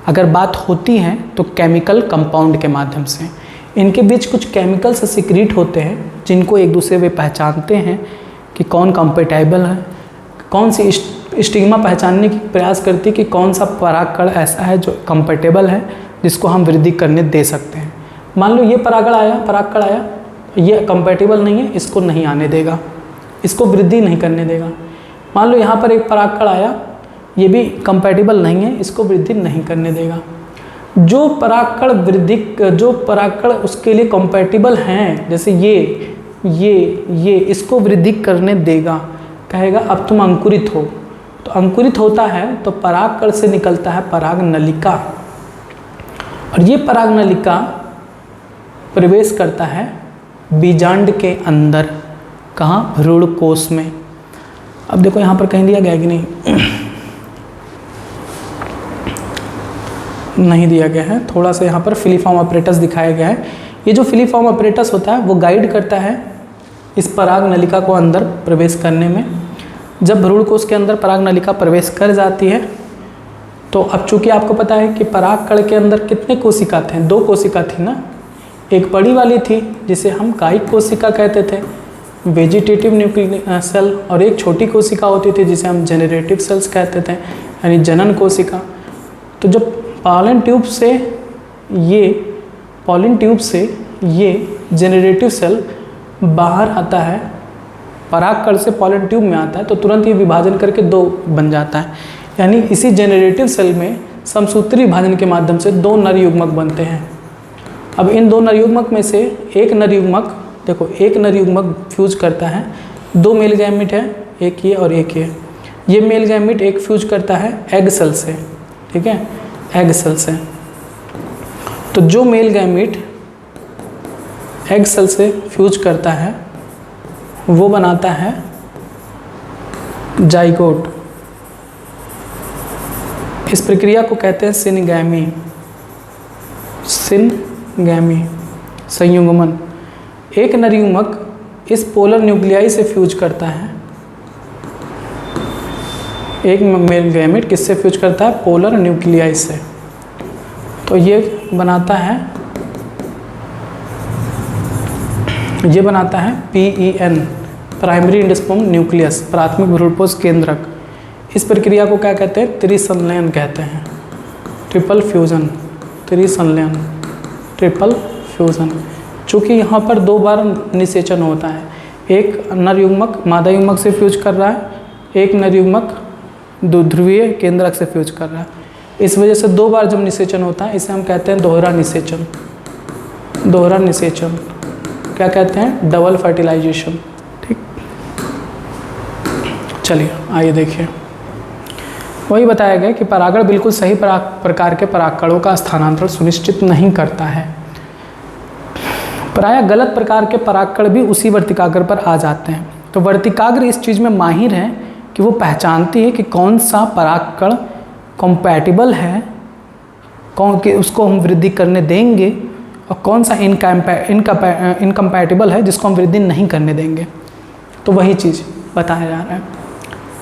अगर बात होती है तो केमिकल कंपाउंड के माध्यम से। इनके बीच कुछ केमिकल्स सिक्रीट होते हैं जिनको एक दूसरे वे पहचानते हैं कि कौन कंपेटेबल है, कौन सी स्टिग्मा पहचानने की प्रयास करती है कि कौन सा परागकण ऐसा है जो कंपेटेबल है जिसको हम वृद्धि करने दे सकते हैं। मान लो ये परागकण आया, ये कंपेटेबल नहीं है, इसको नहीं आने देगा, इसको वृद्धि नहीं करने देगा। मान लो यहाँ पर एक परागकण आया, ये भी कंपेटेबल नहीं है, इसको वृद्धि नहीं करने देगा। जो परागकण उसके लिए कंपेटेबल हैं, जैसे ये इसको वृद्धि करने देगा, कहेगा अब तुम अंकुरित हो। तो अंकुरित होता है तो परागकण से निकलता है पराग नलिका, और ये पराग नलिका प्रवेश करता है बीजांड के अंदर। कहाँ? भ्रूण कोश में। अब देखो यहाँ पर कहीं दिया गया है कि नहीं? नहीं दिया गया है। थोड़ा सा यहाँ पर फिलीफॉर्म अपरेटस दिखाया गया है। ये जो फिलीफॉर्म अपरेटस होता है वो गाइड करता है इस पराग नलिका को अंदर प्रवेश करने में। जब भ्रूण कोश के अंदर पराग नलिका प्रवेश कर जाती है तो अब चूंकि आपको पता है कि परागकण के अंदर कितने कोशिका थे? 2 कोशिका थी ना। एक बड़ी वाली थी जिसे हम कायिक कोशिका कहते थे, वेजिटेटिव न्यूक्लियर सेल, और एक छोटी कोशिका होती थी जिसे हम जेनरेटिव सेल्स कहते थे, यानी जनन कोशिका। तो जब पॉलन ट्यूब से ये जेनरेटिव सेल बाहर आता है, परागकण से पॉलन ट्यूब में आता है, तो तुरंत ये विभाजन करके 2 बन जाता है। यानी इसी जेनरेटिव सेल में समसूत्री विभाजन के माध्यम से 2 नर युग्मक बनते हैं। अब इन 2 नर युग्मक में से एक नर युग्मक, देखो एक नर युग्मक फ्यूज करता है, 2 मेल गैमीट है, एक ये और एक ये मेल गैमीट एक फ्यूज करता है एग सेल से, ठीक है, एग सेल से। तो जो मेल गैमीट एग सेल से फ्यूज करता है वो बनाता है जाइगोट। इस प्रक्रिया को कहते हैं सिनगैमी, संयुग्मन। एक नर युग्मक इस पोलर न्यूक्लियाई से फ्यूज करता है, एक मेल गैमीट किससे फ्यूज करता है? पोलर न्यूक्लियाई से। तो ये बनाता है PEN, प्राइमरी इंडोस्पर्म न्यूक्लियस, प्राथमिक भ्रूणपोष केंद्रक। इस प्रक्रिया को क्या कहते हैं? त्रिसंलयन कहते हैं, ट्रिपल फ्यूजन। चूँकि यहाँ पर 2 बार निषेचन होता है, एक नर युग्मक मादा युग्मक से फ्यूज कर रहा है, एक नर युग्मक द्विध्रुवीय केंद्रक से फ्यूज कर रहा है। इस वजह से 2 बार जब निषेचन होता है इसे हम कहते हैं दोहरा निषेचन। दोहरा निषेचन क्या कहते हैं? Double fertilization. ठीक, चलिए आइए देखिए, वही बताया गया कि परागण बिल्कुल सही प्रकार के परागकणों का स्थानांतरण सुनिश्चित नहीं करता है। प्रायः गलत प्रकार के परागकण भी उसी वर्तिकाग्र पर आ जाते हैं। तो वर्तिकाग्र इस चीज़ में माहिर है कि वो पहचानती है कि कौन सा परागकण कॉम्पैटिबल है, कौन के उसको हम वृद्धि करने देंगे, और कौन सा इनकम्पैटिबल है जिसको हम वृद्धि नहीं करने देंगे। तो वही चीज़ बताया जा रहा है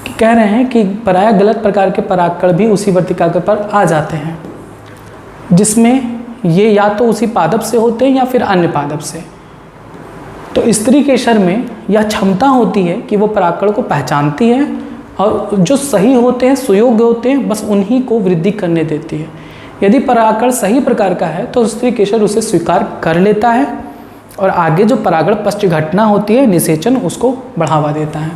कि कह रहे हैं कि प्रायः गलत प्रकार के परागकण भी उसी वर्तिकाग्र पर आ जाते हैं, जिसमें ये या तो उसी पादप से होते हैं या फिर अन्य पादप से। तो स्त्री केशर में यह क्षमता होती है कि वो परागकण को पहचानती है और जो सही होते हैं, सुयोग्य होते हैं, बस उन्हीं को वृद्धि करने देती है। यदि परागकण सही प्रकार का है तो स्त्री केशर उसे स्वीकार कर लेता है और आगे जो परागण पश्च घटना होती है, निषेचन, उसको बढ़ावा देता है।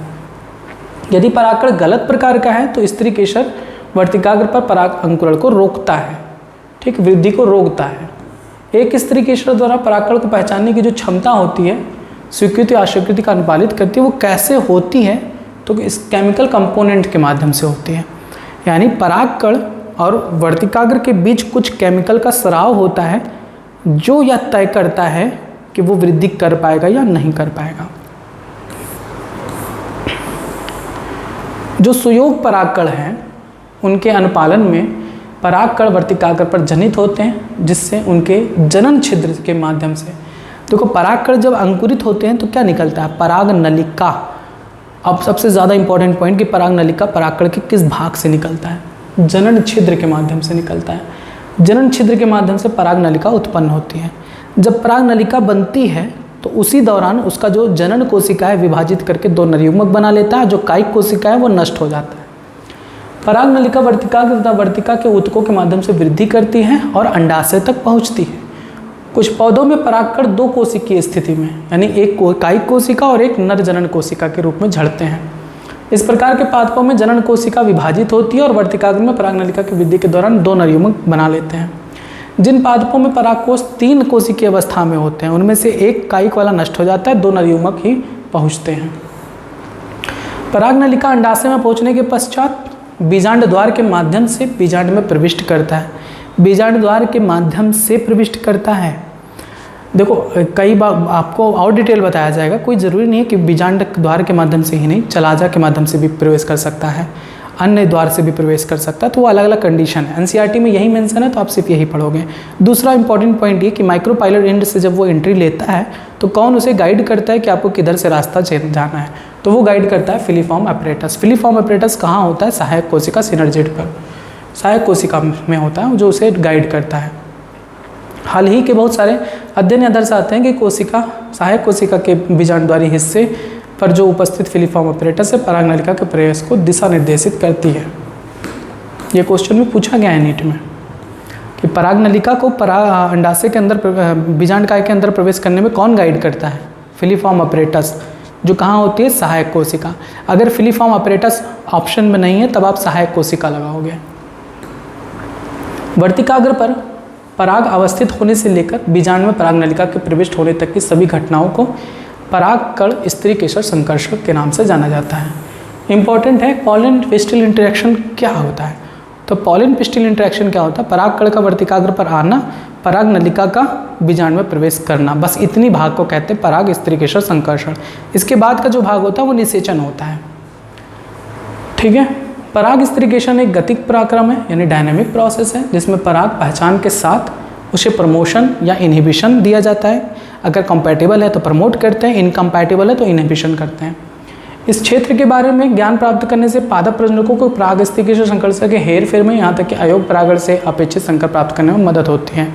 यदि परागकण गलत प्रकार का है तो स्त्री केशर वर्तिकाग्र पर पराग अंकुरण को रोकता है, ठीक, वृद्धि को रोकता है। एक स्त्री केशर द्वारा परागकण को पहचानने की जो क्षमता होती है, स्वीकृति अस्वीकृति का अनुपालित करती है, वो कैसे होती है? तो इस केमिकल कंपोनेंट के माध्यम से होती है। यानी परागकण और वर्तिकाग्र के बीच कुछ केमिकल का स्राव होता है जो यह तय करता है कि वो वृद्धि कर पाएगा या नहीं कर पाएगा। जो सुयोग परागकण हैं उनके अनुपालन में परागकण वर्तिकाग्र पर जनित होते हैं, जिससे उनके जनन छिद्र के माध्यम से, देखो परागकण जब अंकुरित होते हैं तो क्या निकलता है? पराग नलिका। अब सबसे ज़्यादा इंपॉर्टेंट पॉइंट कि पराग नलिका परागकण के किस भाग से निकलता है? जनन छिद्र के माध्यम से निकलता है। जनन छिद्र के माध्यम से पराग नलिका उत्पन्न होती है। जब पराग नलिका बनती है तो उसी दौरान उसका जो जनन कोशिका है विभाजित करके 2 नर युग्मक बना लेता है, जो कायिक कोशिका है वो नष्ट हो जाता है। पराग नलिका वर्तिकाग्र तथा वर्तिका के ऊतकों के माध्यम से वृद्धि करती है और अंडाशय तक पहुंचती है। कुछ पौधों में परागकण 2 कोशिकीय स्थिति में, यानी एक कायिक कोशिका और एक नर जनन कोशिका के रूप में झड़ते हैं। इस प्रकार के पादपों में जनन कोशिका विभाजित होती है और वर्तिकाग्र में पराग नलिका की वृद्धि के दौरान 2 नर युग्मक बना लेते हैं। जिन पादपों में परागकोश 3 कोशिकीय अवस्था में होते हैं उनमें से एक कायिक वाला नष्ट हो जाता है, 2 नर युग्मक ही पहुँचते हैं। पराग नलिका अंडाशय में पहुँचने के पश्चात बीजांड द्वार के माध्यम से बीजांड में प्रविष्ट करता है। बीजांड द्वार के माध्यम से प्रविष्ट करता है। देखो कई बार आपको और डिटेल बताया जाएगा, कोई ज़रूरी नहीं है कि बीजांड द्वार के माध्यम से ही नहीं, चलाजा के माध्यम से भी प्रवेश कर सकता है, अन्य द्वार से भी प्रवेश कर सकता है। तो वो अलग अलग कंडीशन है। एनसीईआरटी में यही मेंशन है तो आप सिर्फ यही पढ़ोगे। दूसरा इंपॉर्टेंट पॉइंट ये कि माइक्रोपाइलर एंड से जब वो एंट्री लेता है तो कौन उसे गाइड करता है कि आपको किधर से रास्ता जाना है? तो वो गाइड करता है फिलीफॉर्म अपरेटस। फिलीफॉर्म अपरेटस कहाँ होता है? सहायक कोशिका सिनर्जिड पर, सहायक कोशिका में होता है जो उसे गाइड करता है। हाल ही के बहुत सारे अध्ययन दर्शाते हैं कि कोशिका, सहायक कोशिका के बीजांडद्वारी हिस्से पर जो उपस्थित फिलीफॉर्म अपरेटस है पराग नलिका के प्रवेश को दिशा निर्देशित करती है। ये क्वेश्चन में पूछा गया है नीट में कि पराग नलिका को अंडाशय के अंदर, बीजांडकाय के अंदर प्रवेश करने में कौन गाइड करता है? फिलीफॉर्म अपरेटस, जो कहाँ होती है? सहायक कोशिका। अगर फिलीफॉर्म अपरेटस ऑप्शन में नहीं है तब आप सहायक कोशिका लगाओगे। वर्तिकाग्र पर पराग अवस्थित होने से लेकर बीजांड में पराग नलिका के प्रविष्ट होने तक की सभी घटनाओं को परागकण स्त्री केशर संकर्षण के नाम से जाना जाता है। इंपॉर्टेंट है, पॉलन पिस्टिल इंटरेक्शन क्या होता है? तो पॉलन पिस्टिल इंटरेक्शन क्या होता है? परागकण का वर्तिकाग्र पर आना, पराग नलिका का बीजांड में प्रवेश करना, बस इतनी भाग को कहते हैं पराग स्त्री केशर संकर्षण। इसके बाद का जो भाग होता है वो निषेचन होता है। ठीक है, पराग स्त्रीकेशन एक गतिक पराक्रम है, यानी डायनेमिक प्रोसेस है, जिसमें पराग पहचान के साथ उसे प्रमोशन या इनहिबिशन दिया जाता है। अगर कंपैटिबल है तो प्रमोट करते हैं, इनकम्पैटिबल है तो इनहिबिशन करते हैं। इस क्षेत्र के बारे में ज्ञान प्राप्त करने से पादप प्रजनकों को पराग स्त्रीकेशन संकर्षण के हेर फेर में, यहाँ तक कि अयोग परागण से अपेक्षित संकर प्राप्त करने में मदद होती है।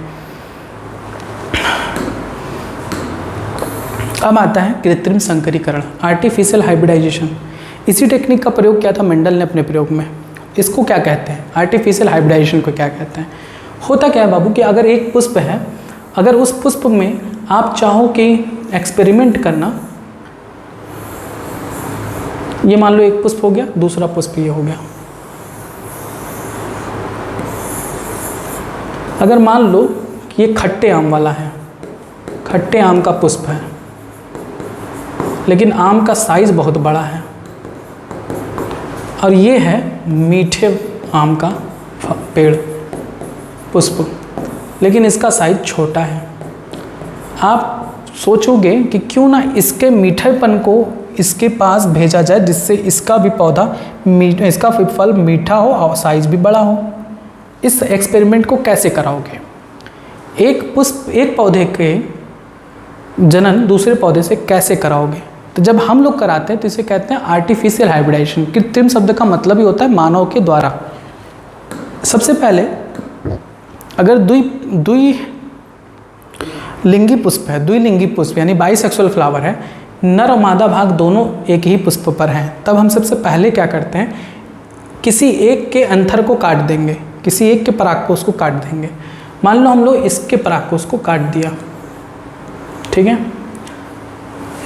अब आता है कृत्रिम संकरीकरण, आर्टिफिशियल हाइब्रिडाइजेशन। इसी टेक्निक का प्रयोग किया था मेंडल ने अपने प्रयोग में। इसको क्या कहते हैं? आर्टिफिशियल हाइब्रिडाइजेशन को क्या कहते हैं? होता क्या है बाबू कि अगर एक पुष्प है, अगर उस पुष्प में आप चाहो कि एक्सपेरिमेंट करना, ये मान लो एक पुष्प हो गया, दूसरा पुष्प ये हो गया। अगर मान लो कि ये खट्टे आम वाला है, खट्टे आम का पुष्प है, लेकिन आम का साइज बहुत बड़ा है, और ये है मीठे आम का पेड़ पुष्प, लेकिन इसका साइज छोटा है। आप सोचोगे कि क्यों ना इसके मीठेपन को इसके पास भेजा जाए, जिससे इसका भी पौधा इसका फल मीठा हो और साइज भी बड़ा हो। इस एक्सपेरिमेंट को कैसे कराओगे? एक पौधे के जनन दूसरे पौधे से कैसे कराओगे? तो जब हम लोग कराते हैं तो इसे कहते हैं आर्टिफिशियल हाइब्रिडाइजेशन। कृत्रिम शब्द का मतलब ही होता है मानव के द्वारा। सबसे पहले अगर द्विलिंगी पुष्प है, द्विलिंगी पुष्प यानी बाइसेक्सुअल फ्लावर है, नर और मादा भाग दोनों एक ही पुष्प पर हैं, तब हम सबसे पहले क्या करते हैं, किसी एक के अंतर को काट देंगे, किसी एक के परागकोश को काट देंगे। मान लो हम लोग इसके परागकोश को काट दिया, ठीक है,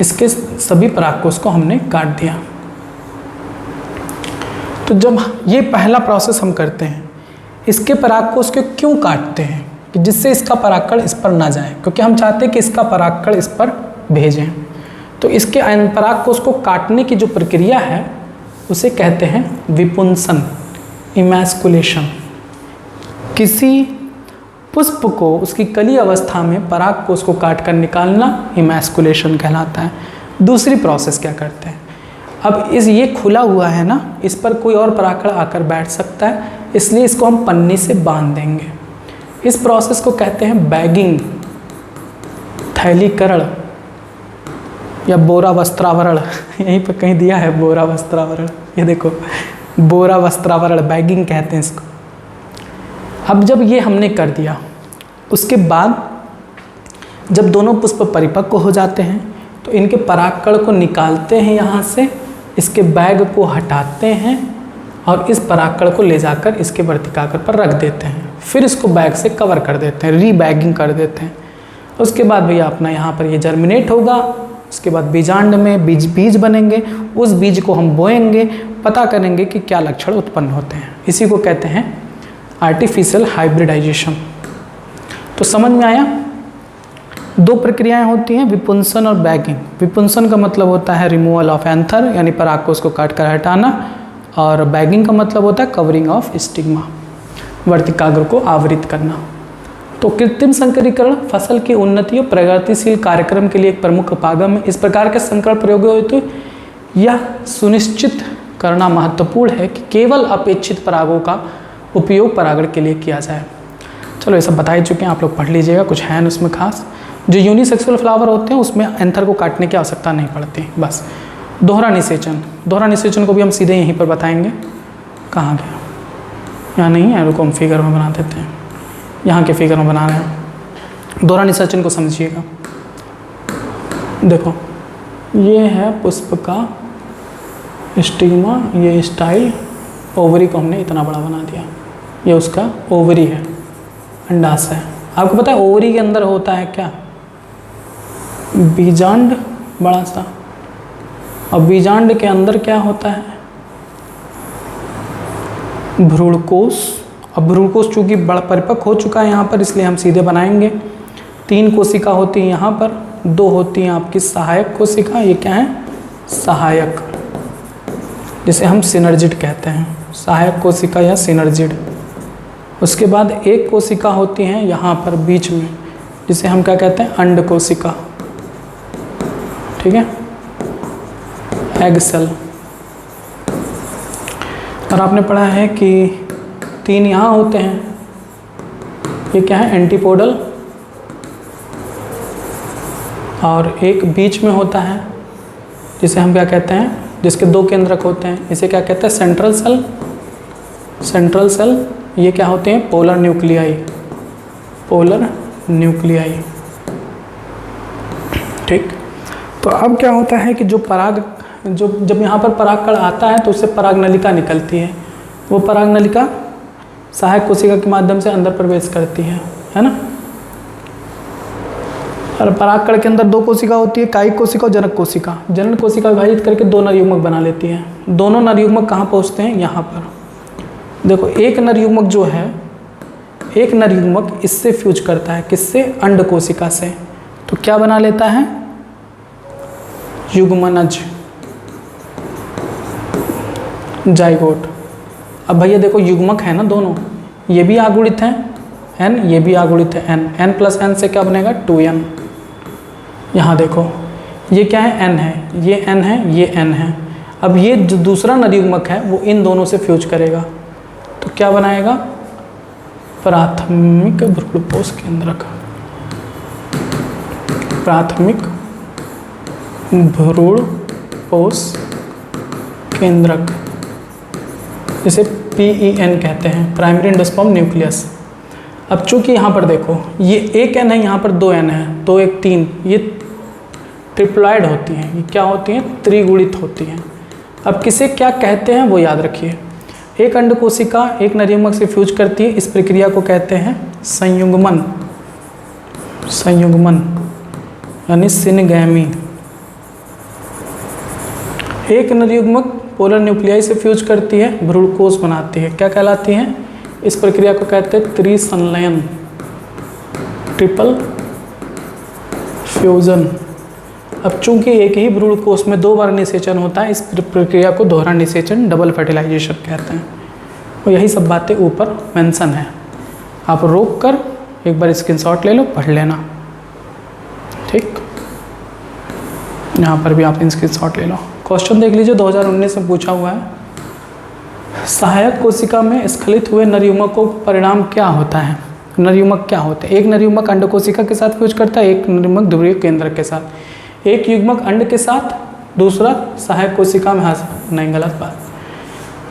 इसके सभी परागकोश को हमने काट दिया। तो जब ये पहला प्रोसेस हम करते हैं, इसके परागकोश को क्यों काटते हैं? कि जिससे इसका परागकण इस पर ना जाए, क्योंकि हम चाहते हैं कि इसका परागकण इस पर भेजें। तो इसके परागकोश को काटने की जो प्रक्रिया है उसे कहते हैं विपुंसन, इमैस्कुलेशन। किसी पुष्प को उसकी कली अवस्था में परागकोश को काट कर निकालना इमैस्कुलेशन कहलाता है। दूसरी प्रोसेस क्या करते हैं, अब ये खुला हुआ है ना, इस पर कोई और परागकण आकर बैठ सकता है, इसलिए इसको हम पन्नी से बांध देंगे। इस प्रोसेस को कहते हैं बैगिंग, थैलीकरण या बोरा वस्त्रावरण। यहीं पर कहीं दिया है बोरा वस्त्रावरण, ये देखो बोरा वस्त्रावरण, बैगिंग कहते हैं इसको। अब जब ये हमने कर दिया, उसके बाद जब दोनों पुष्प परिपक्व हो जाते हैं तो इनके परागकण को निकालते हैं यहाँ से, इसके बैग को हटाते हैं और इस परागकण को ले जाकर इसके वर्तिकाग्र पर रख देते हैं। फिर इसको बैग से कवर कर देते हैं, रीबैगिंग कर देते हैं। उसके बाद भैया अपना यहाँ पर ये जर्मिनेट होगा, उसके बाद बीजांड में बीज बनेंगे, उस बीज को हम बोएंगे, पता करेंगे कि क्या लक्षण उत्पन्न होते हैं। इसी को कहते हैं आर्टिफिशियल हाइब्रिडाइजेशन। तो समझ में आया? दो प्रक्रियाएं होती हैं, विपुंसन और बैगिंग। विपुंसन का मतलब होता है रिमूवल ऑफ एंथर यानी परागकोश को काट कर हटाना, और बैगिंग का मतलब होता है कवरिंग ऑफ स्टिग्मा, वर्तिकाग्र को आवृत करना। तो कृत्रिम संकरीकरण फसल की उन्नति और प्रगतिशील कार्यक्रम के लिए एक प्रमुख उपागम है। इस प्रकार के संकरण प्रयोगों हेतु यह सुनिश्चित करना महत्वपूर्ण है कि केवल अपेक्षित परागों का उपयोग परागण के लिए किया जाए। चलो ये सब बता ही चुके हैं, आप लोग पढ़ लीजिएगा, कुछ है न उसमें खास। जो यूनिसेक्सुअल फ्लावर होते हैं उसमें एंथर को काटने की आवश्यकता नहीं पड़ती। बस दोहरा निषेचन, दोहरा निषेचन को भी हम सीधे यहीं पर बताएंगे। कहाँ गया? यहाँ नहीं है, रुको हम फिगर में बना देते हैं, यहाँ के फिगर में बना रहे हैं। दोहरा निषेचन को समझिएगा। देखो ये है पुष्प का स्टिग्मा, ये स्टाइल, ओवरी को हमने इतना बड़ा बना दिया, ये उसका ओवरी है, अंडाशय है। आपको पता है ओवरी के अंदर होता है क्या? बीजांड बड़ा सा, और बीजांड के अंदर क्या होता है? भ्रूणकोश। अब भ्रूणकोश चूँकि बड़ा परिपक्व हो चुका है यहाँ पर, इसलिए हम सीधे बनाएंगे। 3 कोशिका होती हैं यहाँ पर, 2 होती हैं आपकी सहायक कोशिका। ये क्या है? सहायक, जिसे हम सिनर्जिड कहते हैं, सहायक कोशिका या सिनर्जिड। उसके बाद एक कोशिका होती हैं यहाँ पर बीच में, जिसे हम क्या कहते हैं? अंड कोशिका, ठीक है, एग सेल। और आपने पढ़ा है कि 3 यहाँ होते हैं, ये क्या है? एंटीपोडल, और एक बीच में होता है जिसे हम क्या कहते हैं? जिसके 2 केंद्रक होते हैं, इसे क्या कहते हैं? Central cell. सेंट्रल सेल ये क्या होते हैं? पोलर न्यूक्लियाई, पोलर न्यूक्लियाई, ठीक। तो अब क्या होता है कि जब यहाँ पर परागकण आता है तो उससे पराग नलिका निकलती है, वो पराग नलिका सहायक कोशिका के माध्यम से अंदर प्रवेश करती है ना। परागकण के अंदर 2 कोशिका होती है, कायिक कोशिका और जनक कोशिका। जनक कोशिका विभाजित करके 2 नर युग्मक बना लेती है। दोनों नर युग्मक कहाँ पहुँचते हैं? यहाँ पर। देखो एक नर युग्मक जो है, एक नर युग्मक इससे फ्यूज करता है, किससे? अंड कोशिका से। तो क्या बना लेता है? युग्मनज, जाइगोट। अब भैया देखो युग्मक है ना दोनों, ये भी आगुणित हैं n, ये भी आगुणित है n, n प्लस n से क्या बनेगा? 2n। यहाँ देखो ये क्या है? n है, ये n है, ये n है। अब ये जो दूसरा नर युग्मक है वो इन दोनों से फ्यूज करेगा, तो क्या बनाएगा? प्राथमिक भ्रूणपोष केंद्रक। प्राथमिक भ्रूणपोष केंद्रक, जिसे PEN कहते हैं, प्राइमरी एंडोस्पर्म न्यूक्लियस। अब चूंकि यहाँ पर देखो ये एक n है, यहाँ पर 2 n है, 2 1 3, ये ट्रिप्लॉइड होती हैं। ये क्या होती हैं? त्रिगुणित होती हैं। अब किसे क्या कहते हैं वो याद रखिए। एक अंड कोशिका एक नर युग्मक से फ्यूज करती है, इस प्रक्रिया को कहते हैं संयुग्मन। संयुग्मन यानी सिनगैमी। एक नर युग्मक पोलर न्यूक्लियाई से फ्यूज करती है, भ्रूणकोश बनाती है, क्या कहलाती है? इस प्रक्रिया को कहते हैं त्रिसंलयन, ट्रिपल फ्यूजन। अब चूंकि एक ही भ्रूणकोश में 2 बार निषेचन होता है, इस प्रक्रिया को दोहरा निषेचन, डबल फर्टिलाइजेशन कहते हैं। और यही सब बातें ऊपर मेंशन है, आप रोक कर एक बार स्क्रीनशॉट ले लो, पढ़ लेना, ठीक। यहाँ पर भी आप स्क्रीनशॉट ले लो। क्वेश्चन देख लीजिए, 2019 में पूछा हुआ है, सहायक कोशिका में स्खलित हुए नर युग्मक को परिणाम क्या होता है? नर युग्मक क्या होते हैं? एक नर युग्मक अंड कोशिका के साथ फ्यूज करता है, एक नर युग्मक ध्रुवीय केंद्रक के साथ। एक युग्मक अंड के साथ, दूसरा सहायक कोशिका में। नहीं, गलत बात,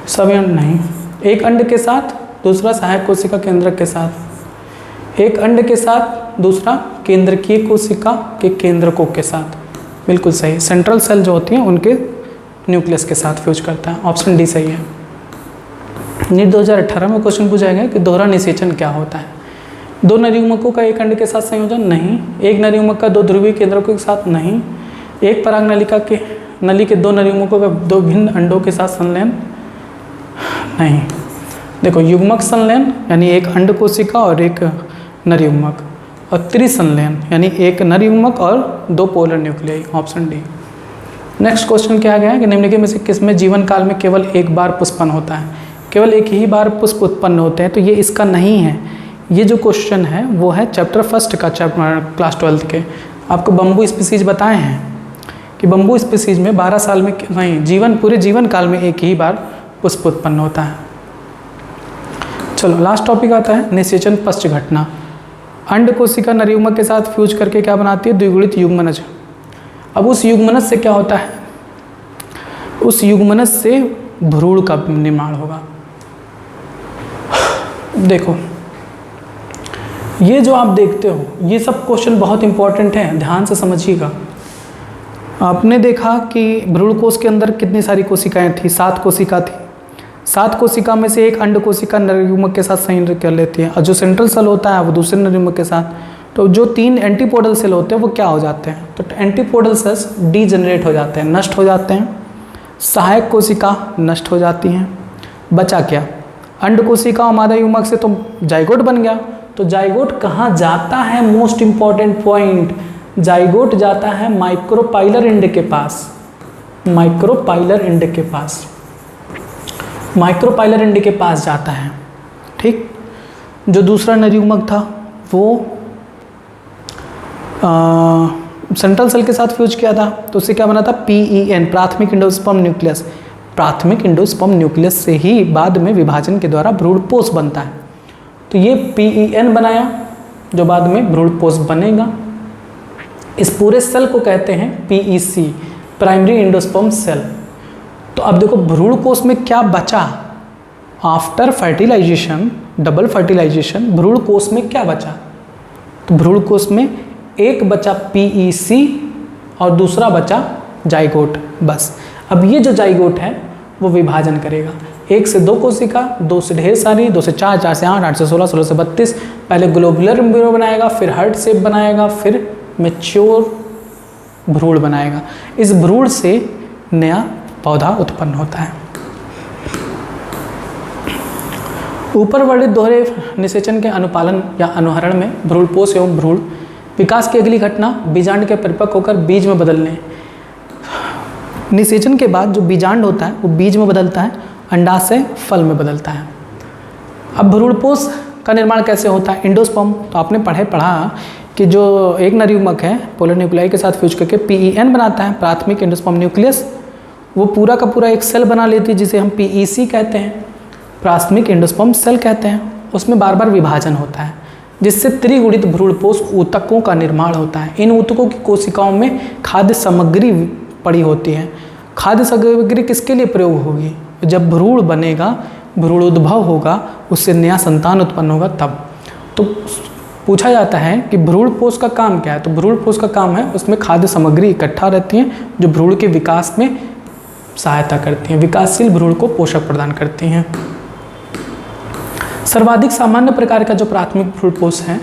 सभी अंड नहीं। एक अंड के साथ, दूसरा सहायक कोशिका केंद्रक के साथ। एक अंड के साथ, दूसरा केंद्रकीय कोशिका के केंद्रकों के साथ। बिल्कुल सही, सेंट्रल सेल जो होती हैं उनके न्यूक्लियस के साथ फ्यूज करता है। ऑप्शन डी सही है। नीट 2018 में क्वेश्चन पूछा गया कि दोहरा निषेचन क्या होता है? 2 नर युग्मकों का एक अंड के साथ संयोजन? नहीं। एक नर युग्मक का 2 ध्रुवीय केंद्रकों के साथ? नहीं। एक पराग नलिका के नली के 2 नर युग्मकों का 2 भिन्न अंडों के साथ संलयन? नहीं। देखो युग्मक संलयन यानी एक अंड कोशिका और एक नर युग्मक, और त्रिसंलयन यानी एक नर युग्मक और 2 polar nuclei. Option D. Next question क्या गया है कि निम्नलिखित में से किसमें जीवन काल में केवल एक बार पुष्पन होता है? केवल एक ही बार पुष्प उत्पन्न होते हैं, तो ये इसका नहीं है। ये जो क्वेश्चन है वो है चैप्टर 1 का, क्लास 12 के। आपको बम्बू स्पीसीज बताए हैं कि बम्बू स्पीसीज में 12 साल में नहीं, पूरे जीवन काल में एक ही बार पुष्प उत्पन्न होता है। चलो लास्ट टॉपिक आता है निषेचन पश्च घटना। अंड कोशिका नर युग्मक के साथ फ्यूज करके क्या बनाती है? द्विगुणित युग्मनज। अब उस युग्मनज से क्या होता है? उस युग्मनज से भ्रूण का निर्माण होगा। देखो ये जो आप देखते हो, ये सब क्वेश्चन बहुत इंपॉर्टेंट है, ध्यान से समझिएगा। आपने देखा कि भ्रूणकोश के अंदर कितनी सारी कोशिकाएं थी? 7 कोशिका थी। 7 कोशिका में से एक अंड कोशिका नर युग्मक के साथ संयुग्म कर लेती है, और जो सेंट्रल सेल होता है वो दूसरे नर युग्मक के साथ। तो जो 3 एंटीपोडल सेल होते हैं वो क्या हो जाते हैं? तो एंटीपोडल सेल्स डीजेनरेट हो जाते हैं, नष्ट हो जाते हैं। सहायक कोशिका नष्ट हो जाती हैं। बचा क्या? अंड कोशिका और मादा युग्मक से तो जाइगोट बन गया। तो जाइगोट कहाँ जाता है? मोस्ट इंपॉर्टेंट पॉइंट, जाइगोट जाता है माइक्रोपाइलर एंड के पास। माइक्रोपाइलर एंड के पास, माइक्रोपाइलर एंड के पास जाता है, ठीक। जो दूसरा नर युग्मक था वो सेंट्रल सेल के साथ फ्यूज किया था, तो उससे क्या बना था? PEN, प्राथमिक एंडोस्पर्म न्यूक्लियस। प्राथमिक एंडोस्पर्म न्यूक्लियस से ही बाद में विभाजन के द्वारा भ्रूणपोष बनता है। तो ये PEN बनाया जो बाद में भ्रूणपोष बनेगा। इस पूरे सेल को कहते हैं PEC, प्राइमरी एंडोस्पर्म सेल। तो अब देखो भ्रूणकोश में क्या बचा? आफ्टर फर्टिलाइजेशन, डबल फर्टिलाइजेशन, भ्रूणकोश में क्या बचा? तो भ्रूणकोश में एक बचा PEC और दूसरा बचा जाइगोट, बस। अब ये जो जाइगोट है वो विभाजन करेगा, 1 से 2 कोशिका, 2 से ढेर सारी, 2 से 4, 4 से 8, 8 से 16, 16 से 32। पहले ग्लोबुलर एम्ब्रियो बनाएगा, फिर हार्ट शेप बनाएगा, फिर मैच्योर भ्रूण बनाएगा। इस भ्रूण से नया पौधा उत्पन्न होता है। ऊपर वर्णित दोहरे निषेचन के अनुपालन या अनुहरण में भ्रूणपोष एवं भ्रूण विकास की अगली घटना बीजांड के परिपक्व होकर बीज में बदलने। निषेचन के बाद जो बीजांड होता है वो बीज में बदलता है, अंडाशय फल में बदलता है। अब भ्रूणपोष का निर्माण कैसे होता है? एंडोस्पर्म। तो आपने पढ़ा कि जो एक नर युग्मक है पोलर न्यूक्लियाई के साथ फ्यूज करके PEN बनाता है, प्राथमिक एंडोस्पर्म न्यूक्लियस, वो पूरा का पूरा एक सेल बना लेती है जिसे हम PEC कहते हैं, प्राथमिक एंडोस्पर्म सेल कहते हैं। उसमें बार बार विभाजन होता है जिससे त्रिगुणित भ्रूणपोष ऊतकों का निर्माण होता है। इन ऊतकों की कोशिकाओं में खाद्य सामग्री पड़ी होती है। खाद्य सामग्री किसके लिए प्रयोग होगी? जब भ्रूण बनेगा, भ्रूणोद्भव होगा, उससे नया संतान उत्पन्न होगा तब। तो पूछा जाता है कि भ्रूणपोष का काम क्या है? तो भ्रूणपोष का काम है उसमें खाद्य सामग्री इकट्ठा रहती है जो भ्रूण के विकास में सहायता करती हैं, विकासशील भ्रूण को पोषक प्रदान करती हैं। सर्वाधिक सामान्य प्रकार का जो प्राथमिक भ्रूणपोष है,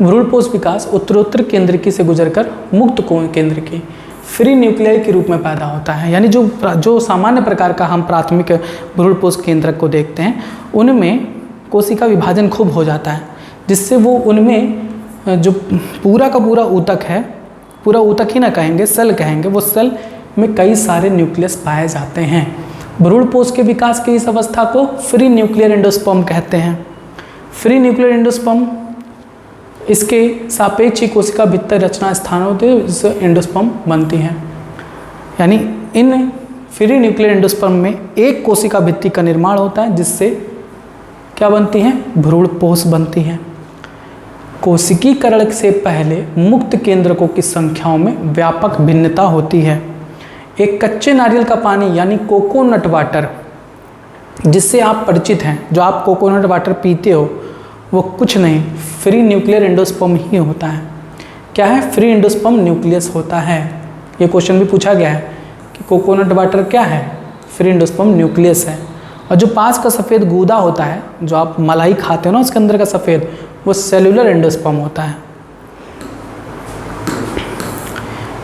भ्रूणपोष विकास उत्तरोत्तर केंद्रकी से गुजरकर मुक्त केंद्रकी फ्री न्यूक्लियाई के रूप में पैदा होता है। यानी जो सामान्य प्रकार का हम प्राथमिक भ्रूणपोष केंद्रक को देखते हैं उनमें कोशिका विभाजन खूब हो जाता है जिससे वो उनमें जो पूरा का पूरा ऊतक है, पूरा ऊतक ही ना कहेंगे, सेल कहेंगे, वो सेल में कई सारे न्यूक्लियस पाए जाते हैं। भ्रूणपोष के विकास की इस अवस्था को फ्री न्यूक्लियर एंडोस्पर्म कहते हैं। फ्री न्यूक्लियर एंडोस्पर्म इसके सापेक्ष ही कोशिका भित्तर रचना स्थान होते हैं जिससे एंडोस्पर्म बनती हैं। यानी इन फ्री न्यूक्लियर एंडोस्पर्म में एक कोशिका भित्ति का निर्माण होता है जिससे क्या बनती हैं? भ्रूणपोष बनती हैं। कोशिकीकरण से पहले मुक्त केंद्रकों की संख्याओं में व्यापक भिन्नता होती है। एक कच्चे नारियल का पानी यानी कोकोनट वाटर जिससे आप परिचित हैं, जो आप कोकोनट वाटर पीते हो, वो कुछ नहीं फ्री न्यूक्लियर एंडोस्पर्म ही होता है। क्या है? फ्री एंडोस्पर्म न्यूक्लियस होता है। ये क्वेश्चन भी पूछा गया है कि कोकोनट वाटर क्या है? फ्री एंडोस्पर्म न्यूक्लियस है। और जो पास का सफ़ेद गूदा होता है, जो आप मलाई खाते हो ना, उसके अंदर का सफ़ेद, वो सेलुलर एंडोस्पर्म होता है।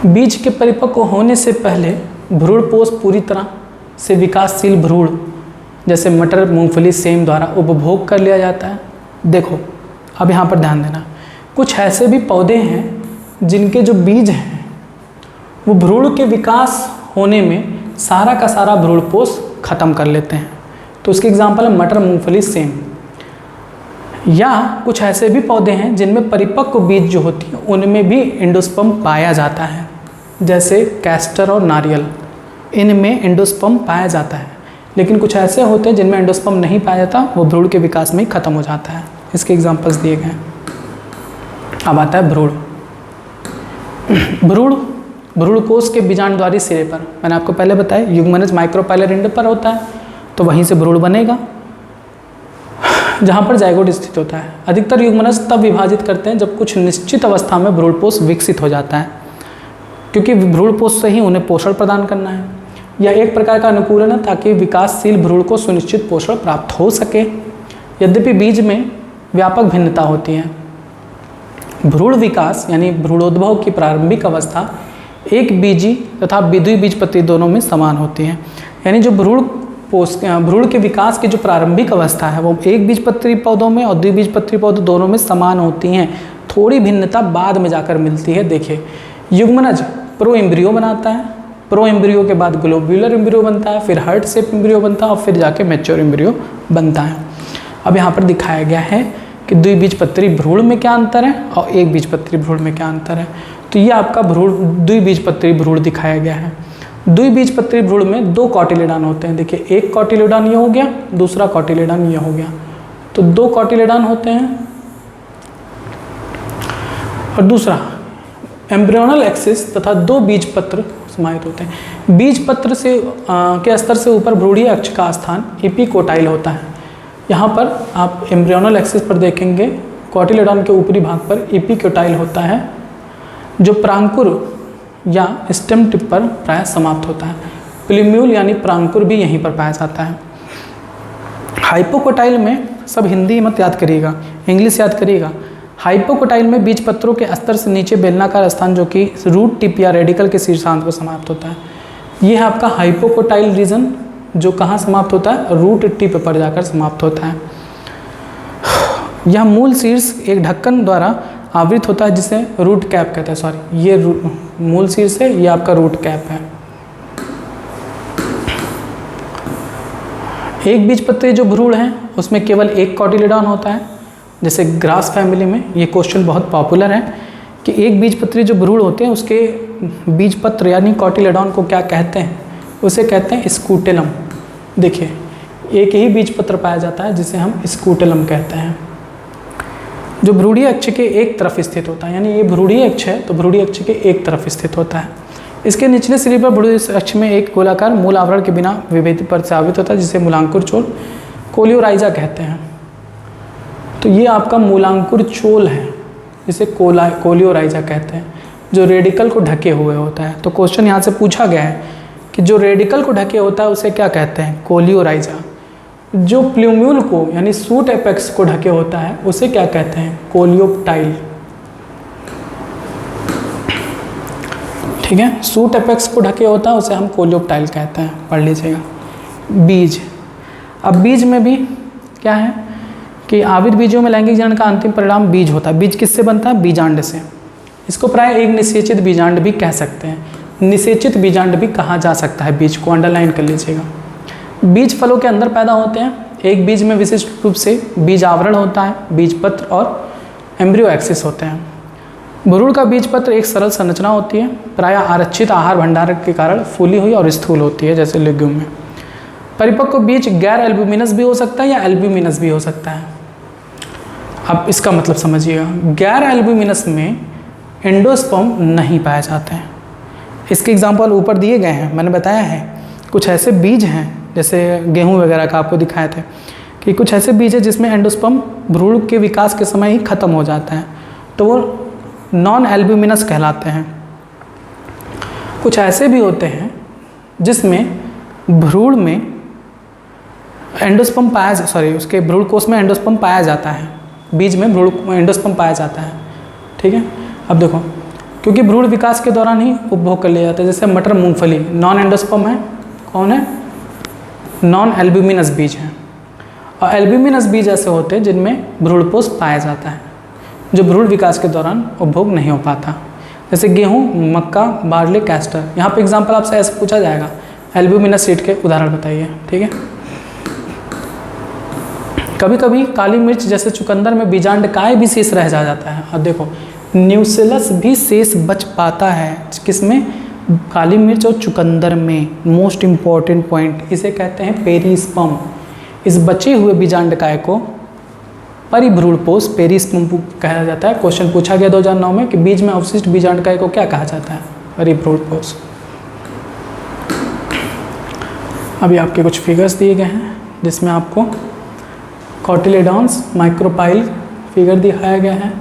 बीज के परिपक्व होने से पहले भ्रूणपोष पूरी तरह से विकासशील भ्रूण जैसे मटर, मूंगफली, सेम द्वारा उपभोग कर लिया जाता है। देखो अब यहाँ पर ध्यान देना, कुछ ऐसे भी पौधे हैं जिनके जो बीज हैं वो भ्रूण के विकास होने में सारा का सारा भ्रूणपोष खत्म कर लेते हैं। तो उसके एग्जाम्पल है मटर, मूंगफली, सेम। या कुछ ऐसे भी पौधे हैं जिनमें परिपक्व बीज जो होती है उनमें भी एंडोस्पर्म पाया जाता है, जैसे कैस्टर और नारियल, इनमें एंडोस्पर्म पाया जाता है। लेकिन कुछ ऐसे होते हैं जिनमें एंडोस्पर्म नहीं पाया जाता, वो भ्रूण के विकास में ही खत्म हो जाता है। इसके एग्जाम्पल्स दिए गए हैं। अब आता है भ्रूण। भ्रूणकोश के बीजांडद्वारी सिरे पर, मैंने आपको पहले बताया युग्मनज माइक्रोपाइलर एंड पर होता है, तो वहीं से भ्रूण बनेगा जहाँ पर जाइगोट स्थित होता है। अधिकतर युग्मनज तब विभाजित करते हैं जब कुछ निश्चित अवस्था में भ्रूणपोष विकसित हो जाता है, क्योंकि भ्रूणपोष से ही उन्हें पोषण प्रदान करना है। यह एक प्रकार का अनुकूलन है ताकि विकासशील भ्रूण को सुनिश्चित पोषण प्राप्त हो सके। यद्यपि बीज में व्यापक भिन्नता होती है। भ्रूण विकास यानी भ्रूणोद्भव की प्रारंभिक अवस्था एक बीजी तथा द्विबीजपत्री दोनों में समान होती है। यानी जो भ्रूण के विकास की जो प्रारंभिक अवस्था है वो एक बीजपत्री पौधों में और द्विबीजपत्री पौधों दोनों में समान होती हैं। थोड़ी भिन्नता बाद में जाकर मिलती है। देखिए, युग्मनज प्रो एम्ब्रियो बनाता है, प्रो एम्ब्रियो के बाद ग्लोब्यूलर एम्ब्रियो बनता है, फिर हार्ट शेप एम्ब्रियो बनता है और फिर जाके मैच्योर एम्ब्रियो बनता है। अब यहाँ पर दिखाया गया है कि द्विबीजपत्री भ्रूण में क्या अंतर है और एक बीजपत्री भ्रूण में क्या अंतर है। तो ये आपका द्विबीजपत्री भ्रूण दिखाया गया है। द्विबीजपत्री भ्रूण में दो कॉटिलेडॉन होते हैं। देखिए, एक कॉटिलेडॉन ये हो गया, दूसरा कॉटिलेडॉन ये हो गया, तो दो कॉटिलेडॉन होते हैं। और दूसरा एम्ब्रियोनल एक्सिस तथा दो बीजपत्र समाहित होते हैं। बीजपत्र से के स्तर से ऊपर भ्रूणीय अक्ष का स्थान एपिकोटाइल होता है। यहाँ पर आप एम्ब्रियोनल एक्सिस पर देखेंगे कॉटिलेडॉन के ऊपरी भाग पर एपिकोटाइल होता है, जो प्रांकुर या स्टेम टिप पर प्राय समाप्त होता है। प्लीम्यूल यानी प्रांकुर भी यहीं पर पाया जाता है। हाइपोकोटाइल में, सब हिंदी मत याद करिएगा, इंग्लिश याद करिएगा। हाइपोकोटाइल में बीज पत्रों के स्तर से नीचे बेलनाकार स्थान जो कि रूट टिप या रेडिकल के शीर्षांत पर समाप्त होता है। ये है आपका हाइपोकोटाइल रीजन, जो कहाँ समाप्त होता है, रूट टिप पर जाकर समाप्त होता है। यह मूल शीर्ष एक ढक्कन द्वारा आवृत होता है जिसे रूट कैप कहते हैं। सॉरी, ये मूल शीर्ष है, ये आपका रूट कैप है। एक बीजपत्री जो भ्रूण है उसमें केवल एक कॉटिलेडॉन होता है। जैसे ग्रास फैमिली में ये क्वेश्चन बहुत पॉपुलर है कि एक बीजपत्री जो भ्रूण होते हैं उसके बीजपत्र यानी कॉटिलेडॉन को क्या कहते हैं, उसे कहते हैं स्कूटेलम। देखिए, एक ही बीजपत्र पाया जाता है जिसे हम स्कूटेलम कहते हैं, जो भ्रूणीय अक्ष के एक तरफ स्थित होता है। यानी ये भ्रूणीय अक्ष है तो भ्रूणीय अक्ष के एक तरफ स्थित होता है। इसके निचले सिरे पर भ्रूणीय अक्ष में एक गोलाकार मूल आवरण के बिना विभेदित परत से आवृत होता है जिसे मूलांकुर चोल कोलियोराइजा कहते हैं। तो ये आपका मूलांकुर चोल है जिसे कोलियोराइजा कहते हैं, जो रेडिकल को ढके हुए होता है। तो क्वेश्चन यहाँ से पूछा गया है कि जो रेडिकल को ढके होता है उसे क्या कहते हैं, कोलियोराइजा। जो प्लूम्यूल को यानी सूट एपेक्स को ढके होता है उसे क्या कहते हैं, कोलियोप्टाइल। ठीक है, सूट एपेक्स को ढके होता है उसे हम कोलियोप्टाइल कहते हैं, पढ़ लीजिएगा। बीज, अब बीज में भी क्या है कि आवृत बीजों में लैंगिक जनन का अंतिम परिणाम बीज होता है। बीज किससे बनता है, बीजांड से। इसको प्राय एक निषेचित बीजांड भी कह सकते हैं, निषेचित बीजांड भी कहा जा सकता है। बीज को अंडरलाइन कर लीजिएगा। बीज फलों के अंदर पैदा होते हैं। एक बीज में विशिष्ट रूप से बीज आवरण होता है, बीजपत्र और एम्ब्रियो एक्सिस होते हैं। भ्रूण का बीजपत्र एक सरल संरचना होती है, प्रायः आरक्षित आहार भंडार के कारण फूली हुई और स्थूल होती है, जैसे लेग्यूम में। परिपक्व बीज गैर एल्ब्यूमिनस भी हो सकता है या एल्ब्यूमिनस भी हो सकता है। अब इसका मतलब समझिएगा, गैर एल्ब्यूमिनस में एंडोस्पर्म नहीं पाए जाते हैं। इसके एग्जाम्पल ऊपर दिए गए हैं, मैंने बताया है। कुछ ऐसे बीज हैं, जैसे गेहूं वगैरह का आपको दिखाए थे कि कुछ ऐसे बीज है जिसमें एंडोस्पर्म भ्रूण के विकास के समय ही खत्म हो जाता है, तो वो नॉन एल्ब्यूमिनस कहलाते हैं। कुछ ऐसे भी होते हैं जिसमें भ्रूण में एंडोस्पर्म उसके भ्रूण कोश में एंडोस्पर्म पाया जाता है, बीज में भ्रूण एंडोस्पर्म पाया जाता है। ठीक है, अब देखो, क्योंकि भ्रूण विकास के दौरान ही उपभोग कर लिया जाता है। जैसे मटर, मूंगफली नॉन एंडोस्पर्म है, कौन है, नॉन एल्ब्यूमिनस बीज है। और एल्ब्यूमिनस बीज ऐसे होते हैं जिनमें भ्रूणपोष पाया जाता है, जो भ्रूण विकास के दौरान उपभोग नहीं हो पाता। जैसे गेहूं, मक्का, बार्ले, कैस्टर। यहाँ पे एग्जांपल आपसे ऐसे पूछा जाएगा, एल्ब्यूमिनस सीड के उदाहरण बताइए। ठीक है, कभी कभी काली मिर्च जैसे चुकंदर में बीजांड काय भी शेष रह जाता है। अब देखो, न्यूसेलस भी शेष बच पाता है, किसमें, काली मिर्च और चुकंदर में। मोस्ट इंपॉर्टेंट पॉइंट, इसे कहते हैं पेरिस्पर्म। इस बचे हुए बीजांड काय को परिभ्रूणपोष पेरिस्पर्म कहा जाता है। क्वेश्चन पूछा गया 2009 में कि बीज में अवशिष्ट बीजांड काय को क्या कहा जाता है, परिभ्रूणपोष। अभी आपके कुछ फिगर्स दिए गए हैं जिसमें आपको कॉटिलेडॉन्स, माइक्रोपाइल फिगर दिखाया गया है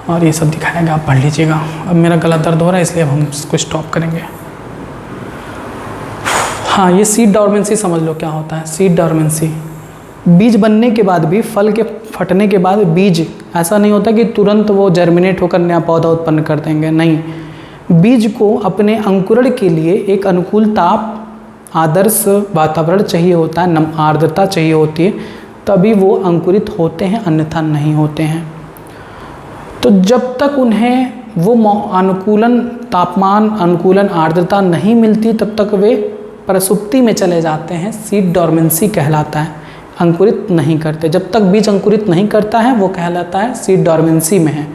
और ये सब दिखाया गया, आप पढ़ लीजिएगा। अब मेरा गला दर्द हो रहा है इसलिए अब हम इसको स्टॉप करेंगे। हाँ, ये सीड डॉर्मेंसी समझ लो क्या होता है। सीड डॉर्मेंसी, बीज बनने के बाद भी, फल के फटने के बाद बीज ऐसा नहीं होता कि तुरंत वो जर्मिनेट होकर नया पौधा उत्पन्न कर देंगे, नहीं। बीज को अपने अंकुरण के लिए एक अनुकूल ताप, आदर्श वातावरण चाहिए होता है, आर्द्रता चाहिए होती है, तभी वो अंकुरित होते हैं, अन्यथा नहीं होते हैं। तो जब तक उन्हें वो अनुकूलन तापमान, अनुकूलन आर्द्रता नहीं मिलती, तब तक वे प्रसुप्ति में चले जाते हैं। सीड डॉर्मेंसी कहलाता है, अंकुरित नहीं करते। जब तक बीज अंकुरित नहीं करता है वो कहलाता है सीड डॉर्मेंसी में है।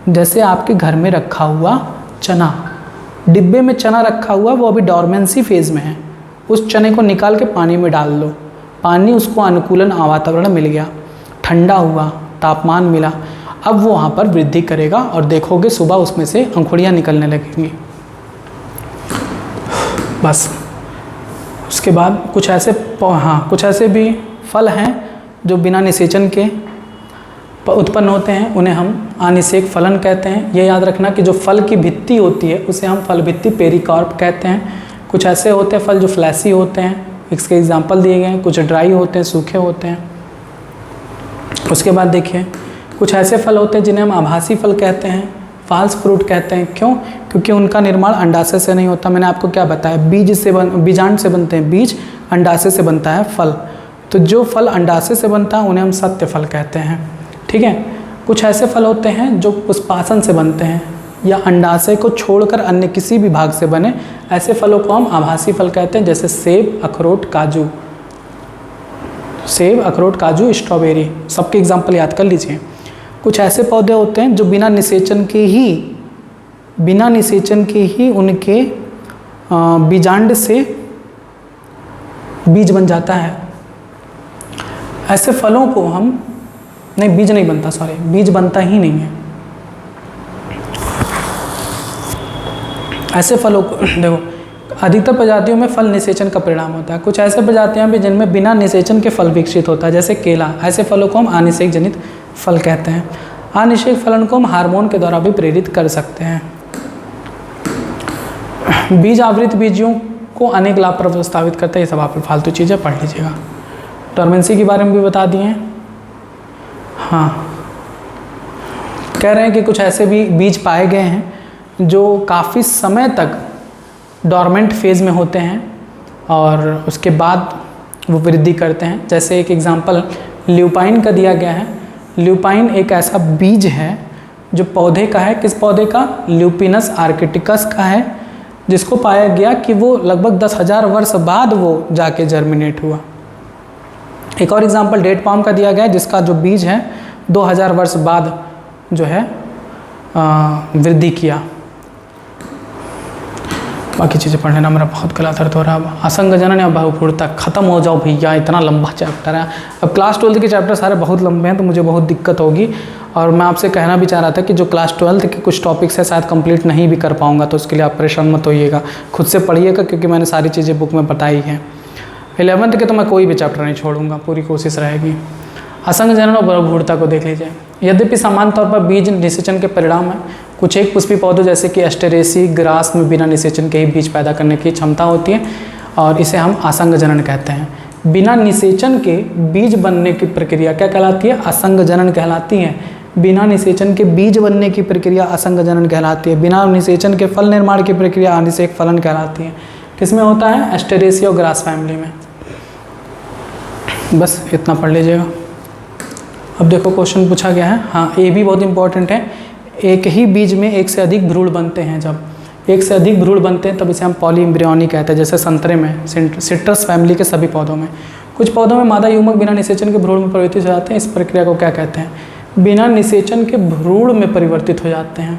जैसे आपके घर में रखा हुआ चना, डिब्बे में चना रखा हुआ, वो अभी डॉर्मेंसी फेज में है। उस चने को निकाल के पानी में डाल दो, पानी उसको अनुकूलन वातावरण मिल गया, ठंडा हुआ, तापमान मिला, अब वो वहाँ पर वृद्धि करेगा और देखोगे सुबह उसमें से अंकुरियाँ निकलने लगेंगी। बस उसके बाद कुछ ऐसे भी फल हैं जो बिना निषेचन के उत्पन्न होते हैं, उन्हें हम अनिषेक फलन कहते हैं। ये याद रखना कि जो फल की भित्ति होती है उसे हम फल भित्ति पेरिकार्प कहते हैं। कुछ ऐसे होते हैं फल जो फ्लैसी होते हैं, इसके एग्जाम्पल दिए गए हैं। कुछ ड्राई होते हैं, सूखे होते हैं। उसके बाद देखिए कुछ ऐसे फल होते हैं जिन्हें हम आभासी फल कहते हैं, फॉल्स फ्रूट कहते हैं। क्यों? क्योंकि उनका निर्माण अंडाशय से नहीं होता। मैंने आपको क्या बताया, बीजांड से बनते हैं बीज, अंडाशय से बनता है फल। तो जो फल अंडाशय से बनता है उन्हें हम सत्य फल कहते हैं। ठीक है। कुछ ऐसे फल होते हैं जो पुष्पासन से बनते हैं या अंडाशय को छोड़कर अन्य किसी भी भाग से बने, ऐसे फलों को हम आभासी फल कहते हैं, जैसे सेब, अखरोट, काजू। सेब, अखरोट, काजू, स्ट्रॉबेरी, सबके एग्जाम्पल याद कर लीजिए। कुछ ऐसे पौधे होते हैं जो बिना निषेचन के ही उनके बीजांड से बीज बन जाता है। ऐसे फलों को हम नहीं, बीज नहीं बनता, सॉरी, बीज बनता ही नहीं है। ऐसे फलों को देखो, अधिकतर प्रजातियों में फल निषेचन का परिणाम होता है। कुछ ऐसे प्रजातियां भी जिनमें बिना निषेचन के फल विकसित होता है, जैसे केला। ऐसे फलों को हम अनिषेक जनित फल कहते हैं। अनिषेक फलन को हम हार्मोन के द्वारा भी प्रेरित कर सकते हैं। बीज आवृत बीजों को अनेक लाभ प्रस्तावित करता है। ये सब आप फालतू चीज़ें पढ़ लीजिएगा। डॉर्मेंसी के बारे में भी बता दिए हैं। हाँ, कह रहे हैं कि कुछ ऐसे भी बीज पाए गए हैं जो काफ़ी समय तक डॉर्मेंट फेज़ में होते हैं और उसके बाद वो वृद्धि करते हैं। जैसे एक एग्जांपल ल्यूपाइन का दिया गया है। ल्यूपाइन एक ऐसा बीज है जो पौधे का है। किस पौधे का? ल्यूपिनस आर्किटिकस का है, जिसको पाया गया कि वो लगभग 10,000 वर्ष बाद वो जाके जर्मिनेट हुआ। एक और एग्जांपल डेट पाम का दिया गया है, जिसका जो बीज है 2000 वर्ष बाद जो है वृद्धि किया। बाकी चीज़ें पढ़ने ना मेरा बहुत गला दर्द हो रहा है। अब असंग जनन या बहुपूर्णता खत्म हो जाओ भैया, इतना लंबा चैप्टर है। अब क्लास 12 के चैप्टर सारे बहुत लंबे हैं तो मुझे बहुत दिक्कत होगी। और मैं आपसे कहना भी चाह रहा था कि जो क्लास 12 के कुछ टॉपिक्स है शायद कंप्लीट नहीं भी कर पाऊंगा, तो उसके लिए आप परेशान मत होइएगा, खुद से पढ़िएगा, क्योंकि मैंने सारी चीज़ें बुक में बताई हैं। 11th के तो मैं कोई भी चैप्टर नहीं छोड़ूंगा, पूरी कोशिश रहेगी। असंग जनन और बहुपूर्णता को देख लीजिए। यद्यपि सामान्य तौर पर बीज निषेचन के परिणाम है। कुछ एक पुष्पी पौधों जैसे कि एस्टेरेसी ग्रास में बिना निषेचन के ही बीज पैदा करने की क्षमता होती है और इसे हम असंग जनन कहते हैं। बिना निषेचन के बीज बनने की प्रक्रिया क्या कहलाती है? असंग जनन कहलाती है। बिना निषेचन के बीज बनने की प्रक्रिया असंग जनन कहलाती है। बिना निषेचन के फल निर्माण की प्रक्रिया अनिषेक फलन कहलाती है। किसमें होता है? एस्टेरेसी और ग्रास फैमिली में। बस इतना पढ़ लीजिएगा। अब देखो क्वेश्चन पूछा गया है। हाँ, ये भी बहुत इंपॉर्टेंट है। एक ही बीज में एक से अधिक भ्रूण बनते हैं। जब एक से अधिक भ्रूण बनते हैं तब इसे हम पॉलीएम्ब्रियोनी कहते हैं। जैसे संतरे में, सिट्रस फैमिली के सभी पौधों में। कुछ पौधों में मादा युग्मक बिना निषेचन के भ्रूण में परिवर्तित हो जाते हैं। इस प्रक्रिया को क्या कहते हैं? बिना निषेचन के भ्रूण में परिवर्तित हो जाते हैं,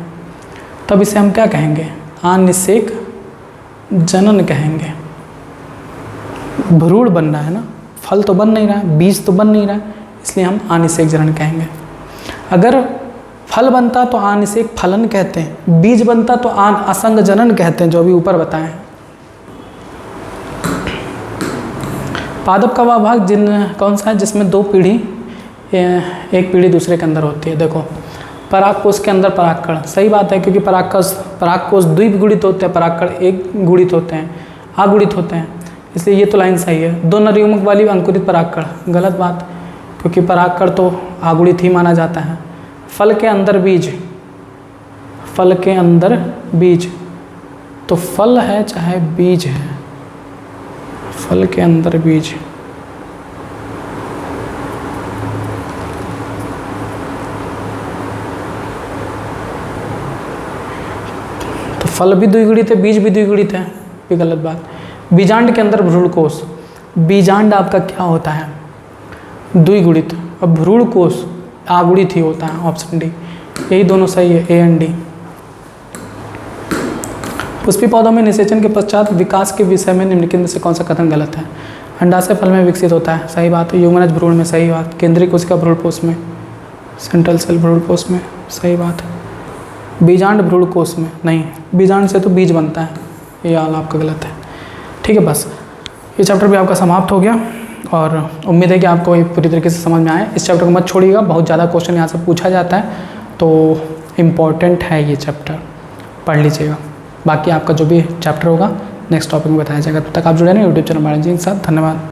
तब इसे हम क्या कहेंगे? अनिषेक जनन कहेंगे। भ्रूण बन रहा है ना, फल तो बन नहीं रहा है, बीज तो बन नहीं रहा है, इसलिए हम अनिषेक जनन कहेंगे। अगर फल बनता तो अनिषेक फलन कहते हैं, बीज बनता तो असंग जनन कहते हैं, जो अभी ऊपर बताए हैं। पादप का वह भाग कौन सा है जिसमें दो पीढ़ी, एक पीढ़ी दूसरे के अंदर होती है? देखो, परागकोश के अंदर परागकण, सही बात है, क्योंकि परागकोश द्विगुणित होते हैं, परागकण एक गुणित होते हैं, अगुणित होते हैं, इसलिए ये तो लाइन सही है। दो नर युग्मक वाली अंकुरित परागकण, गलत बात, क्योंकि परागकण तो अगुणित ही माना जाता है। फल के अंदर बीज, फल के अंदर बीज, तो फल है चाहे बीज है, फल के अंदर बीज। तो फल भी द्विगुणित है, बीज भी द्विगुणित है, ये गलत बात। बीजांड के अंदर भ्रूणकोश, बीजांड आपका क्या होता है? द्विगुणित, और भ्रूणकोश आगुणित ही होता है, ऑप्शन डी। यही दोनों सही है, ए एंड डी। पुष्पी पौधों में निषेचन के पश्चात विकास के विषय में निम्नलिखित में से कौन सा कथन गलत है? अंडाशय फल में विकसित होता है, सही बात है। युग्मनज भ्रूण में, सही बात। केंद्रीय कोशिका भ्रूणकोश में, सेंट्रल सेल भ्रूणकोश में, सही बात है। बीजांड भ्रूणकोश में नहीं, बीजांड से तो बीज बनता है, ये हाल आपका गलत है। ठीक है, बस ये चैप्टर भी आपका समाप्त हो गया और उम्मीद है कि आपको ये पूरी तरीके से समझ में आए। इस चैप्टर को मत छोड़िएगा, बहुत ज़्यादा क्वेश्चन यहाँ से पूछा जाता है, तो इम्पॉर्टेंट है ये चैप्टर, पढ़ लीजिएगा। बाकी आपका जो भी चैप्टर होगा नेक्स्ट टॉपिक में बताया जाएगा। तब तक आप जुड़े रहें यूट्यूब चैनल बालाजी के साथ। धन्यवाद।